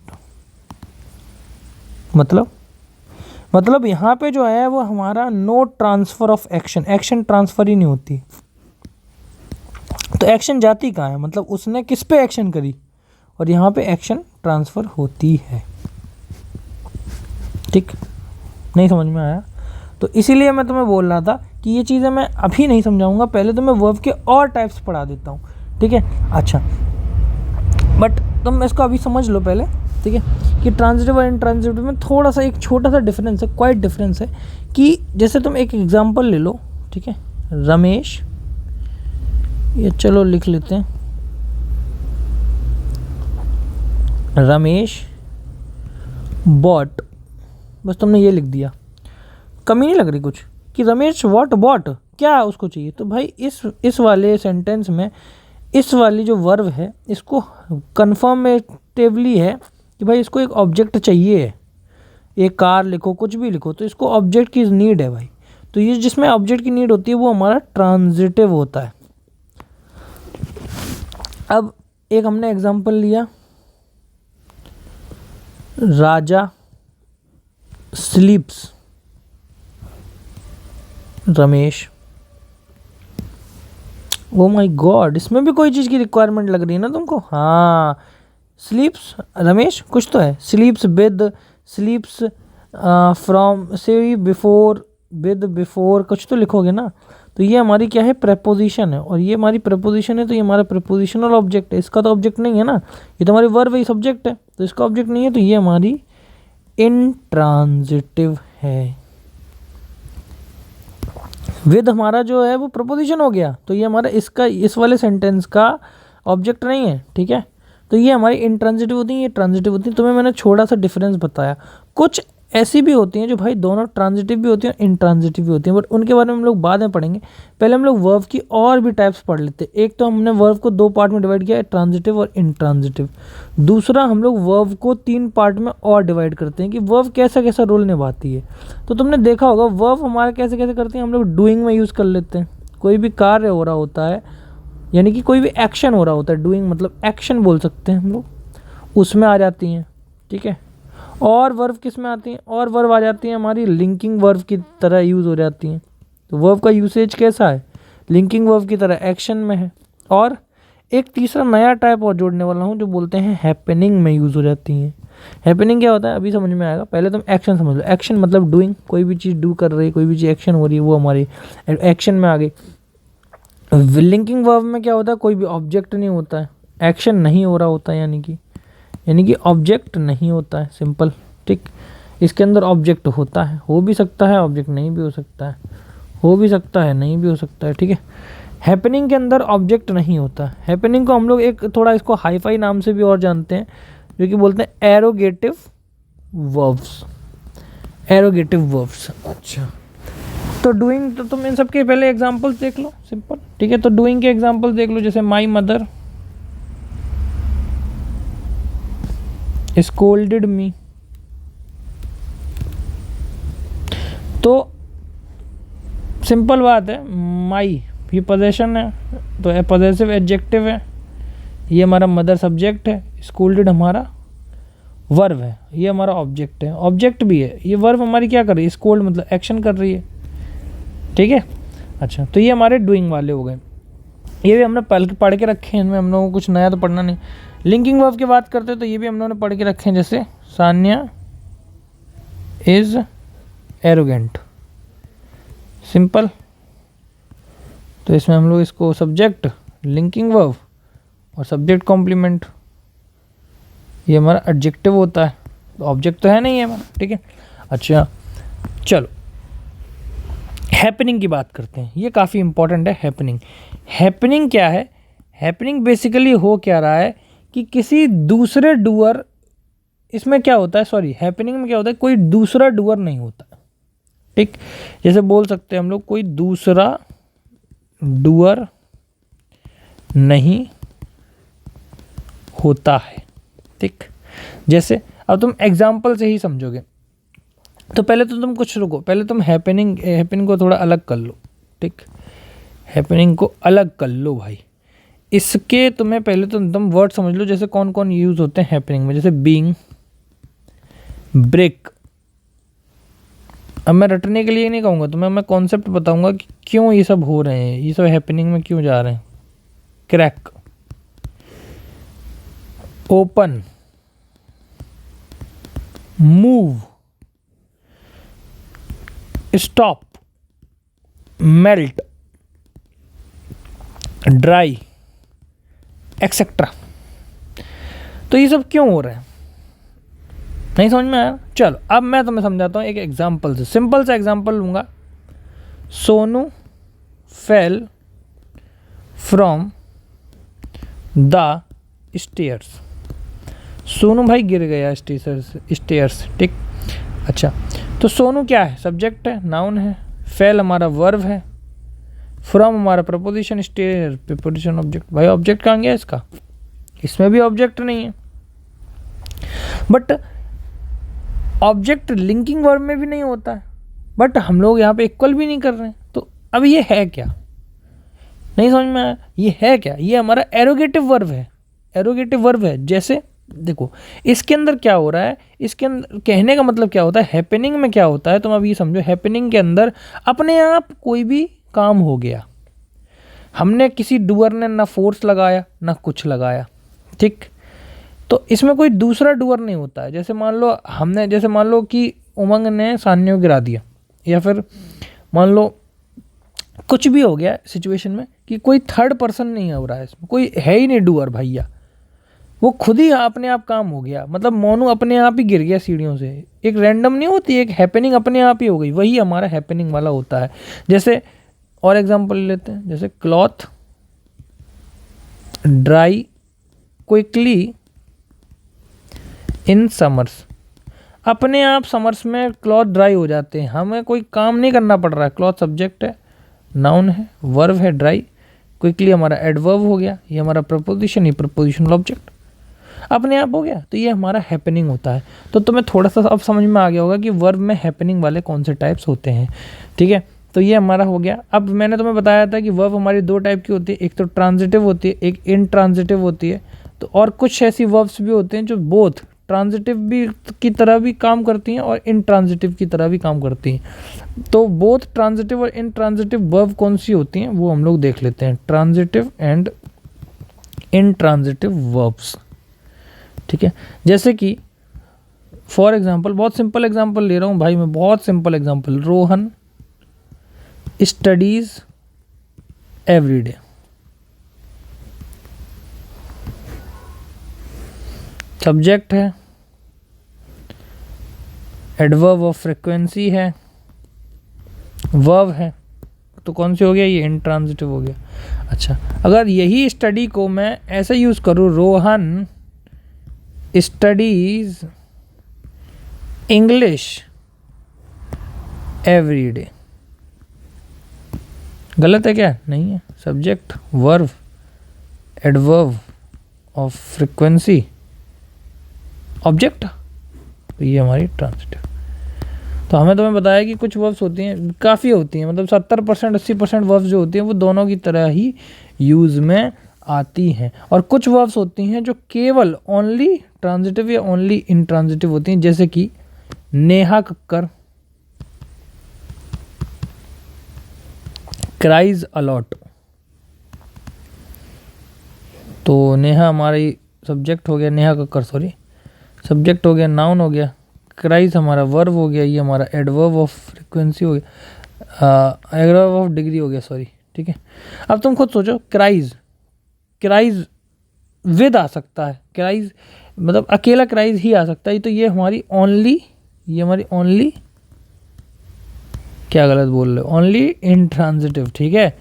मतलब यहाँ पे जो है वो हमारा no transfer of action, action transfer ही नहीं होती। तो एक्शन जाती कहाँ है, मतलब उसने किस पे एक्शन करी, और यहाँ पे एक्शन ट्रांसफ़र होती है, ठीक, नहीं समझ में आया। तो इसीलिए मैं तुम्हें बोल रहा था कि ये चीज़ें मैं अभी नहीं समझाऊंगा, पहले तो मैं वर्ब के और टाइप्स पढ़ा देता हूँ, ठीक है। अच्छा, बट तुम इसको अभी समझ लो पहले, ठीक है, कि ट्रांजिटिव और इंट्रांजिटिव में थोड़ा सा एक छोटा सा डिफरेंस है, क्वाइट डिफरेंस है, कि जैसे तुम एक एग्जांपल ले लो, ठीक है, रमेश, ये चलो लिख लेते हैं, रमेश बॉट, बस तुमने ये लिख दिया, कमी नहीं लग रही कुछ कि रमेश वॉट बॉट, क्या उसको चाहिए। तो भाई इस वाले सेंटेंस में इस वाली जो वर्ब है इसको कन्फर्मेटिवली है कि भाई इसको एक ऑब्जेक्ट चाहिए है, एक कार लिखो, कुछ भी लिखो, तो इसको ऑब्जेक्ट की नीड है भाई। तो ये जिसमें ऑब्जेक्ट की नीड होती है वो हमारा ट्रांजिटिव होता है। अब एक हमने एग्जांपल लिया, Raja sleeps, Ramesh, oh my god, इसमें भी कोई चीज़ की रिक्वायरमेंट लग रही है ना तुमको। हाँ, स्लीप्स रमेश, कुछ तो है, स्लीप्स विद, स्लीप्स फ्रॉम, से बिफोर, विद, बिफोर, कुछ तो लिखोगे ना। तो ये हमारी क्या है, प्रेपोजिशन है, और ये हमारी प्रेपोजिशन है, तो ये हमारा प्रेपोजिशनल ऑब्जेक्ट है, इसका तो ऑब्जेक्ट नहीं है ना, ये तो हमारी वर्ब है, सब्जेक्ट है, तो इसका ऑब्जेक्ट नहीं है, तो ये हमारी इंट्रांजिटिव है। विद हमारा जो है वो प्रपोजिशन हो गया, तो ये हमारा इसका, इस वाले सेंटेंस का ऑब्जेक्ट नहीं है, ठीक है। तो ये हमारी इंट्रांजिटिव होती है, ये ट्रांजिटिव होती है। तुम्हें मैंने छोटा सा डिफरेंस बताया। कुछ ऐसी भी होती हैं जो भाई दोनों ट्रांजिटिव भी होती हैं, इंट्रांजिटिव भी होती हैं, बट उनके बारे में हम लोग बाद में पढ़ेंगे। पहले हम लोग वर्ब की और भी टाइप्स पढ़ लेते हैं। एक तो हमने वर्ब को 2 पार्ट में डिवाइड किया है, ट्रांजिटिव और इंट्रांजिटिव। दूसरा हम लोग वर्ब को 3 पार्ट में और डिवाइड करते हैं कि वर्ब कैसा कैसा रोल निभाती है। तो तुमने देखा होगा वर्ब हमारा कैसे कैसे करते हैं, हम लोग डूइंग में यूज़ कर लेते हैं। कोई भी कार्य हो रहा होता है, यानी कि कोई भी एक्शन हो रहा होता है, डूइंग मतलब एक्शन बोल सकते हैं हम लोग, उसमें आ जाती हैं, ठीक है। और वर्ब किस में आती हैं, और वर्ब आ जाती हैं हमारी लिंकिंग वर्ब की तरह यूज़ हो जाती हैं। तो वर्ब का यूसेज कैसा है, लिंकिंग वर्ब की तरह एक्शन में है। और एक तीसरा नया टाइप और जोड़ने वाला हूँ जो बोलते हैं हैपनिंग में यूज़ हो जाती हैं। हैपनिंग क्या होता है अभी समझ में आएगा, पहले तुम एक्शन समझ लो। एक्शन मतलब डूइंग, कोई भी चीज़ डू कर रही है, कोई भी चीज़ एक्शन हो रही है, वो हमारी एक्शन में आ गई। लिंकिंग वर्ब में क्या होता है, कोई भी ऑब्जेक्ट नहीं होता है, एक्शन नहीं हो रहा होता है, यानी कि ऑब्जेक्ट नहीं होता है, सिंपल, ठीक। इसके अंदर ऑब्जेक्ट होता है, हो भी सकता है, ऑब्जेक्ट नहीं भी हो सकता है, हो भी सकता है, नहीं भी हो सकता है, ठीक है। हैपनिंग के अंदर ऑब्जेक्ट नहीं होता। हैपनिंग को हम लोग एक थोड़ा इसको हाईफाई नाम से भी और जानते हैं, जो कि बोलते हैं एरोगेटिव वर्ब्स, एरोगेटिव वर्ब्स। अच्छा, तो डूइंग, तो तुम इन सब के पहले एग्जांपल्स देख लो, सिंपल, ठीक है। तो डूइंग के एग्जांपल्स देख लो, जैसे माई मदर स्कोल्डेड मी। तो सिंपल बात है, माई ये पोजेशन है, तो ए पॉजेसिव एडजेक्टिव है, ये हमारा मदर सब्जेक्ट है, स्कोल्डेड हमारा वर्ब है, ये हमारा ऑब्जेक्ट है, ऑब्जेक्ट भी है, ये वर्ब हमारी क्या कर रही है, स्कोल्ड मतलब एक्शन कर रही है, ठीक है। अच्छा, तो ये हमारे डूइंग वाले हो गए, ये भी हमने पढ़ के रखे हैं, इनमें हम लोगों को कुछ नया तो पढ़ना नहीं। लिंकिंग वर्ब की बात करते हैं तो ये भी हम लोगों ने पढ़ के रखे हैं, जैसे सान्या इज एरोगेंट, सिंपल। तो इसमें हम लोग इसको सब्जेक्ट, लिंकिंग वर्ब और सब्जेक्ट कॉम्प्लीमेंट, ये हमारा एडजेक्टिव होता है, तो ऑब्जेक्ट तो है नहीं है हमारा, ठीक है। अच्छा, चलो हैपनिंग की बात करते हैं, ये काफ़ी इंपॉर्टेंट है। हैपनिंग, हैपनिंग क्या है? हैपनिंग बेसिकली हो क्या रहा है कि किसी दूसरे डूअर, इसमें क्या होता है, सॉरी, हैपनिंग में क्या होता है, कोई दूसरा डूअर नहीं होता, ठीक। जैसे बोल सकते हैं हम लोग कोई दूसरा डूअर नहीं होता है, ठीक। जैसे अब तुम एग्जाम्पल से ही समझोगे, तो पहले तो तुम कुछ रुको, पहले तुम हैपनिंग को थोड़ा अलग कर लो, ठीक। हैपनिंग को अलग कर लो भाई, इसके तुम्हें पहले तो तुम वर्ड समझ लो, जैसे कौन कौन यूज़ होते हैं हैपनिंग में, जैसे बीइंग, ब्रेक। अब मैं रटने के लिए नहीं कहूँगा तुम्हें, मैं कॉन्सेप्ट बताऊँगा कि क्यों ये सब हो रहे हैं, ये सब हैपनिंग में क्यों जा रहे हैं। Crack, open, move, stop, melt, dry, etcetera. तो ये सब क्यों हो रहा है, नहीं समझ में आया? चलो अब मैं तुम्हें समझाता हूँ एक एग्जाम्पल से, सिंपल सा एग्जाम्पल लूँगा। Sonu fell from the stairs, Sonu भाई गिर गया स्टेयर्स, ठीक। अच्छा, तो सोनू क्या है, सब्जेक्ट है, नाउन है, फेल हमारा वर्ब है, फ्रॉम हमारा प्रपोजिशन, स्टेयर प्रीपोजिशन ऑब्जेक्ट। भाई ऑब्जेक्ट कहाँ गया इसका, इसमें भी ऑब्जेक्ट नहीं है, बट ऑब्जेक्ट लिंकिंग वर्ब में भी नहीं होता है, बट हम लोग यहाँ पे इक्वल भी नहीं कर रहे हैं, तो अब ये है क्या, नहीं समझ में आया? ये है क्या, ये हमारा एरोगेटिव वर्ब है, एरोगेटिव वर्ब है। जैसे देखो इसके अंदर क्या हो रहा है, इसके अंदर कहने का मतलब क्या होता है, हैपनिंग में क्या होता है, तुम अब ये समझो, हैपनिंग के अंदर अपने आप कोई भी काम हो गया, हमने किसी डूअर ने ना फोर्स लगाया ना कुछ लगाया, ठीक। तो इसमें कोई दूसरा डूअर नहीं होता है। जैसे मान लो कि उमंग ने सान्या को गिरा दिया, या फिर मान लो कुछ भी हो गया सिचुएशन में कि कोई थर्ड पर्सन नहीं हो रहा है, इसमें कोई है ही नहीं डूअर भैया, वो खुद ही अपने आप काम हो गया, मतलब मोनू अपने आप ही गिर गया सीढ़ियों से, एक रैंडम नहीं होती, एक हैपनिंग अपने आप ही हो गई, वही हमारा हैपनिंग वाला होता है। जैसे और एग्जांपल लेते हैं, जैसे cloth dry quickly in summers, अपने आप समर्स में क्लॉथ ड्राई हो जाते हैं, हमें कोई काम नहीं करना पड़ रहा है। क्लॉथ सब्जेक्ट है, नाउन है, वर्ब है ड्राई, क्विकली हमारा एडवर्ब हो गया, ये हमारा प्रपोजिशन, ये प्रपोजिशनल ऑब्जेक्ट अपने आप हो गया, तो ये हमारा हैपनिंग होता है। तो तुम्हें थोड़ा सा अब समझ में आ गया होगा कि वर्ब में हैपनिंग वाले कौन से टाइप्स होते हैं, ठीक है। तो ये हमारा हो गया। अब मैंने तुम्हें बताया था कि वर्ब हमारी दो टाइप की होती है, एक तो ट्रांजिटिव होती है, एक इनट्रांजिटिव होती है। तो और कुछ ऐसी वर्ब्स भी होते हैं जो बोथ ट्रांजिटिव भी की तरह भी काम करती हैं और इनट्रांजिटिव की तरह भी काम करती हैं। तो बोथ ट्रांजिटिव और इनट्रांजिटिव वर्ब कौन सी होती हैं वो हम लोग देख लेते हैं, ट्रांजिटिव एंड इनट्रांजिटिव वर्ब्स, ठीक है। जैसे कि फॉर एग्जांपल, बहुत सिंपल एग्जांपल ले रहा हूँ भाई मैं, बहुत simple example, Rohan studies every day, subject है एडवर्ब ऑफ फ्रिक्वेंसी है, वर्ब है, तो कौन से हो गया, ये इंट्रांजिटिव हो गया। अच्छा, अगर यही स्टडी को मैं ऐसे यूज करूँ, Rohan studies English every day, गलत है क्या? नहीं है। Subject, verb, adverb of frequency, object, तो ये हमारी ट्रांजिटिव। तो हमें तुम्हें बताया कि कुछ वर्ब्स होती हैं, काफ़ी होती हैं, मतलब 70% 80% वर्ब्स जो होती हैं वो दोनों की तरह ही यूज़ में आती हैं, और कुछ वर्ब्स होती हैं जो केवल ओनली ट्रांजिटिव या ओनली इंट्रांजिटिव होती हैं, जैसे कि नेहा कक्कर क्राइज अलॉट। तो नेहा हमारी सब्जेक्ट हो गया, नेहा कक्कर सॉरी सब्जेक्ट हो गया, नाउन हो गया, क्राइज हमारा वर्ब हो गया, ये हमारा एडवर्ब ऑफ फ्रिक्वेंसी हो गया, एडवर्ब ऑफ डिग्री हो गया सॉरी, ठीक है। अब तुम खुद सोचो, क्राइज, क्राइज विद आ सकता है, क्राइज मतलब अकेला क्राइज ही आ सकता है, तो ये हमारी ओनली, ये हमारी ओनली, क्या गलत बोल रहे हो, ओनली इंट्रांजिटिव, ठीक है,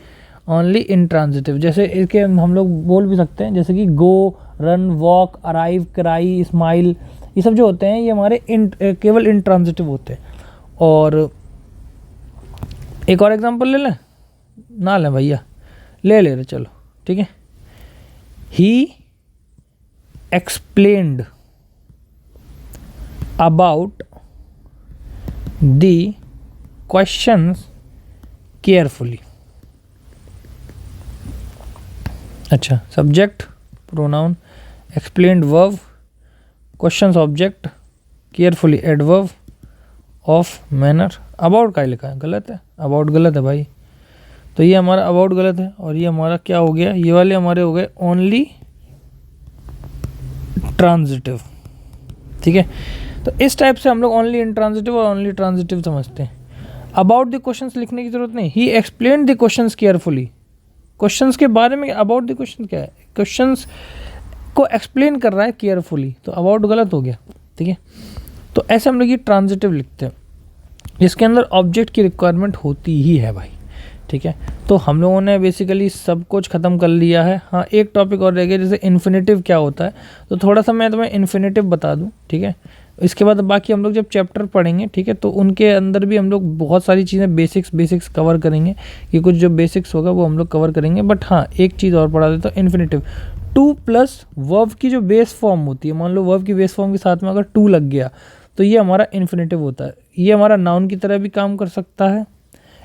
ओनली इंट्रांजिटिव। जैसे इसके हम लोग बोल भी सकते हैं, जैसे कि go, run, walk, arrive, cry, smile, ये सब जो होते हैं ये हमारे केवल इंट्रांजिटिव होते हैं। और एक और एग्जांपल ले लें, ना लें भैया, ले रहे चलो, ठीक है। He explained about the questions carefully. अच्छा, subject, pronoun, explained verb, questions object, carefully adverb of manner. About का लिखा है, गलत है, अबाउट गलत है भाई, तो ये हमारा अबाउट गलत है, और ये हमारा क्या हो गया, ये वाले हमारे हो गए ओनली ट्रांजिटिव, ठीक है। तो इस टाइप से हम लोग ओनली इंट्रांजिटिव और ओनली ट्रांजिटिव समझते हैं। अबाउट द क्वेश्चंस लिखने की जरूरत नहीं, ही explained the questions carefully, questions के बारे में, अबाउट द क्वेश्चन क्या है, क्वेश्चंस को एक्सप्लेन कर रहा है केयरफुली, तो अबाउट गलत हो गया, ठीक है। तो ऐसे हम लोग ये ट्रांजिटिव लिखते हैं, जिसके अंदर ऑब्जेक्ट की रिक्वायरमेंट होती ही है भाई, ठीक है। तो हम लोगों ने बेसिकली सब कुछ ख़त्म कर लिया है। हाँ, एक टॉपिक और रह गया, जैसे इन्फिनेटिव क्या होता है, तो थोड़ा सा मैं तुम्हें इन्फिनेटिव बता दूं, ठीक है। इसके बाद बाकी हम लोग जब चैप्टर पढ़ेंगे, ठीक है, तो उनके अंदर भी हम लोग बहुत सारी चीज़ें बेसिक्स कवर करेंगे, कि कुछ जो बेसिक्स होगा वो हम लोग कवर करेंगे। बट हाँ, एक चीज़ और पढ़ा देता हूँ, इन्फिनेटिव 2 प्लस वर्ब की जो बेस फॉर्म होती है, मान लो वर्ब की बेस फॉर्म के साथ में अगर 2 लग गया, तो ये हमारा इन्फिनेटिव होता है। ये हमारा नाउन की तरह भी काम कर सकता है,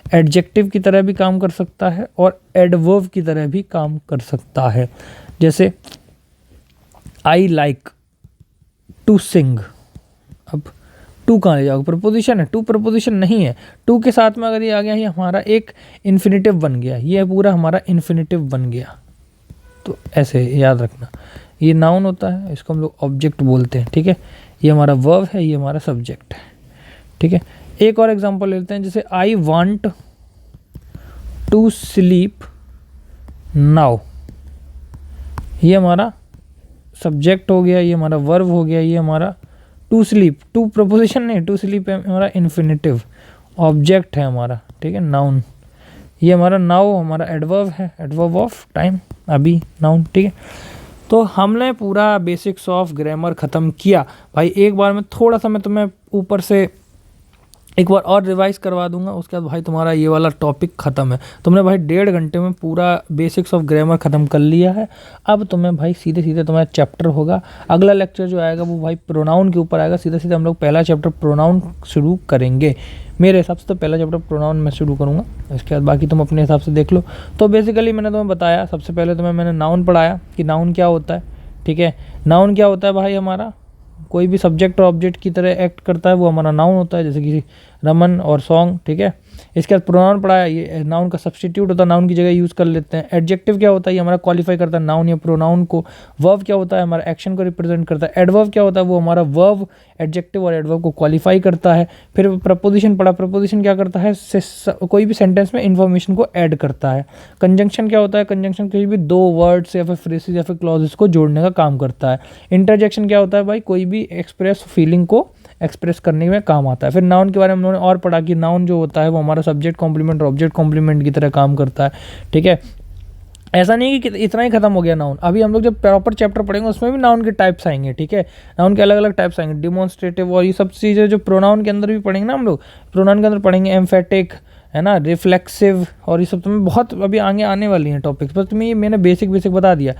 एडजेक्टिव की तरह भी काम कर सकता है, और एडवर्ब की तरह भी काम कर सकता है। जैसे आई लाइक टू सिंग, अब टू कहाँ ले जाओगे, प्रपोजिशन है, टू प्रपोजिशन नहीं है, टू के साथ में अगर ये आ गया, ये हमारा एक इन्फिनेटिव बन गया, ये पूरा हमारा इन्फिनेटिव बन गया। तो ऐसे याद रखना, ये नाउन होता है, इसको हम लोग ऑब्जेक्ट बोलते हैं, ठीक है। ये हमारा वर्ब है, ये हमारा सब्जेक्ट है, ठीक है। एक और एग्जांपल लेते हैं, जैसे I want to sleep now, ये हमारा सब्जेक्ट हो गया, ये हमारा वर्ब हो गया, ये हमारा टू स्लीप, टू प्रपोजिशन नहीं, टू स्लीप है हमारा इन्फिनेटिव, ऑब्जेक्ट है हमारा, ठीक है, नाउन। ये हमारा नाउ हमारा एडवर्ब है, एडवर्ब ऑफ टाइम, अभी, नाउन, ठीक है। तो हमने पूरा बेसिक्स ऑफ ग्रामर ख़त्म किया भाई। एक बार में थोड़ा सा मैं तुम्हें ऊपर से एक बार और रिवाइज करवा दूंगा, उसके बाद भाई तुम्हारा ये वाला टॉपिक ख़त्म है। तुमने भाई 1.5 घंटे में पूरा बेसिक्स ऑफ ग्रामर ख़त्म कर लिया है। अब तुम्हें भाई सीधे सीधे तुम्हारा चैप्टर होगा, अगला लेक्चर जो आएगा वो भाई प्रोनाउन के ऊपर आएगा। सीधे सीधे हम लोग पहला चैप्टर प्रोनाउन शुरू करेंगे। मेरे हिसाब से तो पहला चैप्टर प्रोनाउन मैं शुरू करूँगा, इसके बाद बाकी तुम अपने हिसाब से देख लो। तो बेसिकली मैंने तुम्हें बताया, सबसे पहले तुम्हें मैंने नाउन पढ़ाया कि नाउन क्या होता है, ठीक है। नाउन क्या होता है भाई, हमारा कोई भी सब्जेक्ट और ऑब्जेक्ट की तरह एक्ट करता है, वो हमारा नाउन होता है, जैसे कि रमन और सॉन्ग, ठीक है। इसके बाद प्रोनाउन पढ़ाया, ये नाउन का सब्स्टिट्यूट होता है, नाउन की जगह यूज़ कर लेते हैं। एडजेक्टिव क्या होता है, ये हमारा क्वालिफाई करता है नाउन या प्रोनाउन को। वर्ब क्या होता है, हमारा एक्शन को रिप्रेजेंट करता है। एडवर्ब क्या होता है, वो हमारा वर्ब, एडजेक्टिव और एडवर्ब को क्वालिफाई करता है। फिर प्रपोजिशन पढ़ा, प्रपोजिशन क्या करता है, कोई भी सेंटेंस में इन्फॉर्मेशन को ऐड करता है। कंजंक्शन क्या होता है, कंजंक्शन कोई भी 2 वर्ड्स या फिर फ्रेसेस या फिर क्लॉजेस को जोड़ने का काम करता है। इंटरजेक्शन क्या होता है भाई, कोई भी एक्सप्रेस फीलिंग को एक्सप्रेस करने में काम आता है। फिर नाउन के बारे में हम लोगों ने और पढ़ा कि नाउन जो होता है वो हमारा सब्जेक्ट कॉम्प्लीमेंट और ऑब्जेक्ट कॉम्प्लीमेंट की तरह काम करता है, ठीक है। ऐसा नहीं है कि इतना ही खत्म हो गया नाउन, अभी हम लोग जब प्रॉपर चैप्टर पढ़ेंगे उसमें भी नाउन के टाइप्स आएंगे, ठीक है। नाउन के अलग अलग टाइप्स आएंगे, डिमॉन्स्ट्रेटिव और ये सब चीज़ें जो प्रोनाउन के अंदर भी पढ़ेंगे ना हम लोग, प्रोनाउन के अंदर पढ़ेंगे एम्फेटिक, है ना, रिफ्लेक्सिव, और ये सब तुम्हें बहुत अभी आगे आने वाली हैं टॉपिक्स, बस तुम्हें ये मैंने बेसिक बता दिया।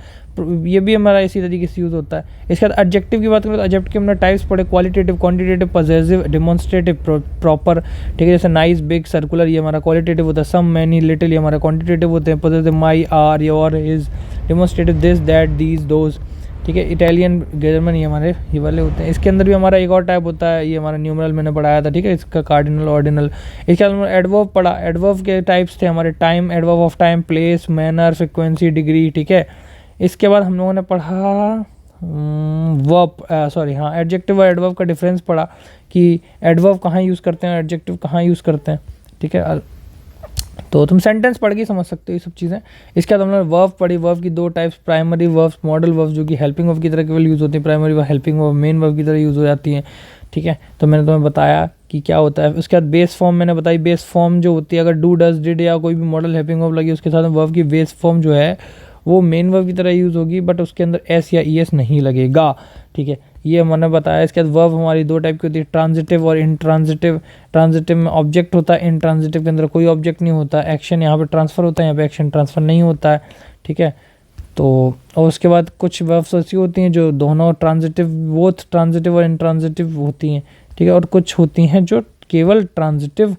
ये भी हमारा इसी तरीके से यूज़ होता है। इसके बाद एडजेक्टिव की बात करें तो एडजेक्टिव के हमने टाइप्स पढ़े, qualitative, quantitative, possessive, demonstrative, proper, ठीक है। जैसे नाइस, बिग, सर्कुलर ये हमारा क्वालिटेटिव होता है, सम, मैनी, लिटिल ये हमारा क्वांटिटेटिव होते हैं, possessive my, our, your, his, demonstrative this, that, these, those, ठीक है। इटालियन, जर्मन ये हमारे ये वाले होते हैं। इसके अंदर भी हमारा एक और टाइप होता है, ये हमारा न्यूमरल मैंने पढ़ाया था, ठीक है, इसका कार्डिनल, ऑर्डिनल। इसके बाद हमने एडवर्ब पढ़ा, एडवर्ब के टाइप्स थे हमारे, time, adverb of time, place, manner, frequency, degree, ठीक है। इसके बाद हम लोगों ने पढ़ा एडजेक्टिव और एडवर्ब का डिफरेंस पढ़ा कि एडवर्ब कहाँ यूज़ करते हैं, एडजेक्टिव कहाँ यूज़ करते हैं, ठीक है। तो तुम सेंटेंस पढ़ के समझ सकते हो ये सब चीज़ें। इसके बाद हमने वर्ब पढ़ी, वर्ब की दो types, primary verbs, modal verbs जो कि हेल्पिंग वर्ब की तरह केवल यूज़ होती है, primary verb helping verb main verb की तरह यूज़ हो जाती हैं, ठीक है। तो मैंने तुम्हें बताया कि क्या होता है। उसके बाद बेस फॉर्म मैंने बताई, बेस फॉर्म जो होती है अगर डू, डज, डिड या कोई भी मॉडल हेल्पिंग वर्ब लगी उसके साथ वर्ब की बेस फॉर्म जो है वो मेन वर्ब की तरह यूज़ होगी, बट उसके अंदर एस या ई एस नहीं लगेगा, ठीक है। ये मैंने बताया। इसके बाद वर्ब हमारी दो टाइप की होती है, ट्रांजिटिव और इंट्रांजिटिव। ट्रांजिटिव में ऑब्जेक्ट होता है, इंट्रांजिटिव के अंदर कोई ऑब्जेक्ट नहीं होता, एक्शन यहाँ पे ट्रांसफ़र होता है, यहाँ पे एक्शन ट्रांसफ़र नहीं होता है, ठीक है। तो और उसके बाद कुछ वर्ब्स ऐसी होती हैं जो दोनों ट्रांजिटिव, बोथ ट्रांजिटिव और इंट्रांजिटिव होती हैं, ठीक है। और कुछ होती हैं जो केवल ट्रांजिटिव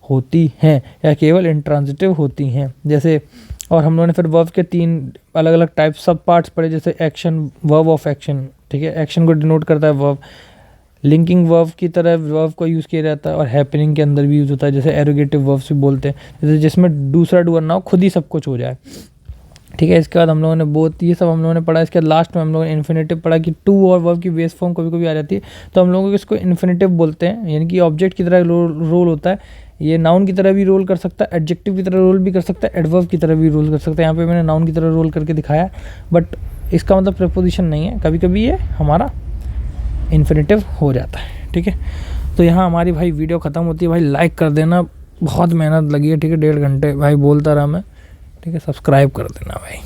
होती हैं या केवल इंट्रांजिटिव होती हैं, जैसे। और हम लोगों ने फिर वर्ब के 3 अलग अलग टाइप सब पार्ट्स पढ़े, जैसे एक्शन, वर्ब ऑफ एक्शन, ठीक है, एक्शन को डिनोट करता है वर्ब, लिंकिंग वर्ब की तरह वर्ब को यूज़ किया जाता है, और हैपनिंग के अंदर भी यूज़ होता है, जैसे एरोगेटिव वर्ब्स भी बोलते हैं, जैसे जिसमें दूसरा डूअर ना हो, खुद ही सब कुछ हो जाए, ठीक है। इसके बाद हम लोगों ने बहुत ये सब हम लोगों ने पढ़ा। इसके बाद लास्ट में हम लोगों ने इन्फिनेटिव पढ़ा कि टू और वर्ब की बेस फॉर्म कभी कभी आ जाती है, तो हम लोगों को इसको इन्फिनेटिव बोलते हैं, यानी कि ऑब्जेक्ट की तरह रोल होता है। ये नाउन की तरह भी रोल कर सकता है, एडजेक्टिव की तरह रोल भी कर सकता है, एडवर्ब की तरह भी रोल कर सकता है। यहाँ पे मैंने नाउन की तरह रोल करके दिखाया, बट इसका मतलब प्रीपोजिशन नहीं है, कभी कभी ये हमारा इन्फिनेटिव हो जाता है, ठीक है। तो यहाँ हमारी भाई वीडियो ख़त्म होती है। भाई लाइक कर देना, बहुत मेहनत लगी है, ठीक है, 1.5 घंटे भाई बोलता रहा मैं, ठीक है। सब्सक्राइब कर देना भाई।